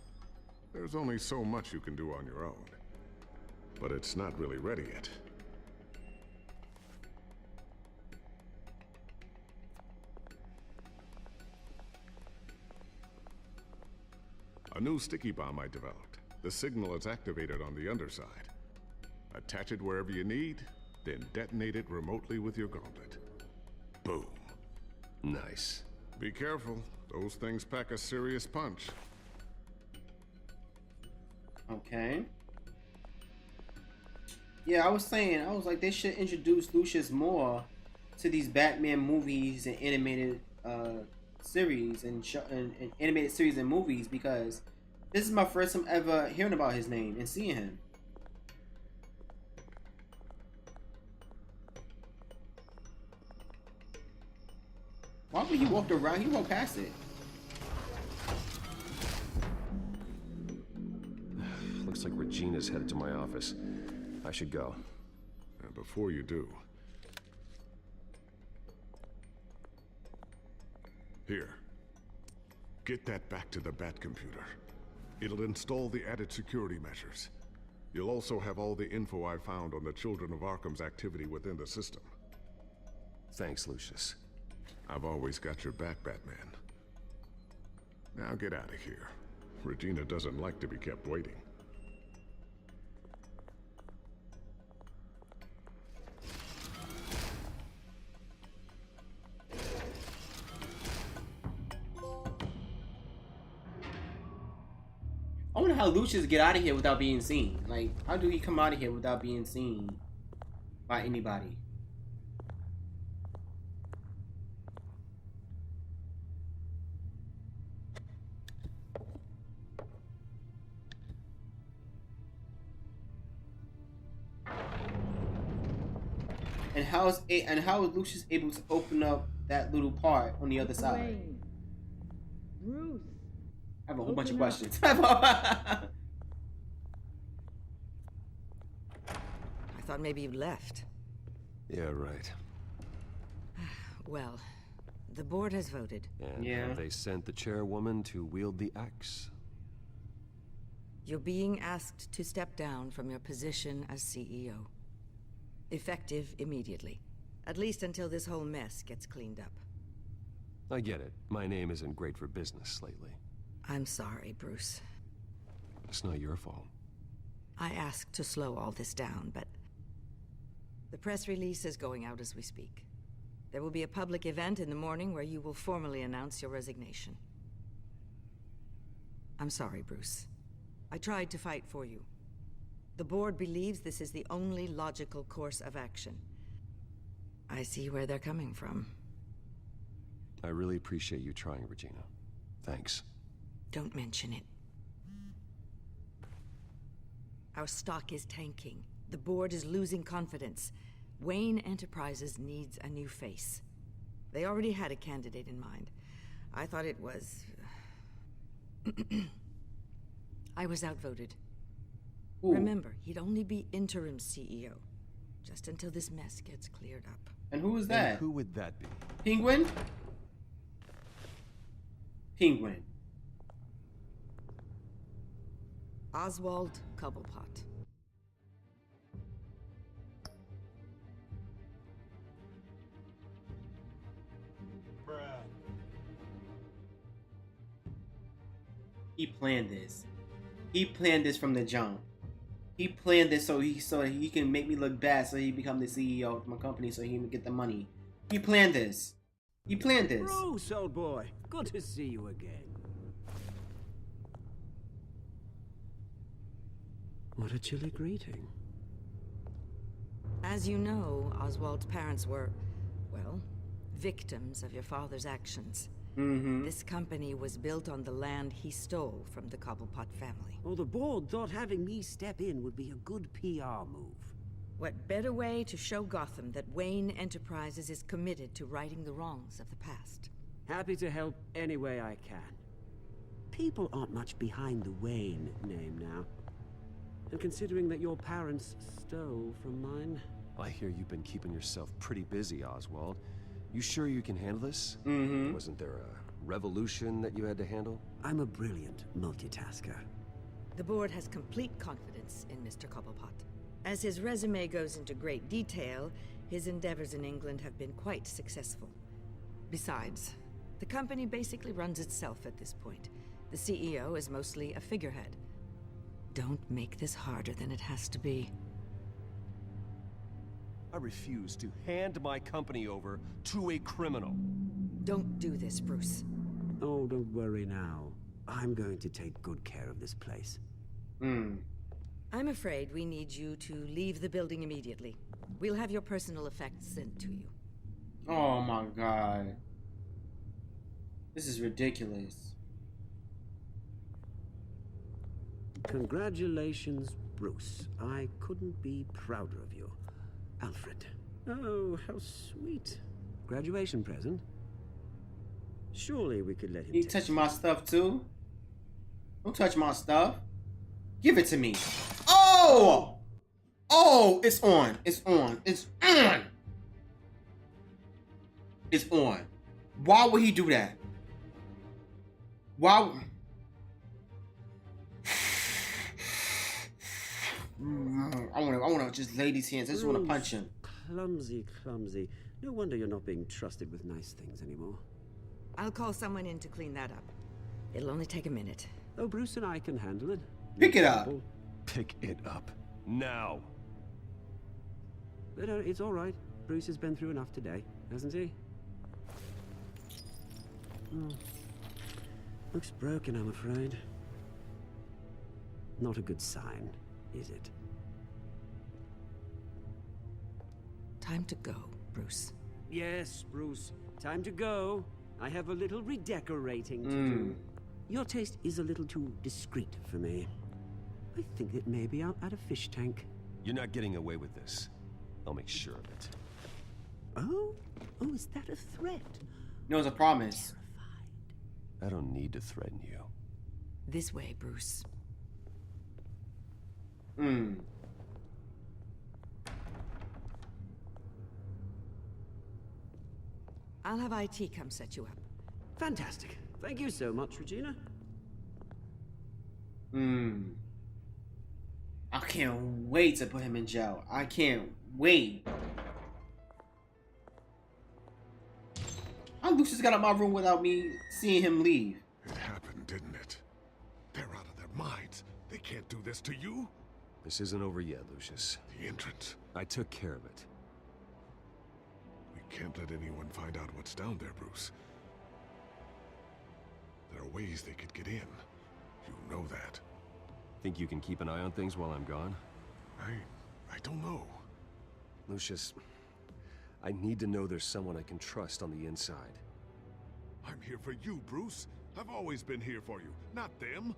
There's only so much you can do on your own. But it's not really ready yet. A new sticky bomb I developed. The signal is activated on the underside. Attach it wherever you need, then detonate it remotely with your gauntlet. Boom. Nice. Be careful. Those things pack a serious punch. Okay. Yeah, I was like they should introduce Lucius more to these Batman movies and animated series and animated series and movies, because this is my first time ever hearing about his name and seeing him. Why would he walk around? He walked past it. Looks like Regina's headed to my office. I should go. And before you do... Here. Get that back to the Bat computer. It'll install the added security measures. You'll also have all the info I found on the Children of Arkham's activity within the system. Thanks, Lucius. I've always got your back, Batman. Now get out of here. Regina doesn't like to be kept waiting. I wonder how Lucius get out of here without being seen. Like, how do he come out of here without being seen by anybody? And how is Lucius able to open up that little part on the other side? Bruce. I have a whole bunch of Open up. questions. I thought maybe you left. Yeah, right. Well, the board has voted. And have they sent the chairwoman to wield the axe? You're being asked to step down from your position as CEO. Effective immediately. At least until this whole mess gets cleaned up. I get it. My name isn't great for business lately. I'm sorry, Bruce. It's not your fault. I asked to slow all this down, but the press release is going out as we speak. There will be a public event in the morning where you will formally announce your resignation. I'm sorry, Bruce. I tried to fight for you. The board believes this is the only logical course of action. I see where they're coming from. I really appreciate you trying, Regina. Thanks. Don't mention it. Our stock is tanking. The board is losing confidence. Wayne Enterprises needs a new face. They already had a candidate in mind. I thought it was... I was outvoted. Ooh. Remember, he'd only be interim CEO. Just until this mess gets cleared up. And who was that? And who would that be? Penguin? Penguin. Oswald Cobblepot. He planned this. He planned this from the jump. He planned this so he can make me look bad, so he become the CEO of my company, so he can get the money. He planned this. He planned this. Bruce, old boy. Good to see you again. What a chilly greeting. As you know, Oswald's parents were, well, victims of your father's actions. This company was built on the land he stole from the Cobblepot family. Well, the board thought having me step in would be a good PR move. What better way to show Gotham that Wayne Enterprises is committed to righting the wrongs of the past? Happy to help any way I can. People aren't much behind the Wayne name now. And considering that your parents stole from mine... I hear you've been keeping yourself pretty busy, Oswald. You sure you can handle this? Wasn't there a revolution that you had to handle? I'm a brilliant multitasker. The board has complete confidence in Mr. Cobblepot. As his resume goes into great detail, his endeavors in England have been quite successful. Besides, the company basically runs itself at this point. The CEO is mostly a figurehead. Don't make this harder than it has to be. I refuse to hand my company over to a criminal. Don't do this, Bruce. Oh, don't worry now. I'm going to take good care of this place. I'm afraid we need you to leave the building immediately. We'll have your personal effects sent to you. Oh my god. This is ridiculous. Congratulations, Bruce. I couldn't be prouder of you. Alfred. Oh, how sweet. Graduation present. Surely we could let him. You touching my stuff too? Don't touch my stuff. Give it to me. Oh! Oh, it's on. It's on. It's on. It's on. Why would he do that? Why? I want to just lay these hands. I just want to punch him. Clumsy, clumsy. No wonder you're not being trusted with nice things anymore. I'll call someone in to clean that up. It'll only take a minute. Oh, Bruce and I can handle it. Pick it up. Pick it up. Now. But it's all right. Bruce has been through enough today, hasn't he? Looks broken, I'm afraid. Not a good sign, is it? Time to go, Bruce. Yes, Bruce. Time to go. I have a little redecorating to do. Your taste is a little too discreet for me. I think that maybe I'll add a fish tank. You're not getting away with this. I'll make sure of it. Oh? Oh, is that a threat? No, it's a promise. I don't need to threaten you. This way, Bruce. I'll have IT come set you up. Fantastic. Thank you so much, Regina. I can't wait to put him in jail. I can't wait. Lucius got out of my room without me seeing him leave? It happened, didn't it? They're out of their minds. They can't do this to you. This isn't over yet, Lucius. The entrance. I took care of it. We can't let anyone find out what's down there, Bruce. There are ways they could get in. You know that. Think you can keep an eye on things while I'm gone? I don't know. Lucius, I need to know there's someone I can trust on the inside. I'm here for you, Bruce. I've always been here for you, not them.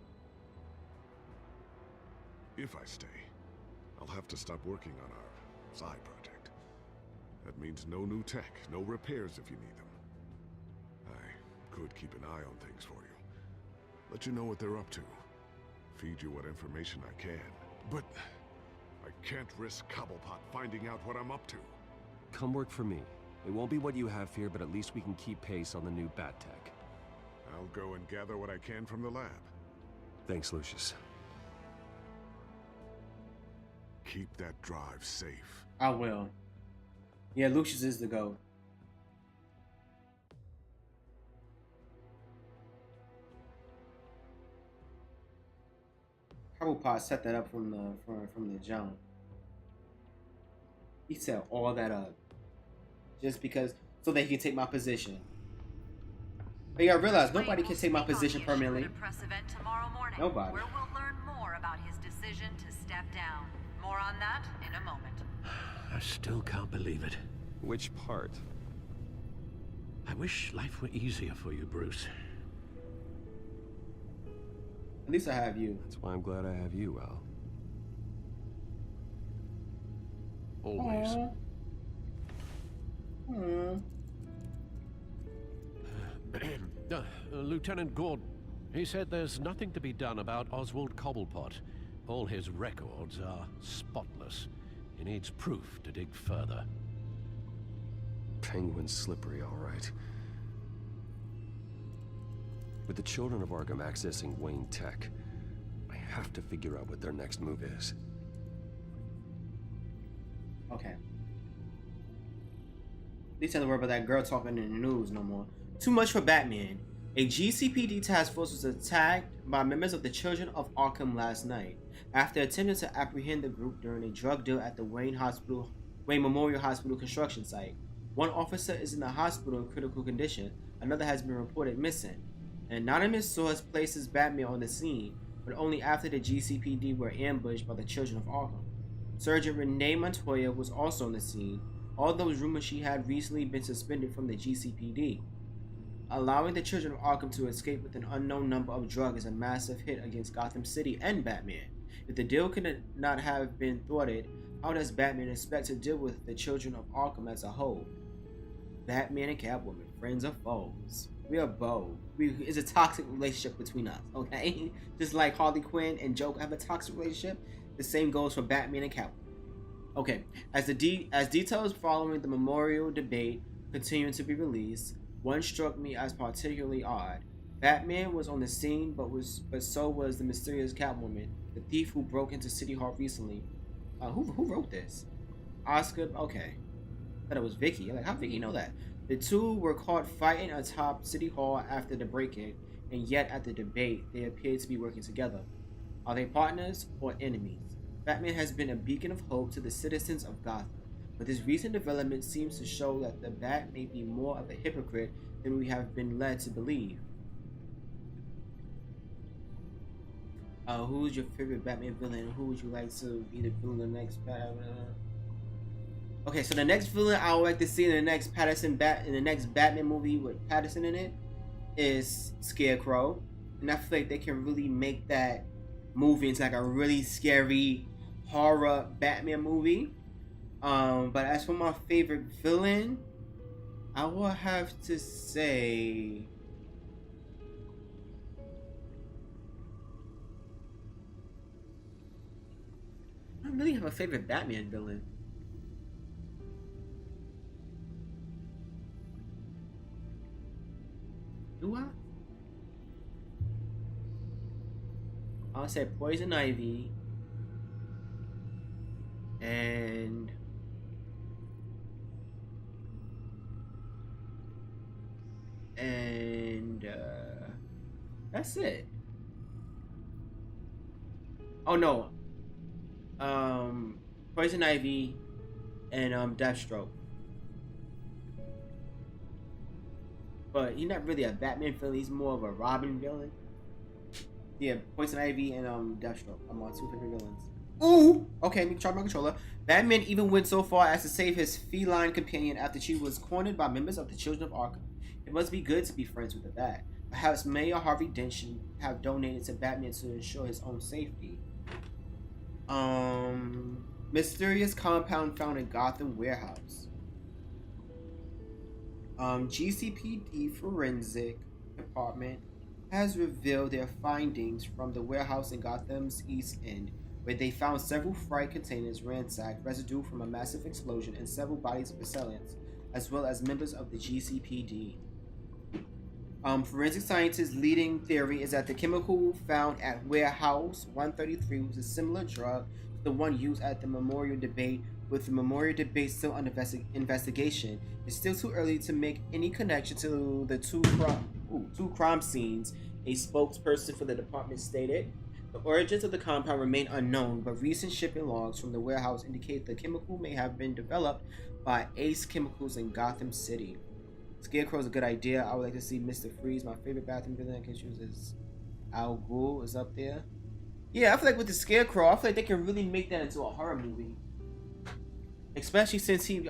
If I stay, I'll have to stop working on our side project. That means no new tech, no repairs if you need them. I could keep an eye on things for you. Let you know what they're up to. Feed you what information I can. But I can't risk Cobblepot finding out what I'm up to. Come work for me. It won't be what you have here, but at least we can keep pace on the new bat tech. I'll go and gather what I can from the lab. Thanks, Lucius. Keep that drive safe. I will. Yeah, Lucius is the GOAT. Cobblepot set that up from the jump. He set all that up just because, so that he can take my position. But you gotta realize, nobody can take my position permanently. Press event tomorrow morning, Nobody. where we'll learn more about his decision to step down. More on that in a moment. I still can't believe it. Which part? I wish life were easier for you, Bruce. At least I have you. That's why I'm glad I have you, Al. Always. Lieutenant Gordon, he said there's nothing to be done about Oswald Cobblepot. All his records are spotless. He needs proof to dig further. Penguin's slippery, all right. With the children of Arkham accessing Wayne Tech, I have to figure out what their next move is. Okay. At least I don't worry about that girl talking in the news no more. Too much for Batman. A GCPD task force was attacked by members of the Children of Arkham last night after attempting to apprehend the group during a drug deal at the Wayne Memorial Hospital construction site. One officer is in the hospital in critical condition. Another has been reported missing. An anonymous source places Batman on the scene, but only after the GCPD were ambushed by the Children of Arkham. Sergeant Renee Montoya was also on the scene, although it was rumored she had recently been suspended from the GCPD. Allowing the Children of Arkham to escape with an unknown number of drugs is a massive hit against Gotham City and Batman. If the deal could not have been thwarted, how does Batman expect to deal with the Children of Arkham as a whole? Batman and Catwoman, friends or foes? We are both. It's a toxic relationship between us, okay? Just like Harley Quinn and Joker have a toxic relationship, the same goes for Batman and Catwoman. Okay, as details following the memorial debate continue to be released, one struck me as particularly odd. Batman was on the scene, but so was the mysterious Catwoman, the thief who broke into City Hall recently. Who wrote this? Oscar. Okay, I thought it was Vicky. Like, how Vicky know that? The two were caught fighting atop City Hall after the break-in, and yet at the debate, they appeared to be working together. Are they partners or enemies? Batman has been a beacon of hope to the citizens of Gotham, but this recent development seems to show that the Bat may be more of a hypocrite than we have been led to believe. Who's your favorite Batman villain? Who would you like to be the villain in the next Batman? Okay, so the next villain I would like to see in the next Batman movie with Pattinson in it is Scarecrow, and I feel like they can really make that movie into like a really scary horror Batman movie. But as for my favorite villain, I will have to say I don't really have a favorite Batman villain. Do I? I'll say Poison Ivy and And that's it. Oh no. Poison Ivy and Deathstroke. But he's not really a Batman villain, he's more of a Robin villain. Yeah, Poison Ivy and Deathstroke. I'm on 2 favorite villains. Ooh! Okay, let me try my controller. Batman even went so far as to save his feline companion after she was cornered by members of the Children of Arkham. It must be good to be friends with a bat. Perhaps Mayor Harvey Dent should have donated to Batman to ensure his own safety. Mysterious compound found in Gotham warehouse. GCPD Forensic Department has revealed their findings from the warehouse in Gotham's East End, where they found several fried containers ransacked, residue from a massive explosion, and several bodies of assailants, as well as members of the GCPD. Forensic scientists' leading theory is that the chemical found at Warehouse 133 was a similar drug to the one used at the memorial debate. With the memorial debate still under investigation, it's still too early to make any connection to the two crime scenes, a spokesperson for the department stated. The origins of the compound remain unknown, but recent shipping logs from the warehouse indicate the chemical may have been developed by Ace Chemicals in Gotham City. Scarecrow is a good idea. I would like to see Mr. Freeze. My favorite Batman villain I can choose is Al Ghul is up there. Yeah, I feel like with the Scarecrow, I feel like they can really make that into a horror movie. Especially since he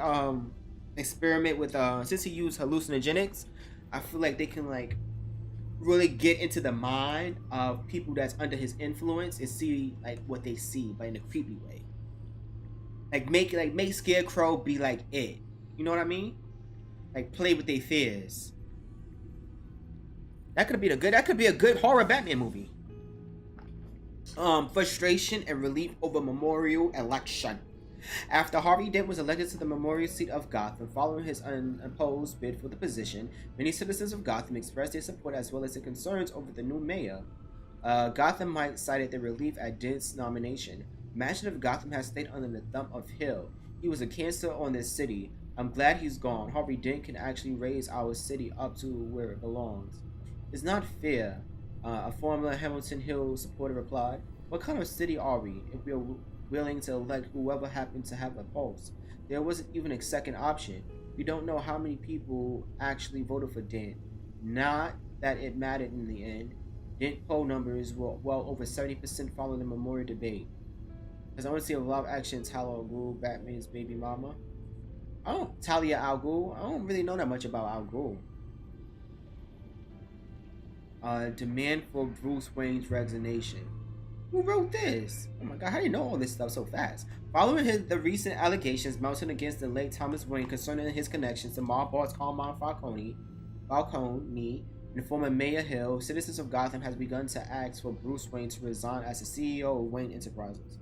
experiment with since he used hallucinogenics, I feel like they can like really get into the mind of people that's under his influence and see like what they see, but in a creepy way. Like make Scarecrow be like it. You know what I mean? Like play with their fears. That could be a good horror Batman movie. Frustration and relief over memorial election. After Harvey Dent was elected to the memorial seat of Gotham following his unopposed bid for the position, many citizens of Gotham expressed their support as well as their concerns over the new mayor. Gotham cited their relief at Dent's nomination. Mansion of Gotham has stayed under the thumb of Hill. He was a cancer on this city. I'm glad he's gone. Harvey Dent can actually raise our city up to where it belongs. It's not fair, a former Hamilton Hill supporter replied. What kind of city are we if we are willing to elect whoever happened to have a pulse? There wasn't even a second option. We don't know how many people actually voted for Dent. Not that it mattered in the end. Dent poll numbers were well over 70% following the memorial debate. Because I want to see a lot of action in Talia al Ghul, Batman's baby mama. Talia al Ghul. I don't really know that much about Al Ghul. Demand for Bruce Wayne's resignation. Who wrote this? Oh my god, how do you know all this stuff so fast? Following the recent allegations mounted against the late Thomas Wayne concerning his connections to mob boss Carmine Falcone, and former Mayor Hill, citizens of Gotham has begun to ask for Bruce Wayne to resign as the CEO of Wayne Enterprises.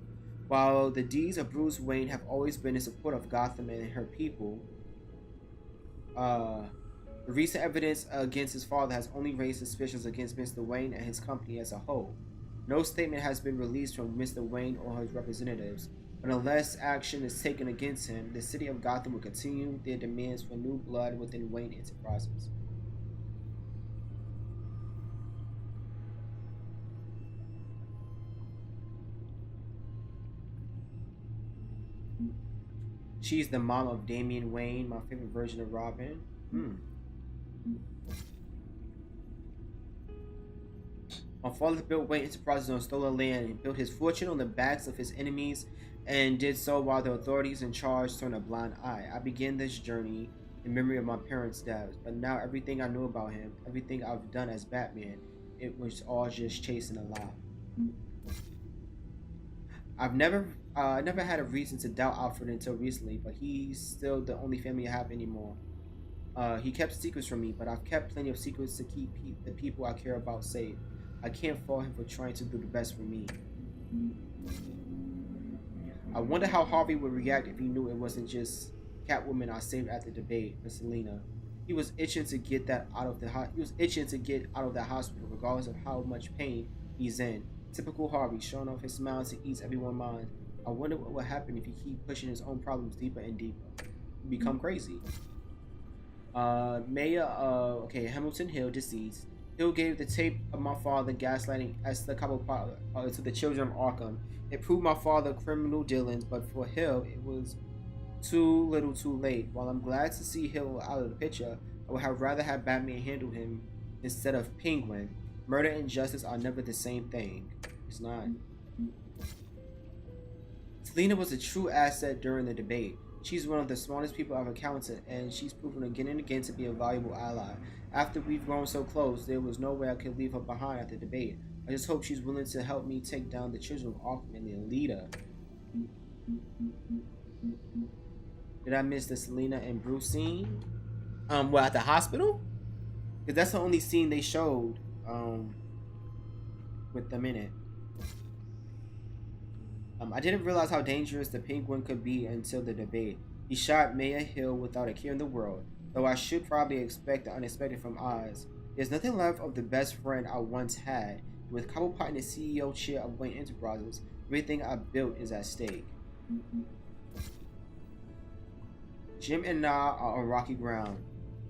While the deeds of Bruce Wayne have always been in support of Gotham and her people, the recent evidence against his father has only raised suspicions against Mr. Wayne and his company as a whole. No statement has been released from Mr. Wayne or his representatives, but unless action is taken against him, the city of Gotham will continue their demands for new blood within Wayne Enterprises. She's the mom of Damian Wayne, my favorite version of Robin. My father built Wayne Enterprises on stolen land and built his fortune on the backs of his enemies, and did so while the authorities in charge turned a blind eye. I began this journey in memory of my parents' deaths, but now everything I knew about him, everything I've done as Batman, it was all just chasing a lie. I've never had a reason to doubt Alfred until recently, but he's still the only family I have anymore. He kept secrets from me, but I've kept plenty of secrets to keep the people I care about safe. I can't fault him for trying to do the best for me. I wonder how Harvey would react if he knew it wasn't just Catwoman I saved at the debate for Selina. He was itching to get that out of the hospital, regardless of how much pain he's in. Typical Harvey, showing off his smile to ease everyone's mind. I wonder what would happen if he keep pushing his own problems deeper and deeper. He'd become crazy. Mayor, Hamilton Hill, deceased. Hill gave the tape of my father gaslighting as the couple to the children of Arkham. It proved my father criminal dealings, but for Hill, it was too little too late. While I'm glad to see Hill out of the picture, I would have rather have Batman handle him instead of Penguin. Murder and justice are never the same thing. It's not. Selina was a true asset during the debate. She's one of the smartest people I've encountered, and she's proven again and again to be a valuable ally. After we've grown so close, there was no way I could leave her behind at the debate. I just hope she's willing to help me take down the children of Arkham and their leader. Did I miss the Selina and Bruce scene? Well, at the hospital? Because that's the only scene they showed with them in it. I didn't realize how dangerous the Penguin could be until the debate. He shot Mayor Hill without a care in the world, though I should probably expect the unexpected from Oz. There's nothing left of the best friend I once had. With Cobblepot in the CEO chair of Wayne Enterprises, everything I built is at stake. Jim and Na are on rocky ground.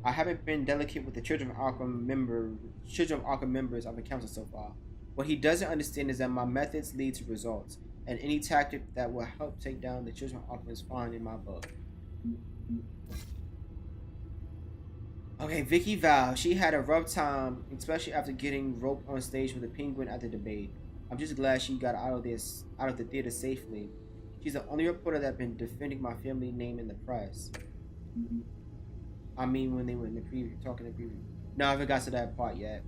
I haven't been delicate with the Children of Arkham members I've encountered so far. What he doesn't understand is that my methods lead to results, and any tactic that will help take down the Children of Arkham is fine in my book. Okay, Vicky Val. She had a rough time, especially after getting roped on stage with the Penguin at the debate. I'm just glad she got out of the theater safely. She's the only reporter that's been defending my family name in the press. I mean, when they were in the preview, talking in the preview. No, I haven't got to that part yet.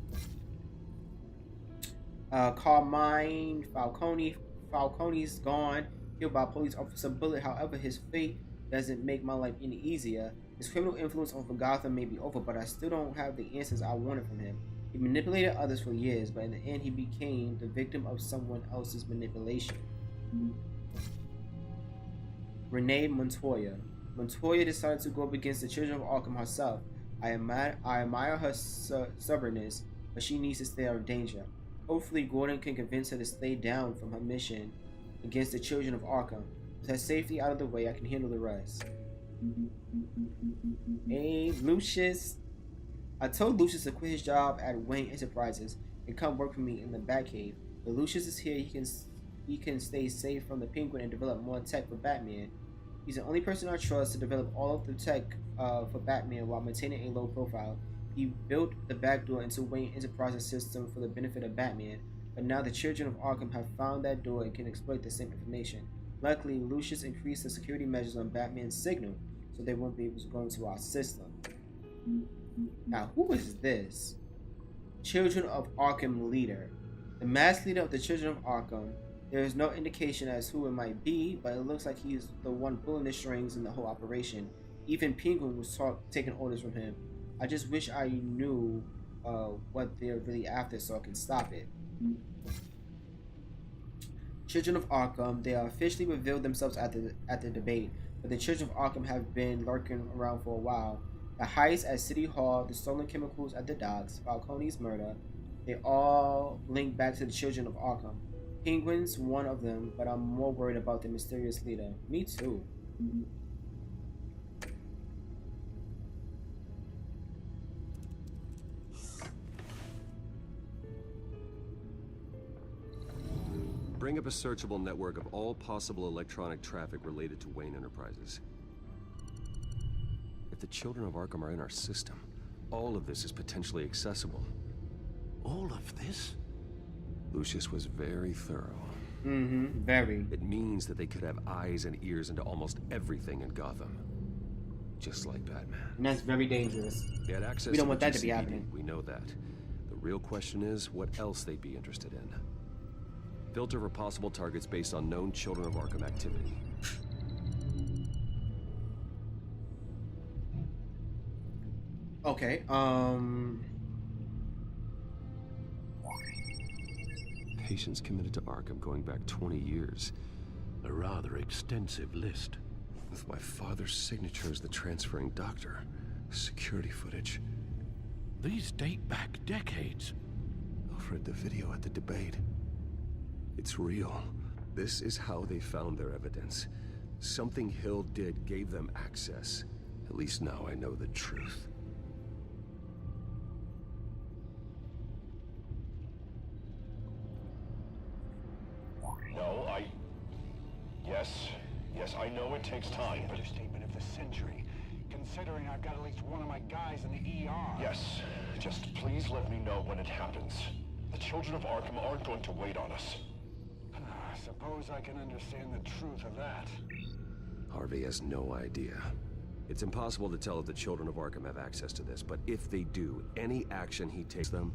Carmine Falcone's gone, killed by police officer Bullet. However, his fate doesn't make my life any easier. His criminal influence over Gotham may be over, but I still don't have the answers I wanted from him. He manipulated others for years, but in the end, he became the victim of someone else's manipulation. Renee Montoya. Montoya decided to go up against the Children of Arkham herself. I admire her stubbornness, but she needs to stay out of danger. Hopefully, Gordon can convince her to stay down from her mission against the Children of Arkham. With her safety out of the way, I can handle the rest. Hey, Lucius. I told Lucius to quit his job at Wayne Enterprises and come work for me in the Batcave. But Lucius is here. He can stay safe from the Penguin and develop more tech for Batman. He's the only person I trust to develop all of the tech for Batman while maintaining a low profile. He built the backdoor into Wayne Enterprises system for the benefit of Batman, but now the Children of Arkham have found that door and can exploit the same information. Luckily, Lucius increased the security measures on Batman's signal, so they won't be able to go into our system. Now, who is this? Children of Arkham leader. The masked leader of the Children of Arkham. There is no indication as who it might be, but it looks like he's the one pulling the strings in the whole operation. Even Penguin was taking orders from him. I just wish I knew what they're really after so I can stop it. Children of Arkham. They officially revealed themselves at the debate, but the Children of Arkham have been lurking around for a while. The heists at City Hall, the stolen chemicals at the docks, Falcone's murder, they all link back to the Children of Arkham. Penguin's one of them, but I'm more worried about the mysterious leader. Me too. Bring up a searchable network of all possible electronic traffic related to Wayne Enterprises. If the Children of Arkham are in our system, all of this is potentially accessible. All of this? Lucius was very thorough. Very. It means that they could have eyes and ears into almost everything in Gotham. Just like Batman. And that's very dangerous. They had access We don't to want the that to be GCPD. happening. We know that. The real question is what else they'd be interested in. Filter for possible targets based on known Children of Arkham activity. Okay, Patients committed to Arkham going back 20 years. A rather extensive list. With my father's signature as the transferring doctor. Security footage. These date back decades. ALFRED, the video at the debate. It's real. This is how they found their evidence. Something Hill did gave them access. At least now I know the truth. Yes, I know it takes time, but... Understatement of the century, considering I've got at least one of my guys in the ER. Yes, just please let me know when it happens. The children of Arkham aren't going to wait on us. I suppose I can understand the truth of that. Harvey has no idea. It's impossible to tell if the children of Arkham have access to this, but if they do, any action he takes them,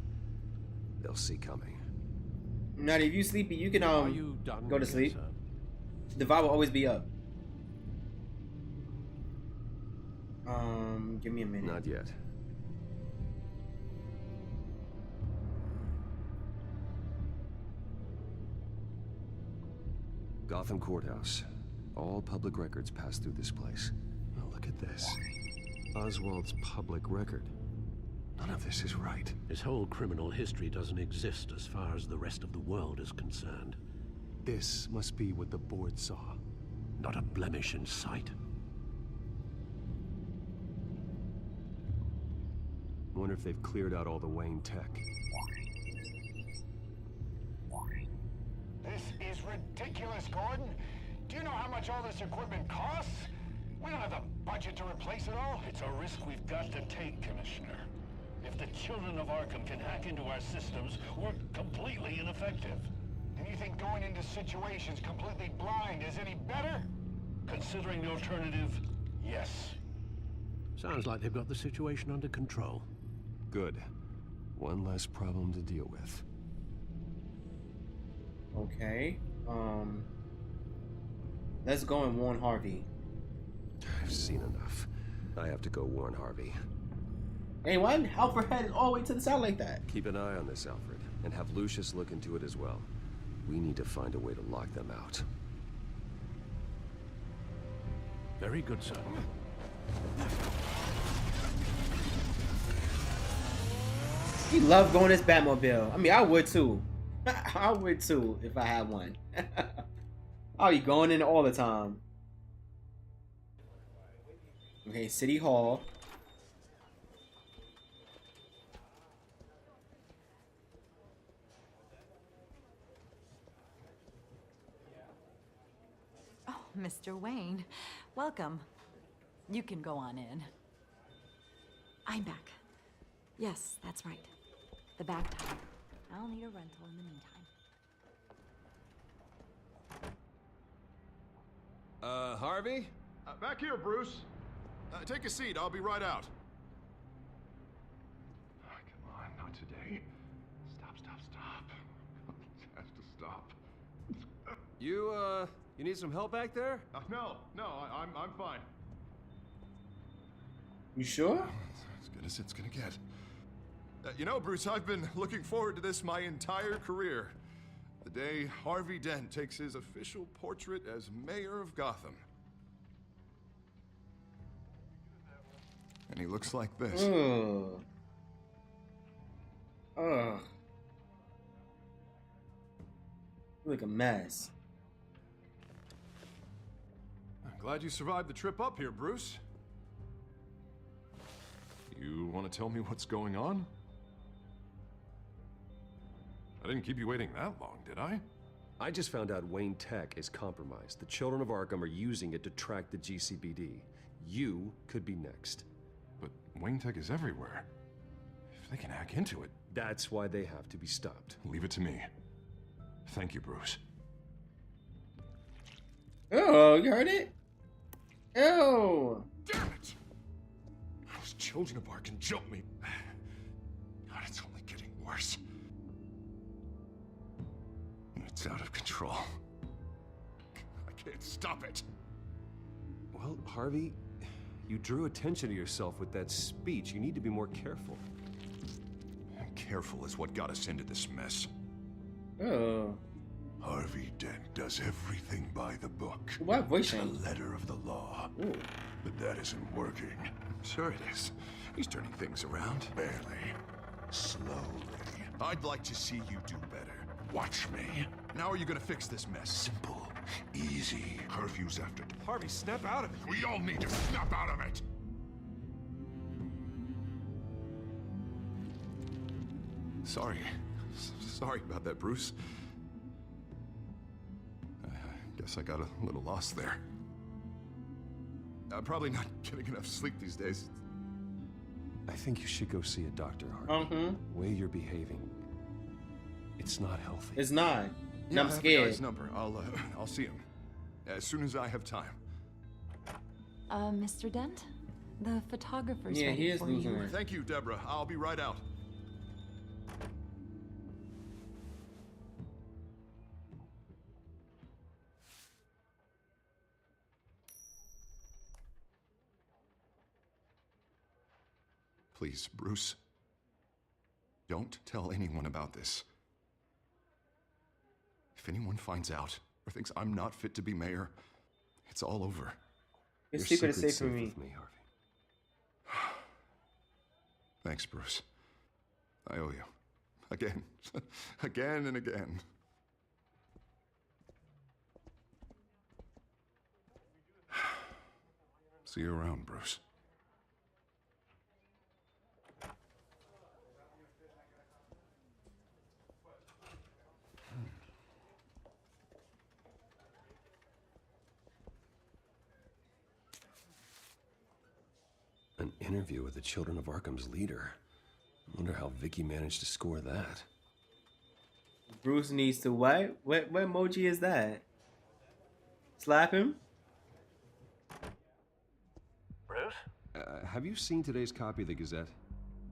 they'll see coming. Now, if you sleepy, you can go to sleep. Sir? The vibe will always be up. Give me a minute. Not yet. Gotham Courthouse. All public records pass through this place. Oh, look at this. Oswald's public record. None of this is right. His whole criminal history doesn't exist as far as the rest of the world is concerned. This must be what the board saw. Not a blemish in sight. Wonder if they've cleared out all the Wayne tech. This is ridiculous, Gordon. Do you know how much all this equipment costs? We don't have the budget to replace it all. It's a risk we've got to take, Commissioner. If the children of Arkham can hack into our systems, we're completely ineffective. And you think going into situations completely blind is any better? Considering the alternative, yes. Sounds like they've got the situation under control. Good. One less problem to deal with. Okay. Let's go and warn Harvey. I've seen enough. I have to go warn Harvey. Hey, why didn't Alfred head all the way to the side like that? Keep an eye on this, Alfred, and have Lucius look into it as well. We need to find a way to lock them out. Very good, sir. He loved going this Batmobile. I mean, I would too. I would too if I had one. I'll be going in all the time. Okay, City Hall. Oh, Mr. Wayne, welcome. You can go on in. I'm back. Yes, that's right. The back tire. I'll need a rental in the meantime. Harvey? Back here, Bruce. Take a seat. I'll be right out. Oh, come on, not today. Stop. It has to stop. You need some help back there? No, I'm fine. You sure? As good as it's gonna get. You know, Bruce, I've been looking forward to this my entire career. The day Harvey Dent takes his official portrait as mayor of Gotham. And he looks like this. Look a mess. I'm glad you survived the trip up here, Bruce. You want to tell me what's going on? I didn't keep you waiting that long, did I? I just found out Wayne Tech is compromised. The children of Arkham are using it to track the GCPD. You could be next. But Wayne Tech is everywhere. If they can hack into it... That's why they have to be stopped. Leave it to me. Thank you, Bruce. Oh, you heard it? Oh. Damn it! Those children of Arkham jumped me. God, it's only getting worse. It's out of control. I can't stop it. Well, Harvey, you drew attention to yourself with that speech. You need to be more careful. Careful is what got us into this mess. Oh. Harvey Dent does everything by the book. What voice? The letter of the law. Ooh. But that isn't working. Sure it is. He's turning things around. Barely. Slowly. I'd like to see you do better. Watch me. Now are you gonna fix this mess? Simple. Easy. Curfews after... Harvey, snap out of it. We all need to snap out of it. Sorry about that, Bruce. Guess I got a little lost there. I'm probably not getting enough sleep these days. I think you should go see a doctor, Harvey. The way you're behaving, it's not healthy. It's not. And Yeah, I'm I have scared. the guy's number. I'll see him as soon as I have time. Mr. Dent? The photographer's Yeah, ready he is for losing you. it. Thank you, Deborah. I'll be right out. Please, Bruce. Don't tell anyone about this. If anyone finds out or thinks I'm not fit to be mayor, it's all over. Your secret is safe secret's for me. with me, Harvey. Thanks, Bruce. I owe you. Again. Again and again. See you around, Bruce. An interview with the Children of Arkham's leader. I wonder how Vicky managed to score that. Bruce needs to what? What emoji is that? Slap him? Bruce? Have you seen today's copy of the Gazette?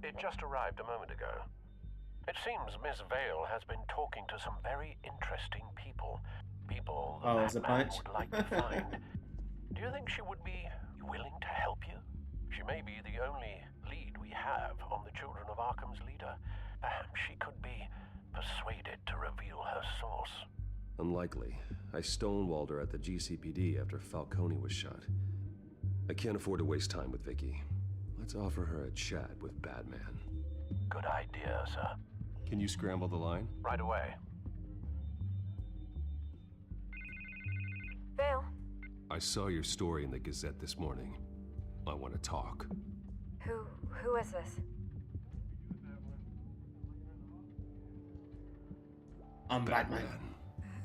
It just arrived a moment ago. It seems Miss Vale has been talking to some very interesting people. People the it's a Batman punch? would like to find. Do you think she would be willing to help you? She may be the only lead we have on the Children of Arkham's leader. Perhaps she could be persuaded to reveal her source. Unlikely. I stonewalled her at the GCPD after Falcone was shot. I can't afford to waste time with Vicky. Let's offer her a chat with Batman. Good idea, sir. Can you scramble the line? Right away. Vale. I saw your story in the Gazette this morning. I want to talk. Who is this? I'm Batman.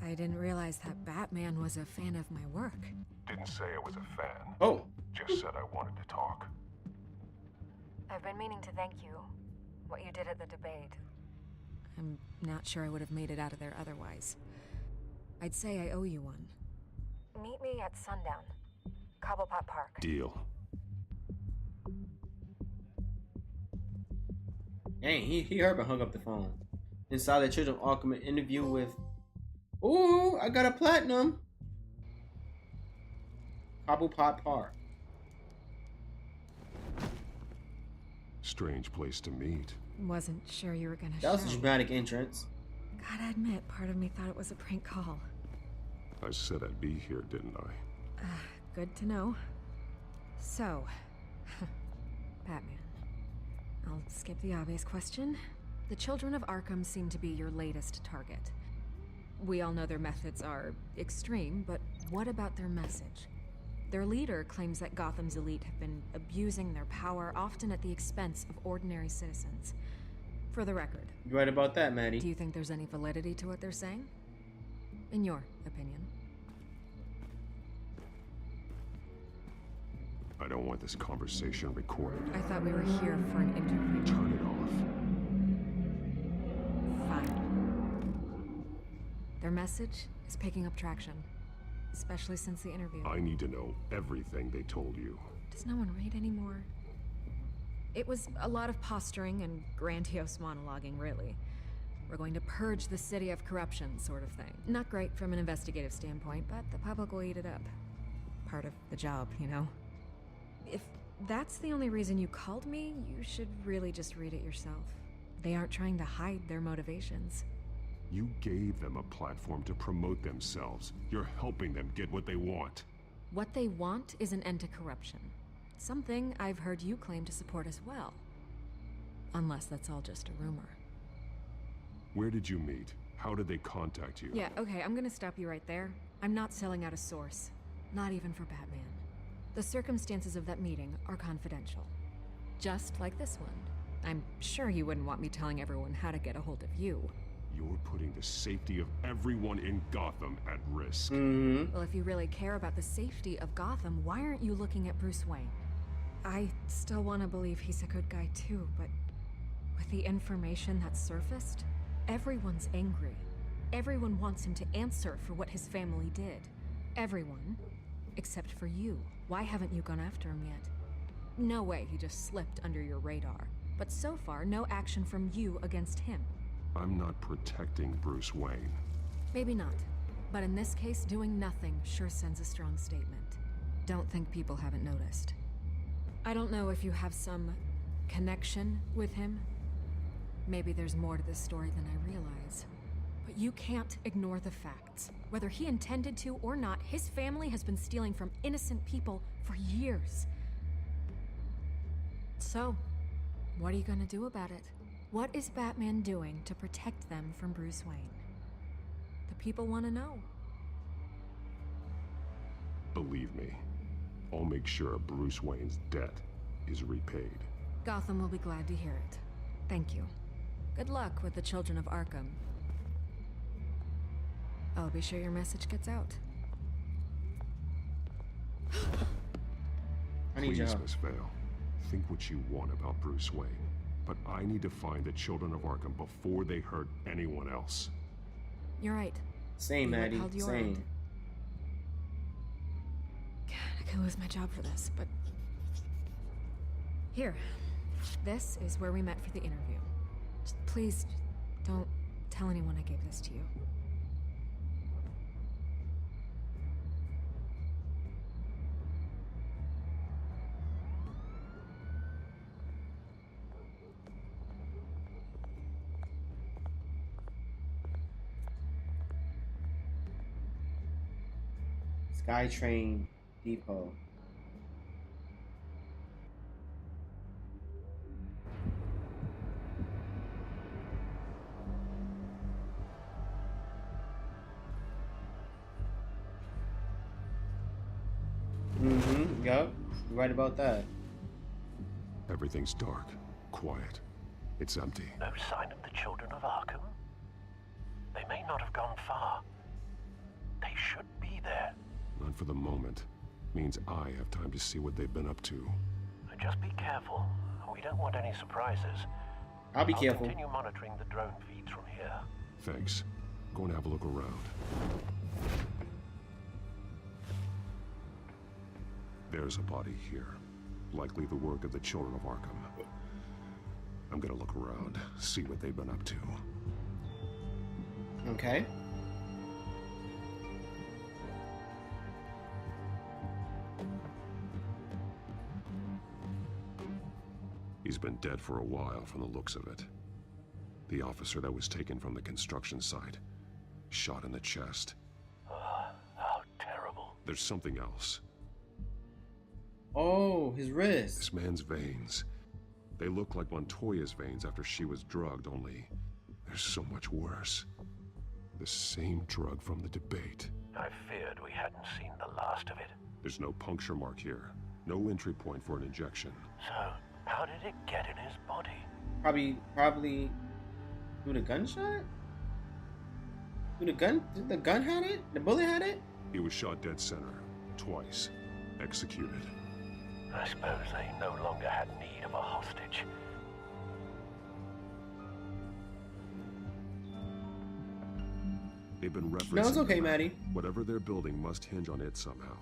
I didn't realize that Batman was a fan of my work. Didn't say I was a fan. Oh. Just said I wanted to talk. I've been meaning to thank you. What you did at the debate. I'm not sure I would have made it out of there otherwise. I'd say I owe you one. Meet me at sundown. Cobblepot Park. Deal. Dang, he heard but hung up the phone. Inside the Children of Arkham, an interview with... Ooh, I got a platinum. Cobblepot Park. Strange place to meet. Wasn't sure you were gonna That was show. a dramatic entrance. Gotta admit, part of me thought it was a prank call. I said I'd be here, didn't I? Good to know. So, Batman. I'll skip the obvious question. The Children of Arkham seem to be your latest target. We all know their methods are extreme, but what about their message? Their leader claims that Gotham's elite have been abusing their power, often at the expense of ordinary citizens. For the record. You right about that, Maddie. Do you think there's any validity to what they're saying? In your opinion? I don't want this conversation recorded. I thought we were here for an interview. Turn it off. Fine. Their message is picking up traction, especially since the interview. I need to know everything they told you. Does no one read anymore? It was a lot of posturing and grandiose monologuing, really. We're going to purge the city of corruption, sort of thing. Not great from an investigative standpoint, but the public will eat it up. Part of the job, you know? If that's the only reason you called me, you should really just read it yourself. They aren't trying to hide their motivations. You gave them a platform to promote themselves. You're helping them get what they want. What they want is an end to corruption. Something I've heard you claim to support as well. Unless that's all just a rumor. Where did you meet? How did they contact you? Yeah, okay, I'm gonna stop you right there. I'm not selling out a source. Not even for Batman. The circumstances of that meeting are confidential. Just like this one. I'm sure you wouldn't want me telling everyone how to get a hold of you. You're putting the safety of everyone in Gotham at risk. Well, if you really care about the safety of Gotham, why aren't you looking at Bruce Wayne? I still want to believe he's a good guy too, but with the information that's surfaced, everyone's angry. Everyone wants him to answer for what his family did. Everyone, except for you. Why haven't you gone after him yet? No way he just slipped under your radar. But so far, no action from you against him. I'm not protecting Bruce Wayne. Maybe not. But in this case, doing nothing sure sends a strong statement. Don't think people haven't noticed. I don't know if you have some connection with him. Maybe there's more to this story than I realize. But you can't ignore the facts. Whether he intended to or not, his family has been stealing from innocent people for years. So, what are you gonna do about it? What is Batman doing to protect them from Bruce Wayne? The people want to know. Believe me, I'll make sure Bruce Wayne's debt is repaid. Gotham will be glad to hear it. Thank you. Good luck with the children of Arkham. I'll be sure your message gets out. I need Please, your help. Miss Vale, think what you want about Bruce Wayne, but I need to find the children of Arkham before they hurt anyone else. You're right. Same, You Maddie. upheld your Same. end. God, I could lose my job for this, but... Here. This is where we met for the interview. Just please, don't tell anyone I gave this to you. SkyTrain Depot. Yup. You're right about that. Everything's dark, quiet. It's empty. No sign of the children of Arkham? They may not have gone far. They should be there. Not for the moment. Means I have time to see what they've been up to. Just be careful. We don't want any surprises. I'll be careful. Continue monitoring the drone feeds from here. Thanks. Go and have a look around. There's a body here. Likely the work of the children of Arkham. I'm gonna look around, see what they've been up to. Okay. He's been dead for a while from the looks of it. The officer that was taken from the construction site. Shot in the chest. How terrible. There's something else. Oh, his wrist. This man's veins. They look like Montoya's veins after she was drugged, only they're so much worse. The same drug from the debate. I feared we hadn't seen the last of it. There's no puncture mark here. No entry point for an injection. So, how did it get in his body? Probably through the gunshot? Through the gun? Did the gun had it? The bullet had it? He was shot dead center. Twice. Executed. I suppose they no longer had need of a hostage. They've been referencing... No, it's okay, the map. Maddie. Whatever they're building must hinge on it somehow.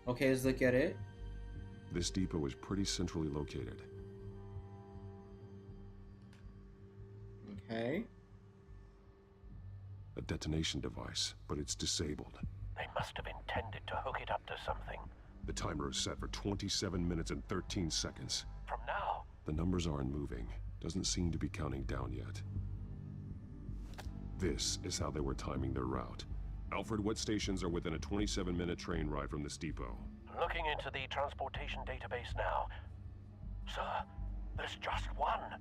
Okay, let's look at it. This depot is pretty centrally located. Okay. A detonation device, but it's disabled. They must have intended to hook it up to something. The timer is set for 27 minutes and 13 seconds. From now? The numbers aren't moving. Doesn't seem to be counting down yet. This is how they were timing their route. Alfred, what stations are within a 27-minute train ride from this depot? Looking into the transportation database now. Sir, there's just one.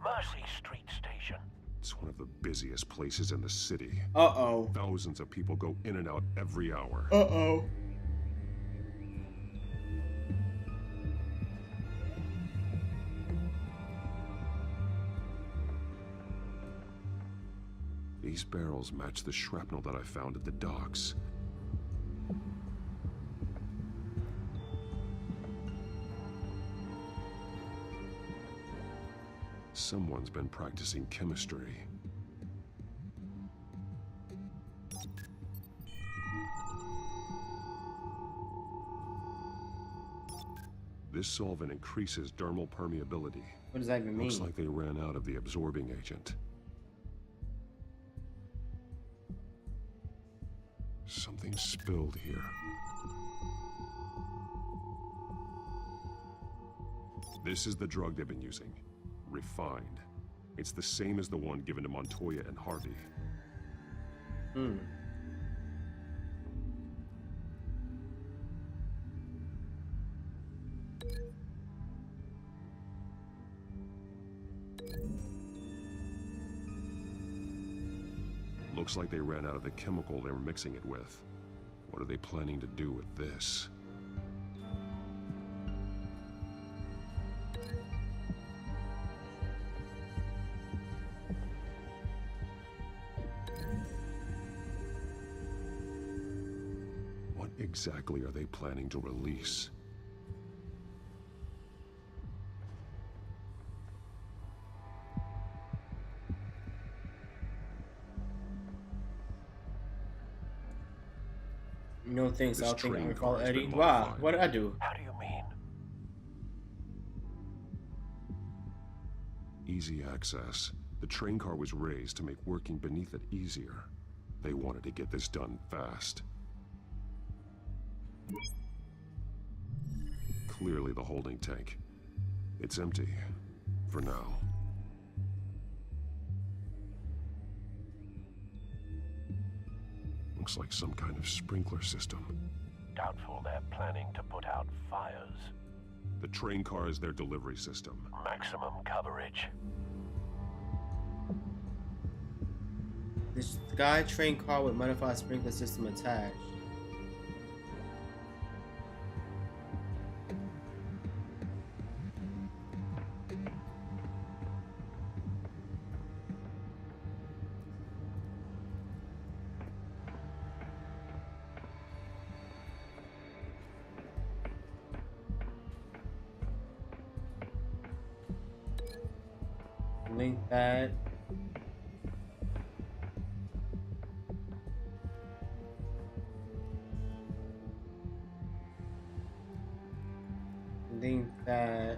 Mercy Street Station. It's one of the busiest places in the city. Uh-oh. Thousands of people go in and out every hour. Uh-oh. These barrels match the shrapnel that I found at the docks. Someone's been practicing chemistry. This solvent increases dermal permeability. What does that even mean? Looks like they ran out of the absorbing agent. Something spilled here. This is the drug they've been using. Refined. It's the same as the one given to Montoya and Harvey. Looks like they ran out of the chemical they were mixing it with. What are they planning to do with this? What exactly are they planning to release? No thanks, This I'll think train I call car has Eddie. been Wow, modified. what did I do? How do you mean? Easy access. The train car was raised to make working beneath it easier. They wanted to get this done fast. Clearly the holding tank. It's empty. For now. Looks like some kind of sprinkler system. Doubtful they're planning to put out fires. The train car is their delivery system. Maximum coverage. This guy train car with modified sprinkler system attached. Link that. Link that.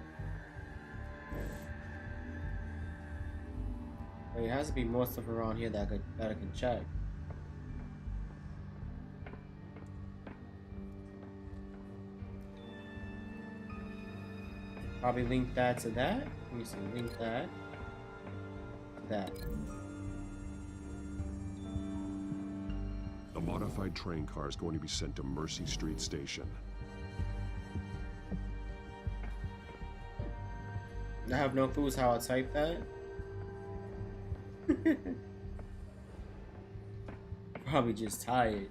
There has to be more stuff around here that I can check. Probably link that to that. Let me see. Link that to that. The modified train car is going to be sent to Mercy Street Station. I have no clues how I type that. Probably just tired.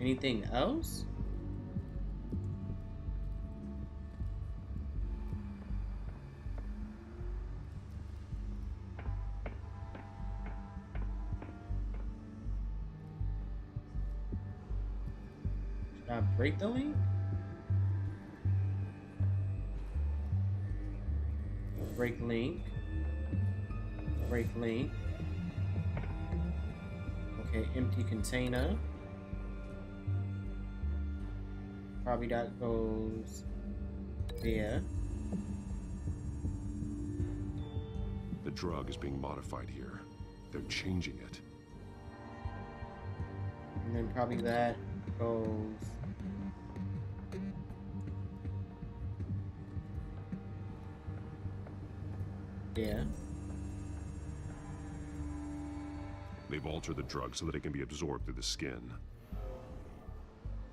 Anything else? Should I break the link? Break link. Break link. Okay, empty container. Probably that goes there. The drug is being modified here. They're changing it. And then probably that goes there. They've altered the drug so that it can be absorbed through the skin.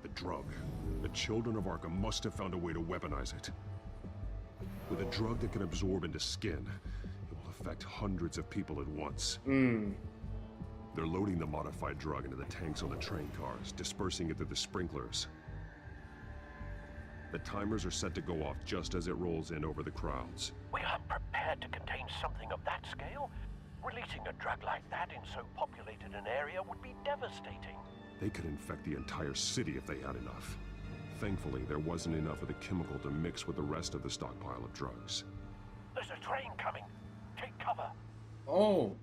The drug. The children of Arkham must have found a way to weaponize it. With a drug that can absorb into skin, it will affect hundreds of people at once. They're loading the modified drug into the tanks on the train cars, dispersing it through the sprinklers. The timers are set to go off just as it rolls in over the crowds. We aren't prepared to contain something of that scale. Releasing a drug like that in so populated an area would be devastating. They could infect the entire city if they had enough. Thankfully, there wasn't enough of the chemical to mix with the rest of the stockpile of drugs. There's a train coming. Take cover. Oh.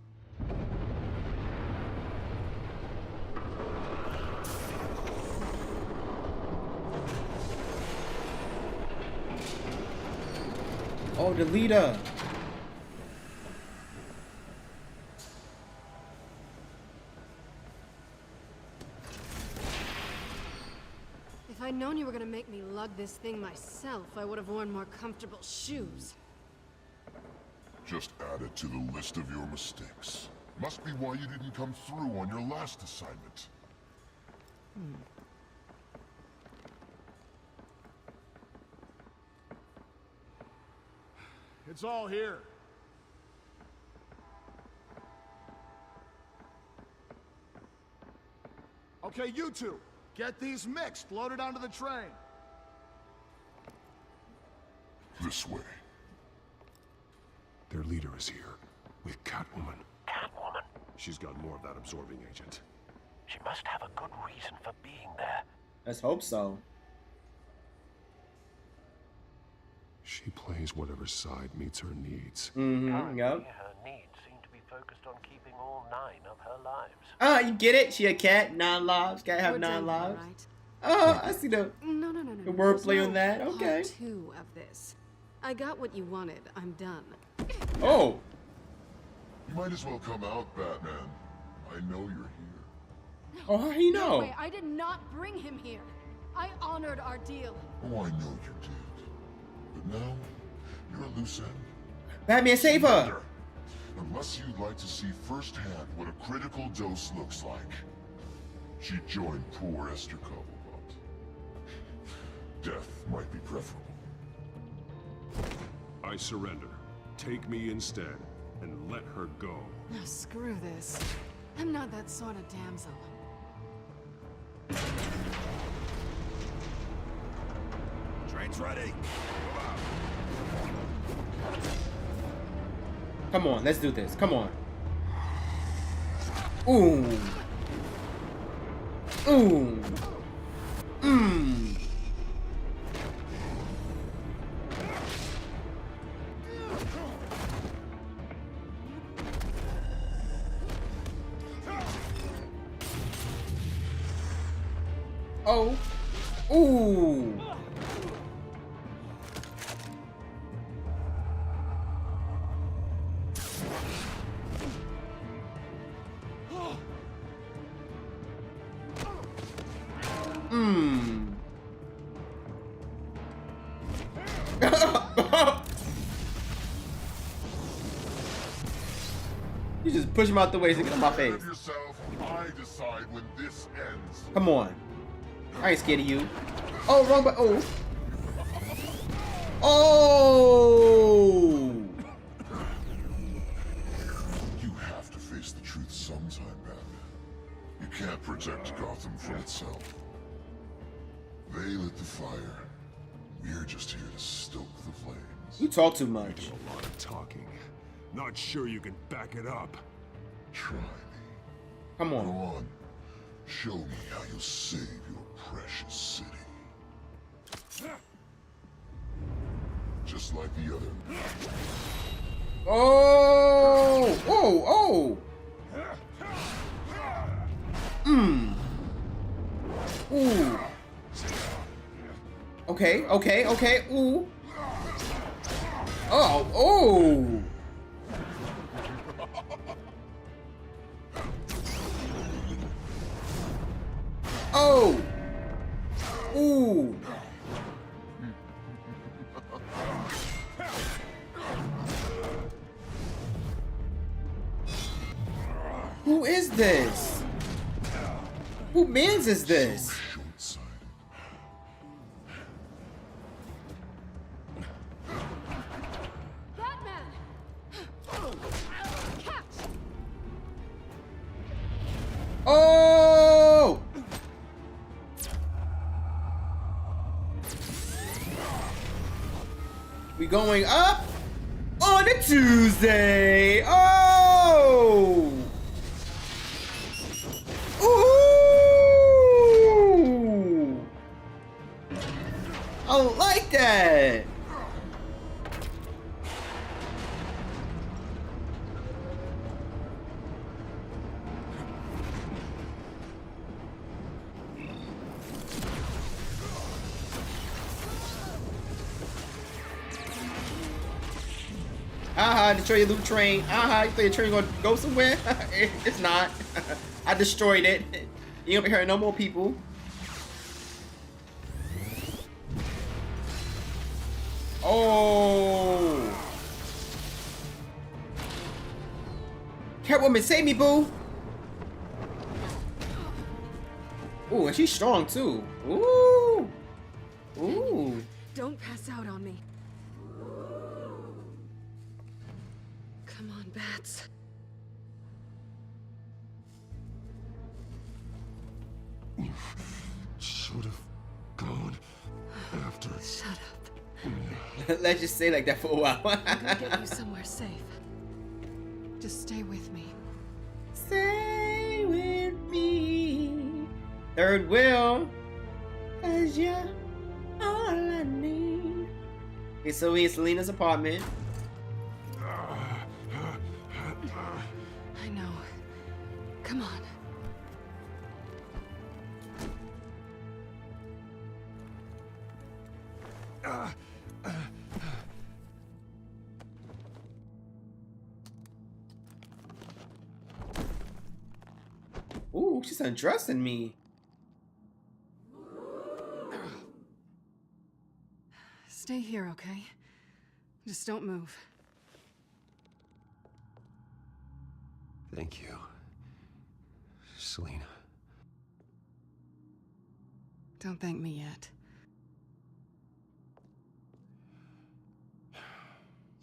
Oh, the leader. If I'd known you were gonna make me lug this thing myself, I would have worn more comfortable shoes. Just add it to the list of your mistakes. Must be why you didn't come through on your last assignment. It's all here. Okay, you two, get these mixed, loaded onto the train. This way. Their leader is here, with Catwoman. Catwoman? She's got more of that absorbing agent. She must have a good reason for being there. Let's hope so. She plays whatever side meets her needs. Currently, Yep. her needs seem to be focused on keeping all 9 of her lives. Ah, you get it? She a cat, 9 lives. Gotta have We're 9 done, lives. right? Oh, I see the No. the wordplay There's on that. no Okay. Part 2 of this. I got what you wanted. I'm done. Oh. You might as well come out, Batman. I know you're here. Oh, how he know? No way, I did not bring him here. I honored our deal. Oh, I know you did. But now, you're a loose end. Batman, save her. Unless you'd like to see firsthand what a critical dose looks like. She joined poor Esther Cobblepot. Death might be preferable. I surrender. Take me instead, and let her go. No, screw this. I'm not that sort of damsel. Train's ready. Come on, let's do this. Come on. Ooh. Ooh. Mmm. Oh. Ooh. You just push him out the way to get on my face. Yourself, I decide when this ends. Come on. I ain't scared of you. Oh, wrong but oh. Oh. You have to face the truth sometime, Batman. You can't protect Gotham from itself. They lit the fire. We're just here to stoke the flames. You talk too much. A lot of talking. Not sure you can back it up. Try me. Come on. Go on. Show me how you'll save your precious city. Just like the other. Oh! Oh! Oh! Mmm. Ooh. Okay, okay, okay. Ooh. Oh, oh! Oh! Ooh! Who is this? Who mans is this? Batman! Catch! We going up on a Tuesday. Oh! Ooh! I like that. Destroy your loot train. You think your train gonna go somewhere? It's not. I destroyed it. You ain't gonna be hurting no more people. Oh. Catwoman, save me, boo. Ooh, and she's strong too. Ooh. Ooh. Don't pass out on me. Come on, bats. You should have gone after. Shut up. Let's just say like that for a while. I'm gonna get you somewhere safe. Just stay with me. Stay with me. Third wheel. 'Cause you're all I need. Okay, so we in Selena's apartment. I know. Come on. Ooh, she's undressing me. Stay here, okay? Just don't move. Thank you, Selena. Don't thank me yet.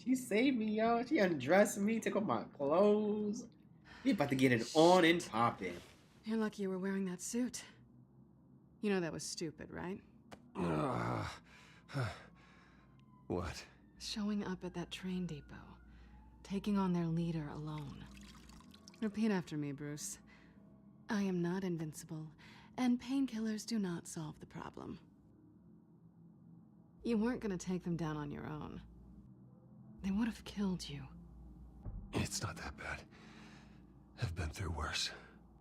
She saved me, y'all. She undressed me, took off my clothes. We about to get it on and popping. You're lucky you were wearing that suit. You know that was stupid, right? What? Showing up at that train depot. Taking on their leader alone. Repeat after me, Bruce. I am not invincible, and painkillers do not solve the problem. You weren't gonna take them down on your own. They would have killed you. It's not that bad. I've been through worse.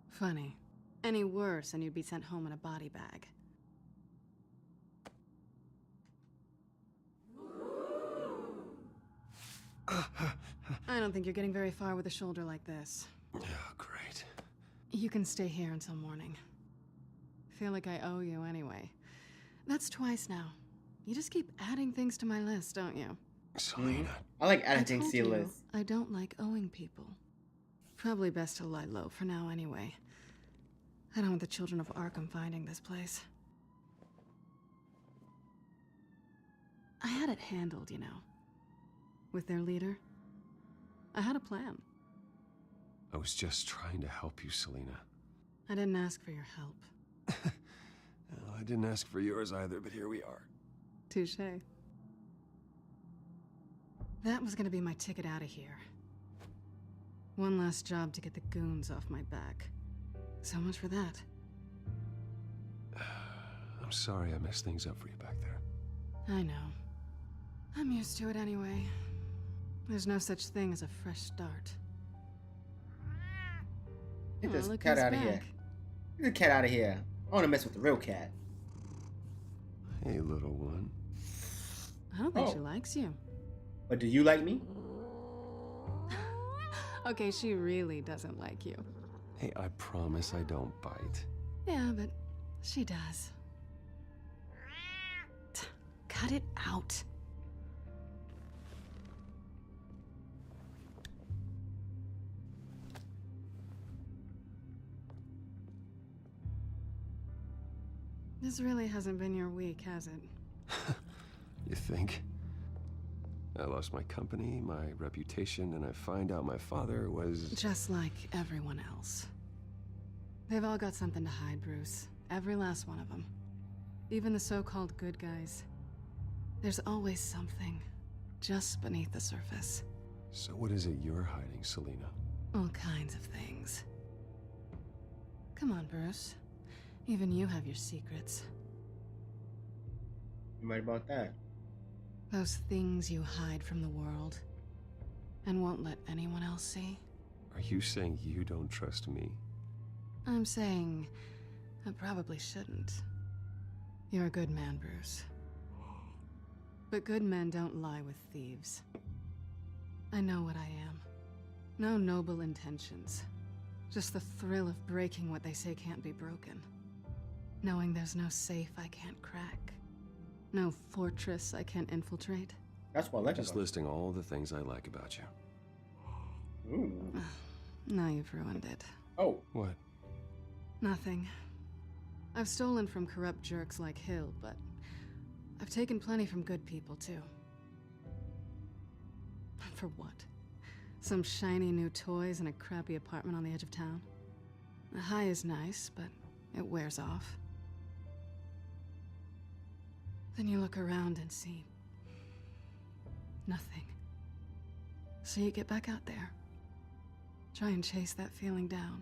Funny. Any worse and you'd be sent home in a body bag. I don't think you're getting very far with a shoulder like this. Oh, great. You can stay here until morning. Feel like I owe you anyway. That's twice now. You just keep adding things to my list, don't you? Selena. I like adding things to your list. I don't like owing people. Probably best to lie low for now anyway. I don't want the children of Arkham finding this place. I had it handled, you know. With their leader. I had a plan. I was just trying to help you, Selena. I didn't ask for your help. Well, I didn't ask for yours either, but here we are. Touché. That was gonna be my ticket out of here. One last job to get the goons off my back. So much for that. I'm sorry I messed things up for you back there. I know. I'm used to it anyway. There's no such thing as a fresh start. Get this look cat who's out of here. back. Get the cat out of here. I want to mess with the real cat. Hey, little one. I don't think she likes you. But do you like me? Okay, she really doesn't like you. Hey, I promise I don't bite. Yeah, but she does. Cut it out. This really hasn't been your week, has it? You think? I lost my company, my reputation, and I find out my father was... Just like everyone else. They've all got something to hide, Bruce. Every last one of them. Even the so-called good guys. There's always something. just beneath the surface. So what is it you're hiding, Selena? All kinds of things. Come on, Bruce. Even you have your secrets. You right about that. Those things you hide from the world and won't let anyone else see. Are you saying you don't trust me? I'm saying I probably shouldn't. You're a good man, Bruce. But good men don't lie with thieves. I know what I am. No noble intentions. Just the thrill of breaking what they say can't be broken. Knowing there's no safe I can't crack. No fortress I can't infiltrate. That's what I like Just about listing all the things I like about you. you. Ooh. Now you've ruined it. Oh. What? Nothing. I've stolen from corrupt jerks like Hill, but I've taken plenty from good people, too. For what? Some shiny new toys in a crappy apartment on the edge of town? The high is nice, but it wears off. Then you look around and see nothing. So you get back out there. Try and chase that feeling down.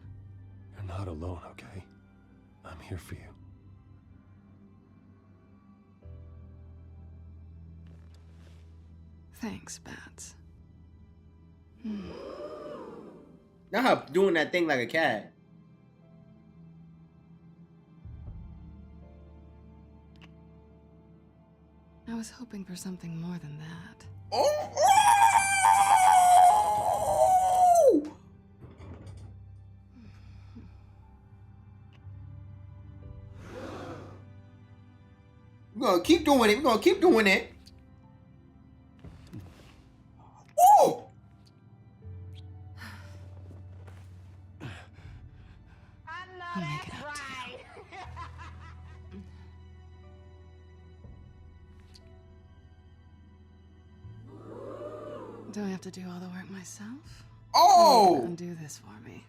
You're not alone, okay? I'm here for you. Thanks, Bats. Not her doing that thing like a cat. I was hoping for something more than that. Oh! We're gonna keep doing it. We're gonna keep doing it. Woo! I'll make it up to you. Do I have to do all the work myself? Oh! Undo this for me.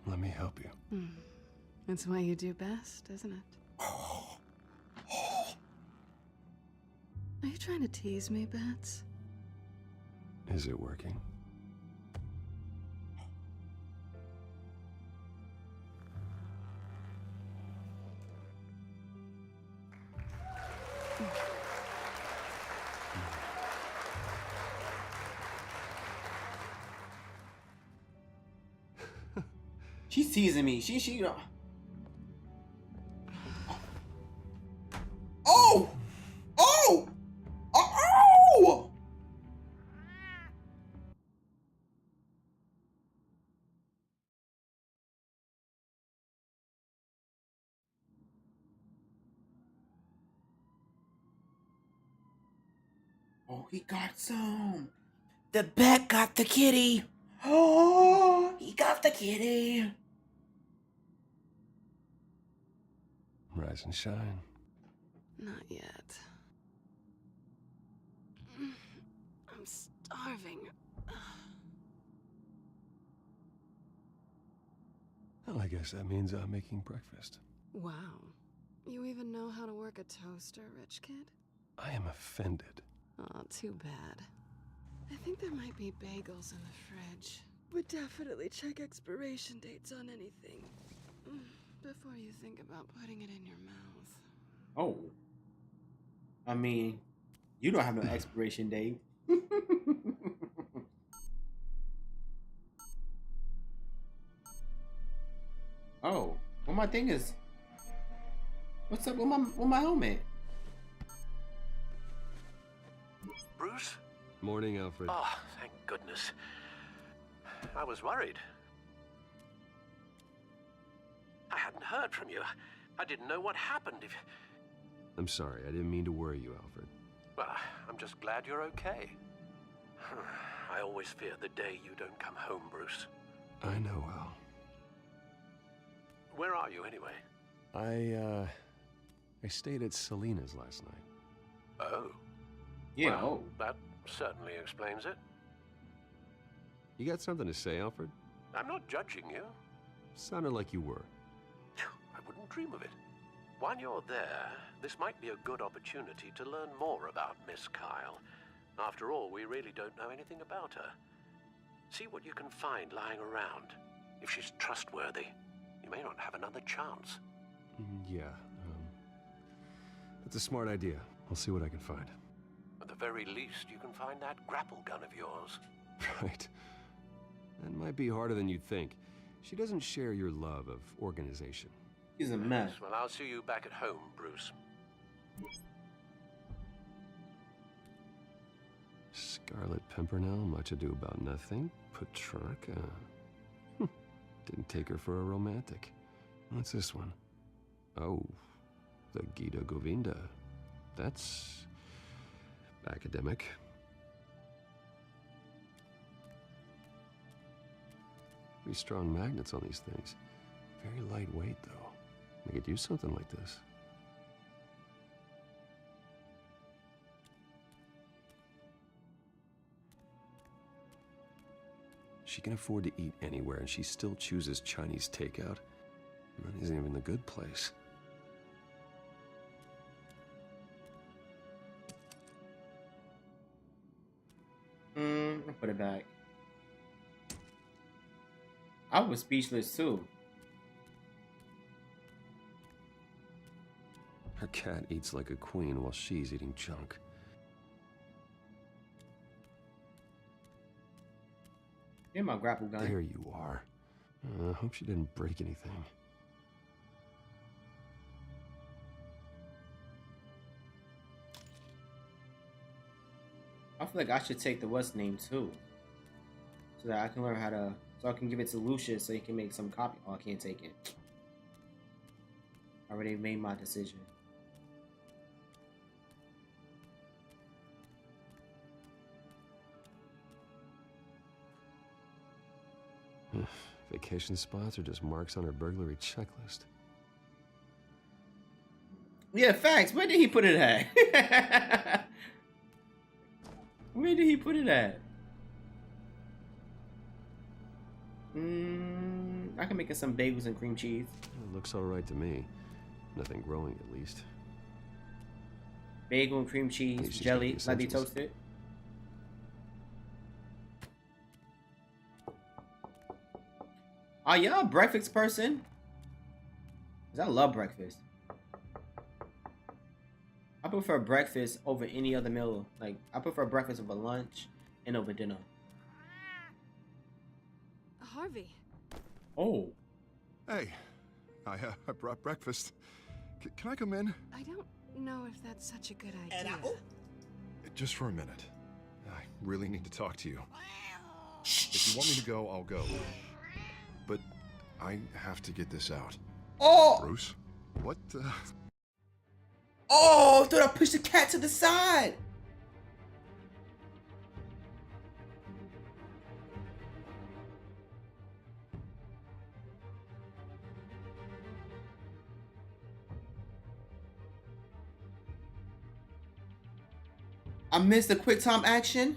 Let me help you. It's what you do best, isn't it? Are you trying to tease me, Bats? Is it working? She's teasing me. She. Oh! Oh! Oh! Oh, he got some. The bat got the kitty. Oh, he got the kitty. Rise and shine. Not yet. I'm starving. Well, I guess that means I'm making breakfast. Wow. You even know how to work a toaster, rich kid? I am offended. Oh, too bad. I think there might be bagels in the fridge. But definitely check expiration dates on anything before you think about putting it in your mouth. Oh. I mean, you don't have no expiration date. Oh, well, my thing is, what's up with my helmet? Bruce? Morning, Alfred. Oh, thank goodness. I was worried. I hadn't heard from you. I didn't know what happened. I'm sorry, I didn't mean to worry you, Alfred. Well, I'm just glad you're okay. I always fear the day you don't come home, Bruce. I know, Al. Where are you, anyway? I stayed at Selena's last night. Oh. Yeah. Well, that certainly explains it. You got something to say, Alfred? I'm not judging you. Sounded like you were. I wouldn't dream of it. While you're there, this might be a good opportunity to learn more about Miss Kyle. After all, we really don't know anything about her. See what you can find lying around. If she's trustworthy, you may not have another chance. Yeah, that's a smart idea. I'll see what I can find. At the very least, you can find that grapple gun of yours. Right. That might be harder than you'd think. She doesn't share your love of organization. He's a mess. Well, I'll see you back at home, Bruce. Scarlet Pimpernel, much ado about nothing. Petrarca. Didn't take her for a romantic. What's this one? Oh, the Gita Govinda. That's academic. Pretty strong magnets on these things. Very lightweight, though. I could use something like this. She can afford to eat anywhere, and she still chooses Chinese takeout. That isn't even the good place. I'll put it back. I was speechless too. Her cat eats like a queen while she's eating junk. Here's my grapple gun. There you are. I hope she didn't break anything. I feel like I should take the what's name too, so that I can learn how to. So I can give it to Lucius so he can make some copy. Oh, I can't take it. I already made my decision. Vacation spots are just marks on her burglary checklist. Yeah, facts. Where did he put it at? Where did he put it at? I can make it some bagels and cream cheese. It looks all right to me. Nothing growing, at least. Bagel and cream cheese, jelly, lightly toasted. Are y'all a breakfast person? 'Cause I love breakfast. I prefer breakfast over any other meal. Like, I prefer breakfast over lunch and over dinner. Harvey. Oh. Hey, I brought breakfast. Can I come in? I don't know if that's such a good idea. Just for a minute. I really need to talk to you. If you want me to go, I'll go. But I have to get this out. Oh! Bruce? What the... Oh, dude, I pushed the cat to the side. I missed the quick time action.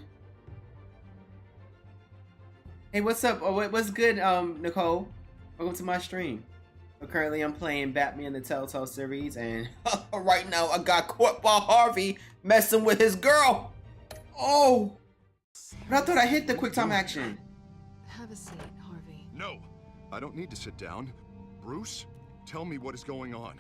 Hey, what's up? Oh, what's good, Nicole? Welcome to my stream. Currently, I'm playing Batman the Telltale Series, and right now I got caught by Harvey messing with his girl. Oh, but I thought I hit the quick time action. Have a seat, Harvey. No, I don't need to sit down. Bruce, tell me what is going on.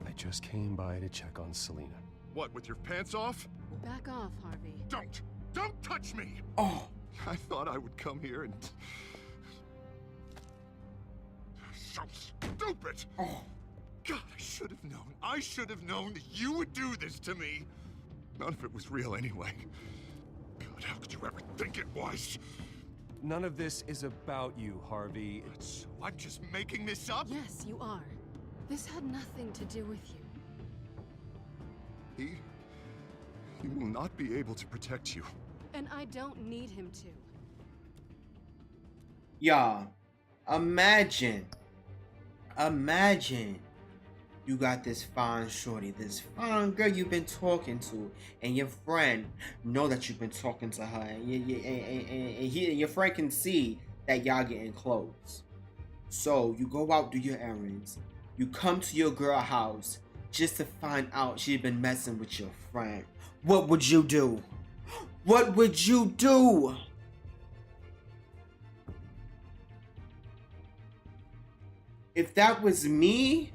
I just came by to check on Selena. What, with your pants off? Back off, Harvey. Don't touch me! Oh. I thought I would come here and... So stupid! Oh. God, I should have known. I should have known that you would do this to me. None of it was real anyway. God, how could you ever think it was? None of this is about you, Harvey. So I'm just making this up? Yes, you are. This had nothing to do with you. He will not be able to protect you. And I don't need him to. Y'all, imagine you got this fine shorty, this fine girl you've been talking to, and your friend know that you've been talking to her, and your friend can see that y'all getting close. So you go out, do your errands, you come to your girl house, just to find out she'd been messing with your friend, what would you do? What would you do? If that was me,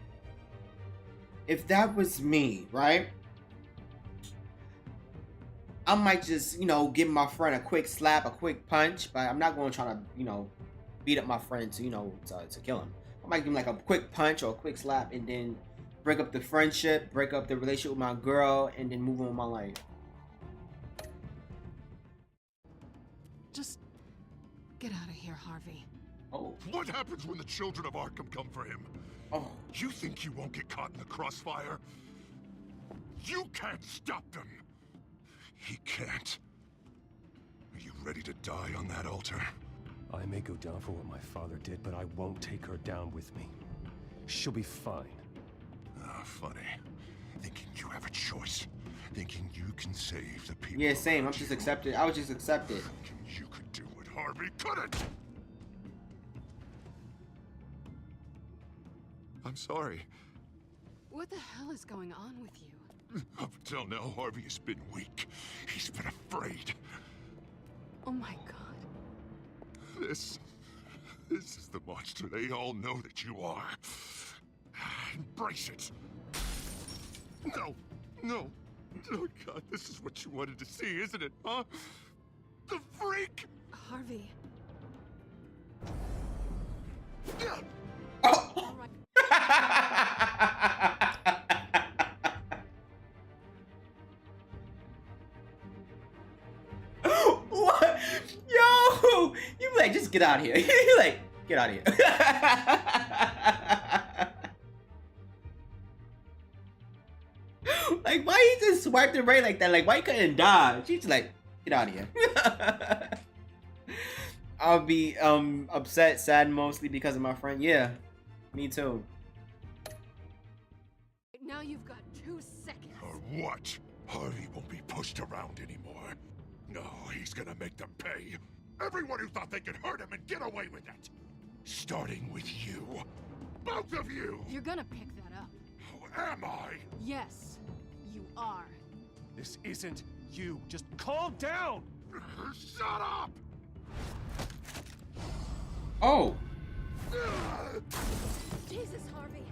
right? I might just, give my friend a quick slap, a quick punch, but I'm not going to try to, beat up my friend to, to kill him. I might give him like a quick punch or a quick slap and then break up the friendship, break up the relationship with my girl, and then move on with my life. Just get out of here, Harvey. Oh. What happens when the children of Arkham come for him? Oh. You think you won't get caught in the crossfire? You can't stop them. He can't. Are you ready to die on that altar? I may go down for what my father did, but I won't take her down with me. She'll be fine. Ah, funny. Thinking you have a choice. Thinking you can save the people. Yeah, same. I'm just accepted. I was just accepted. Thinking you could do what Harvey couldn't. I'm sorry. What the hell is going on with you? Up until now, Harvey has been weak. He's been afraid. Oh my god. This is the monster they all know that you are. Embrace it. No. Oh God, this is what you wanted to see, isn't it, huh? The freak! Harvey. Oh. What? Yo! You like, just get out of here. You like, get out of here. Like, why he just swiped it right like that? Like, why you couldn't dodge? She's like, get out of here. I'll be upset, sad mostly because of my friend. Yeah, me too. Now you've got 2 seconds. Or what? Harvey won't be pushed around anymore. No, he's gonna make them pay. Everyone who thought they could hurt him and get away with it. Starting with you. Both of you! You're gonna pick that up. Who am I? Yes, you are. This isn't you. Just calm down! Shut up! Oh. Jesus, Harvey.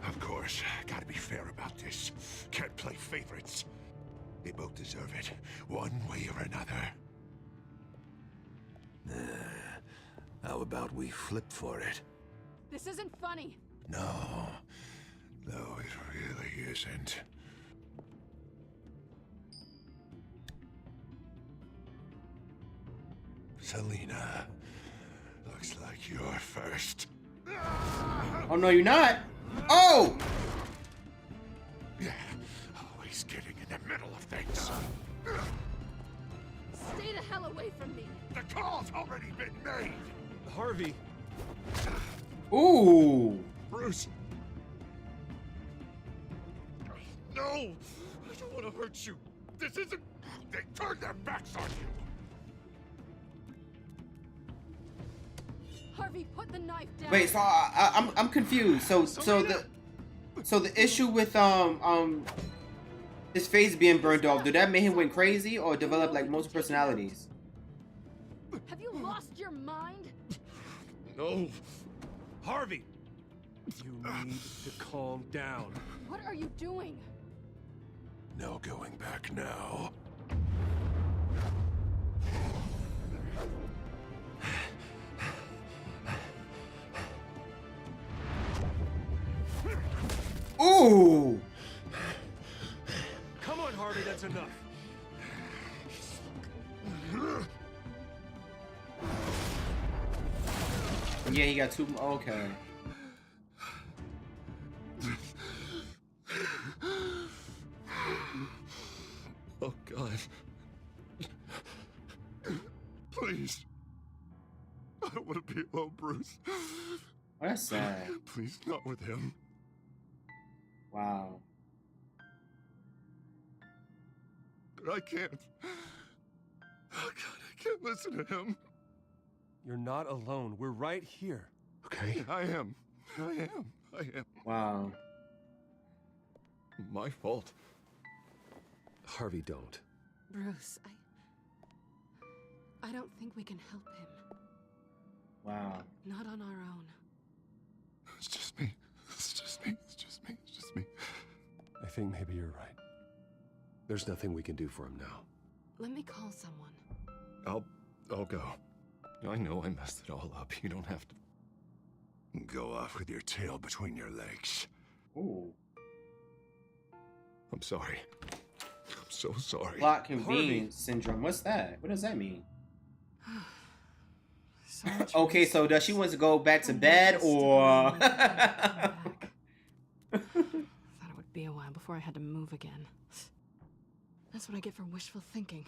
Of course, gotta be fair about this. Can't play favorites. They both deserve it, one way or another. How about we flip for it? This isn't funny. No, it really isn't. Selena, looks like you're first. Oh, no, you're not. Oh! Yeah, always getting in the middle of things. Stay the hell away from me. The call's already been made. Harvey. Ooh. Bruce. No, I don't want to hurt you. This isn't. They turned their backs on you. Harvey, put the knife down. Wait, so I'm confused. So the issue with his face being burned off, did that make him went crazy or develop like multiple personalities? Have you lost your mind? No. Harvey! You need to calm down. What are you doing? No going back now. Ooh! Come on, Harvey, that's enough. Yeah, he got 2. Okay. Oh, God. Please. I don't want to be alone, Bruce. Oh, that's sad. Please, not with him. Wow. But I can't. Oh, God, I can't listen to him. You're not alone. We're right here. Okay. I am. Wow. my fault. Harvey, don't. Bruce, I don't think we can help him. Wow. Not on our own. It's just me. It's just me. It's just me. It's just me. I think maybe you're right. There's nothing we can do for him now. Let me call someone. I'll go. I know I messed it all up. You don't have to go off with your tail between your legs. Ooh. I'm sorry. I'm so sorry. Plot convenience syndrome. What's that? What does that mean? Okay, so does she want to go back to bed or? Thought it would be a while before I had to move again. That's what I get for wishful thinking.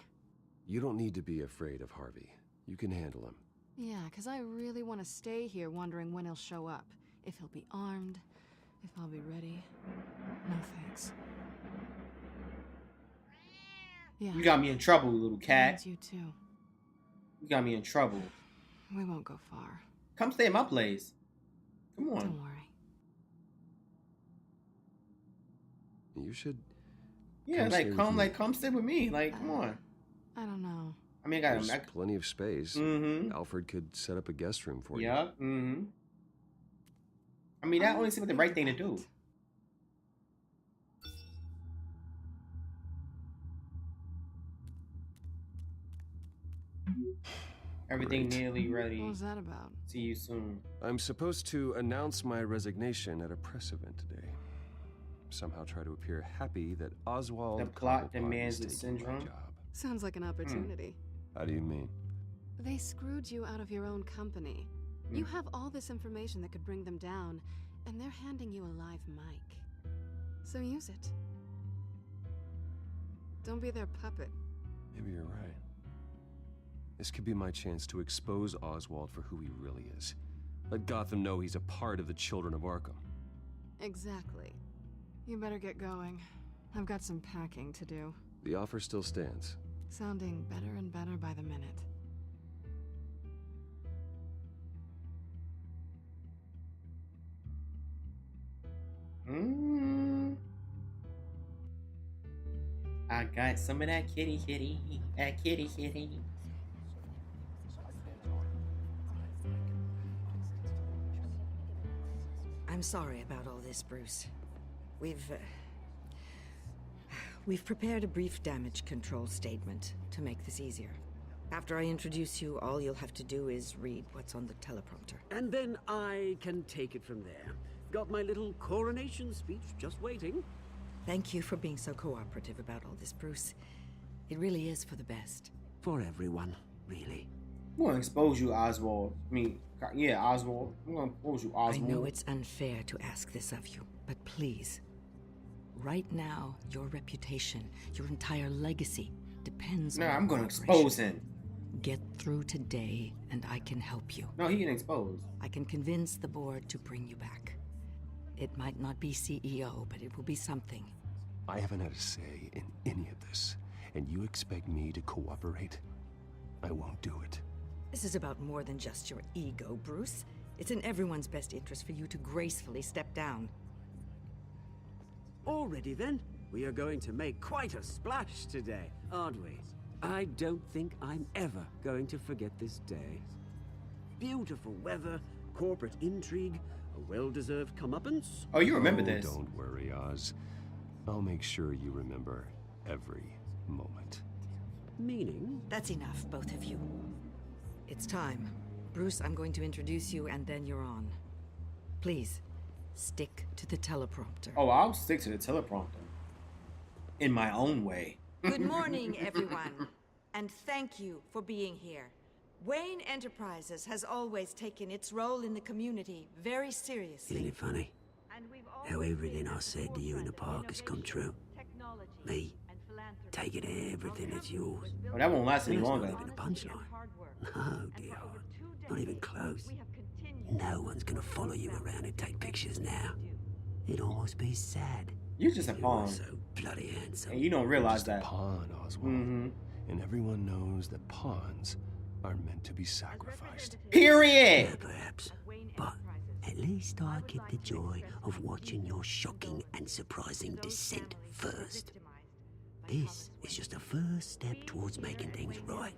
You don't need to be afraid of Harvey. You can handle him. Yeah, because I really want to stay here wondering when he'll show up. If he'll be armed, if I'll be ready. No thanks. Yeah. You got me in trouble, little cat. You too. You got me in trouble. We won't go far. Come stay at my place. Come on. Don't worry. You should. Yeah, come stay with me. Like, come on. I don't know. I mean, There's plenty of space. Mm-hmm. Alfred could set up a guest room for you. Yeah. Mm-hmm. I mean, that only seems like the right thing to do. Everything nearly ready. What was that about? See you soon. I'm supposed to announce my resignation at a press event today. Somehow try to appear happy that Oswald. The plot Cobblepot demands is the taking my syndrome. job. Sounds like an opportunity. How do you mean? They screwed you out of your own company. You have all this information that could bring them down, and they're handing you a live mic. So use it. Don't be their puppet. Maybe you're right. This could be my chance to expose Oswald for who he really is. Let Gotham know he's a part of the Children of Arkham. Exactly. You better get going. I've got some packing to do. The offer still stands. Sounding better and better by the minute. I got some of that kitty. That kitty. I'm sorry about all this, Bruce. We've prepared a brief damage control statement to make this easier. After I introduce you, all you'll have to do is read what's on the teleprompter. And then I can take it from there. Got my little coronation speech just waiting. Thank you for being so cooperative about all this, Bruce. It really is for the best. For everyone, really. I'm gonna expose you, Oswald. I mean, yeah, Oswald. I'm gonna expose you, Oswald. I know it's unfair to ask this of you, but please. Right now, your reputation, your entire legacy, depends on I'm gonna expose him. Get through today, and I can help you. No, he can expose. I can convince the board to bring you back. It might not be CEO, but it will be something. I haven't had a say in any of this, and you expect me to cooperate? I won't do it. This is about more than just your ego, Bruce. It's in everyone's best interest for you to gracefully step down. Already then, we are going to make quite a splash today, aren't we? I don't think I'm ever going to forget this day. Beautiful weather, corporate intrigue, a well-deserved comeuppance. Oh, you remember this. Don't worry, Oz. I'll make sure you remember every moment. Meaning? That's enough, both of you. It's time. Bruce, I'm going to introduce you, and then you're on. Please, stick to the teleprompter. Oh, I'll stick to the teleprompter. In my own way. Good morning, everyone. And thank you for being here. Wayne Enterprises has always taken its role in the community very seriously. Isn't it funny? How everything I said to you in the park has come true. Me, taking everything that's yours. Oh, that won't last any longer. Not even a punchline. No, dear heart. Not even close. No one's gonna follow you around and take pictures now. It'd almost be sad. You're just a pawn. So bloody handsome. And you don't realize that. A pawn, Oswald. And everyone knows that pawns are meant to be sacrificed. Period. Yeah, perhaps. But At least I get the joy of watching your shocking and surprising descent first. This is just a first step towards making things right.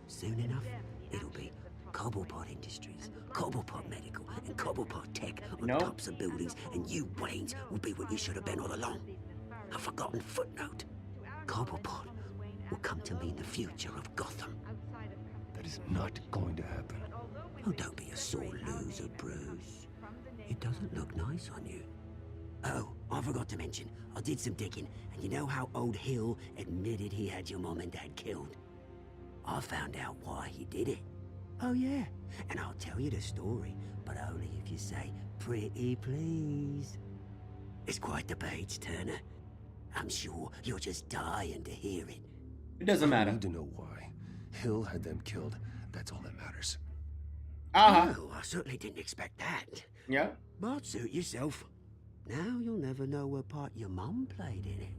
Soon enough, it'll be Cobblepot Industries, Cobblepot Medical, and Cobblepot Tech on tops of buildings, and you, Waynes, will be what you should have been all along. A forgotten footnote. Cobblepot will come to mean the future of Gotham. That is not going to happen. Oh, don't be a sore loser, Bruce. It doesn't look nice on you. Oh, I forgot to mention, I did some digging, and you know how old Hill admitted he had your mom and dad killed? I found out why he did it. Oh yeah, and I'll tell you the story, but only if you say, pretty please. It's quite the page, Turner. I'm sure you're just dying to hear it. It doesn't matter. I need to know why. Hill had them killed. That's all that matters. Oh, I certainly didn't expect that. Yeah. But suit yourself. Now you'll never know what part your mom played in it.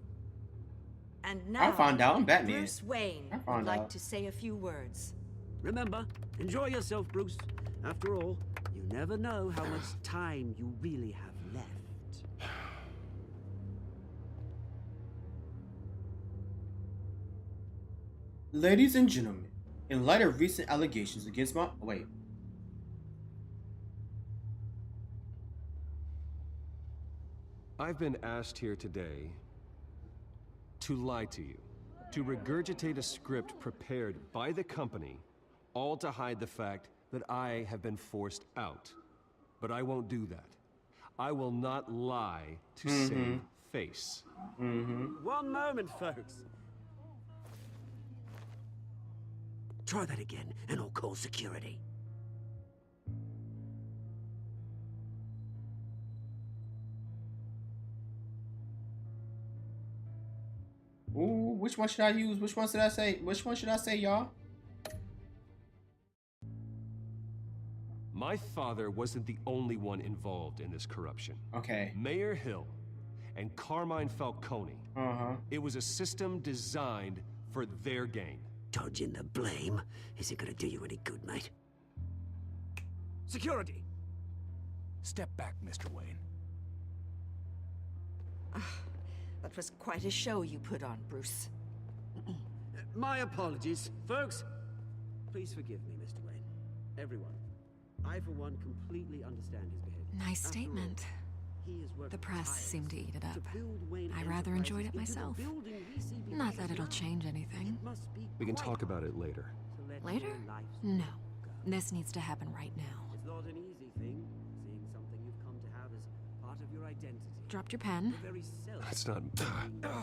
And now, I found out I'm Batman. Bruce Wayne would like to say a few words. Remember, enjoy yourself, Bruce. After all, you never know how much time you really have left. Ladies and gentlemen, in light of recent allegations against my... Wait. I've been asked here today to lie to you, to regurgitate a script prepared by the company, all to hide the fact that I have been forced out. But I won't do that. I will not lie to save face. One moment, folks. Try that again, and I'll call security. Ooh, which one should I use? Which one should I say? Which one should I say, y'all? My father wasn't the only one involved in this corruption. Okay. Mayor Hill and Carmine Falcone. It was a system designed for their gain. Dodging the blame isn't gonna do you any good, mate. Security! Step back, Mr. Wayne. That was quite a show you put on, Bruce. My apologies, folks. Please forgive me, Mr. Wayne. Everyone. I, for one, completely understand his behavior. Nice statement. The press seemed to eat it up. I rather enjoyed it myself. Not that it'll change anything. We can talk about it later. Later? No. This needs to happen right now. It's not an easy thing, seeing something you've come to have as part of your identity. Dropped your pen? That's not... I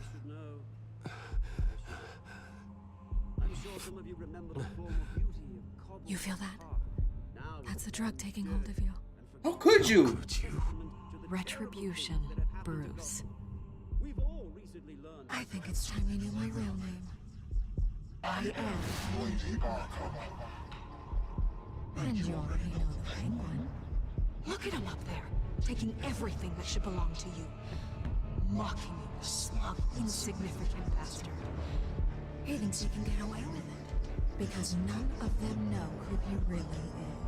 should know. I'm sure some of you remember the form of beauty of cobble. You feel that? That's the drug taking hold of you. How could you? Retribution, Bruce. I think it's time you knew my real name. I am Lady Arkham. And you already know the Penguin. Look at him up there, taking everything that should belong to you. Mocking you, a smug, insignificant bastard. He thinks he can get away with it, because none of them know who he really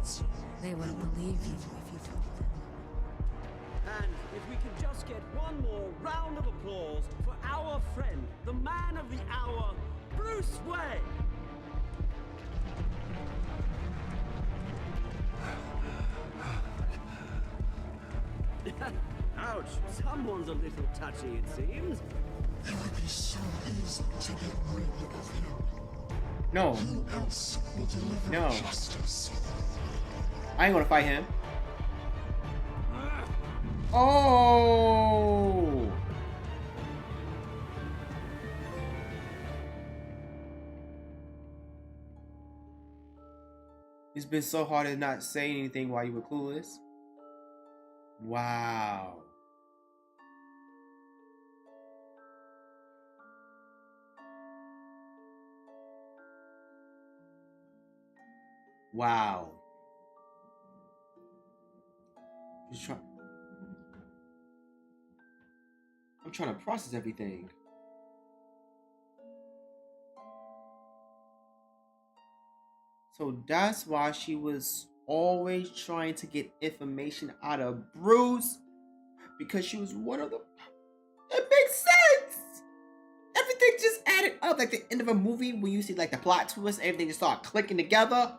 is. They wouldn't believe you if you told them. And if we could just get one more round of applause for our friend, the man of the hour, Bruce Wayne! Ouch, someone's a little touchy, it seems. It would be so easy to get rid of him. No. Who else will deliver No. justice? I ain't gonna fight him. Oh! It's been so hard to not say anything while you were clueless. Wow. Wow. I'm trying to process everything. So that's why she was always trying to get information out of Bruce because she was one of them. It makes sense. Everything just added up. Like the end of a movie when you see like the plot twist, everything just start clicking together.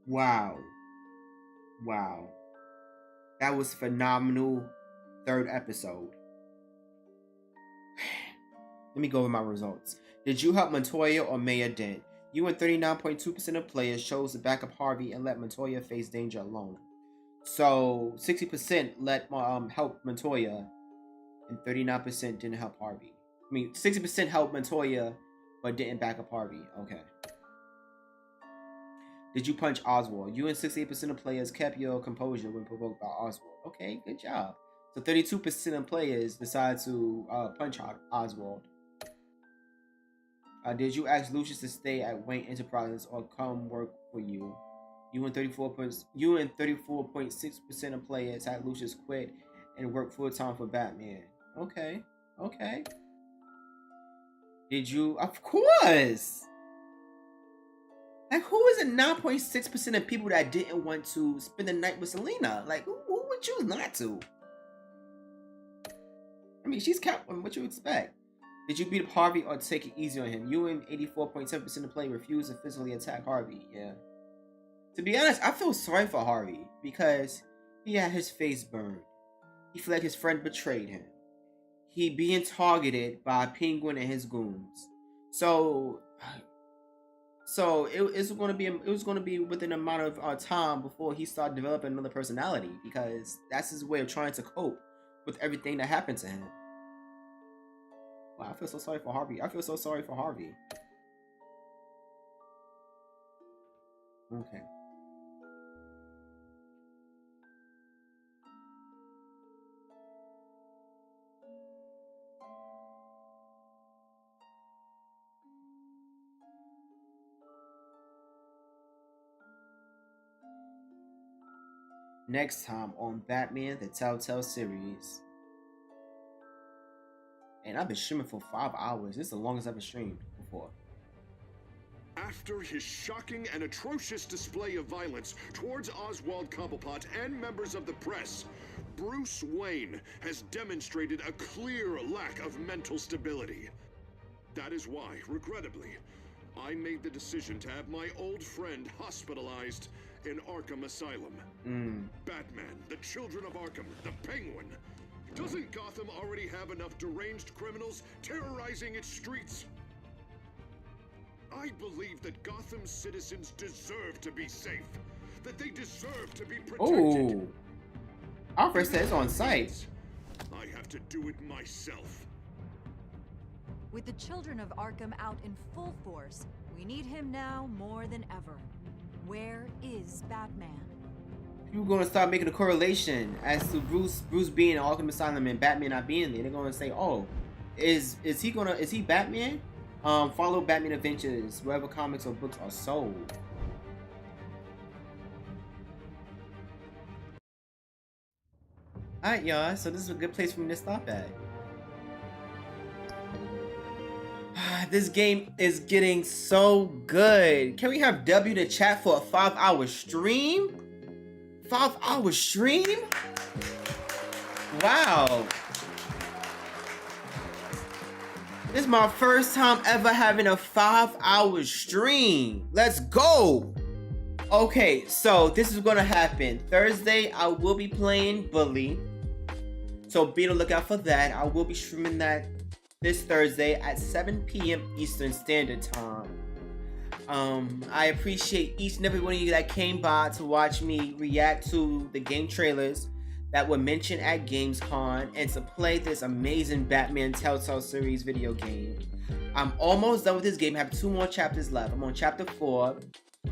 Wow. Wow. That was phenomenal. Third episode. Let me go over my results. Did you help Montoya or Maya Dent? You and 39.2% of players chose to back up Harvey and let Montoya face danger alone. So 60% let help Montoya, and 39% didn't help Harvey. I mean, 60% helped Montoya, but didn't back up Harvey. Okay. Did you punch Oswald? You and 68% of players kept your composure when provoked by Oswald. Okay, good job. So 32% of players decided to punch Oswald. Did you ask Lucius to stay at Wayne Enterprises or come work for you? You and 34.6% of players had Lucius quit and work full time for Batman. Okay, okay. Did you? Of course. Like, who is the 9.6% of people that didn't want to spend the night with Selena? Like, who would choose not to? I mean, she's Catwoman. What you expect? Did you beat up Harvey or take it easy on him? You and 84.7% of play refused to physically attack Harvey. Yeah. To be honest, I feel sorry for Harvey because he had his face burned. He felt like his friend betrayed him. He being targeted by Penguin and his goons. So it was going to be within a amount of time before he started developing another personality because that's his way of trying to cope with everything that happened to him. Wow, I feel so sorry for Harvey. I feel so sorry for Harvey. Okay. Next time on Batman, the Telltale Series. And I've been streaming for 5 hours. This is the longest I've ever streamed before. After his shocking and atrocious display of violence towards Oswald Cobblepot and members of the press, Bruce Wayne has demonstrated a clear lack of mental stability. That is why, regrettably, I made the decision to have my old friend hospitalized in Arkham Asylum. Batman, the Children of Arkham, the Penguin. Doesn't Gotham already have enough deranged criminals terrorizing its streets? I believe that Gotham's citizens deserve to be safe. That they deserve to be protected. Oh. Alfred says on site. I have to do it myself. With the Children of Arkham out in full force, we need him now more than ever. Where is Batman? People are gonna start making a correlation as to Bruce being in Arkham Asylum and Batman not being there. They're gonna say, "Oh, is he Batman?" Follow Batman Adventures wherever comics or books are sold. Alright, y'all. So this is a good place for me to stop at. This game is getting so good. Can we have W to chat for a 5-hour stream? 5-hour stream? Wow. This is my first time ever having a 5-hour stream. Let's go. Okay, so this is gonna happen. Thursday, I will be playing Bully. So be on the lookout for that. I will be streaming that this Thursday at 7 p.m. Eastern Standard Time. I appreciate each and every one of you that came by to watch me react to the game trailers that were mentioned at Gamescom and to play this amazing Batman Telltale Series video game. I'm almost done with this game. I have 2 more chapters left. I'm on chapter 4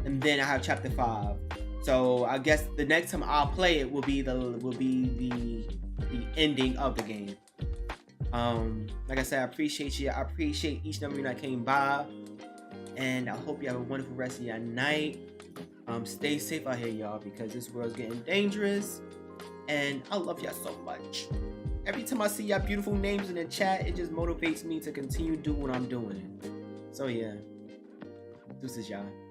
and then I have chapter 5. So I guess the next time I'll play it will be the ending of the game. Like I said, I appreciate you. I appreciate each and every one that came by. And I hope you have a wonderful rest of your night. Stay safe out here, y'all, because this world's getting dangerous. And I love y'all so much. Every time I see y'all beautiful names in the chat, it just motivates me to continue doing what I'm doing. So yeah, Deuces, y'all.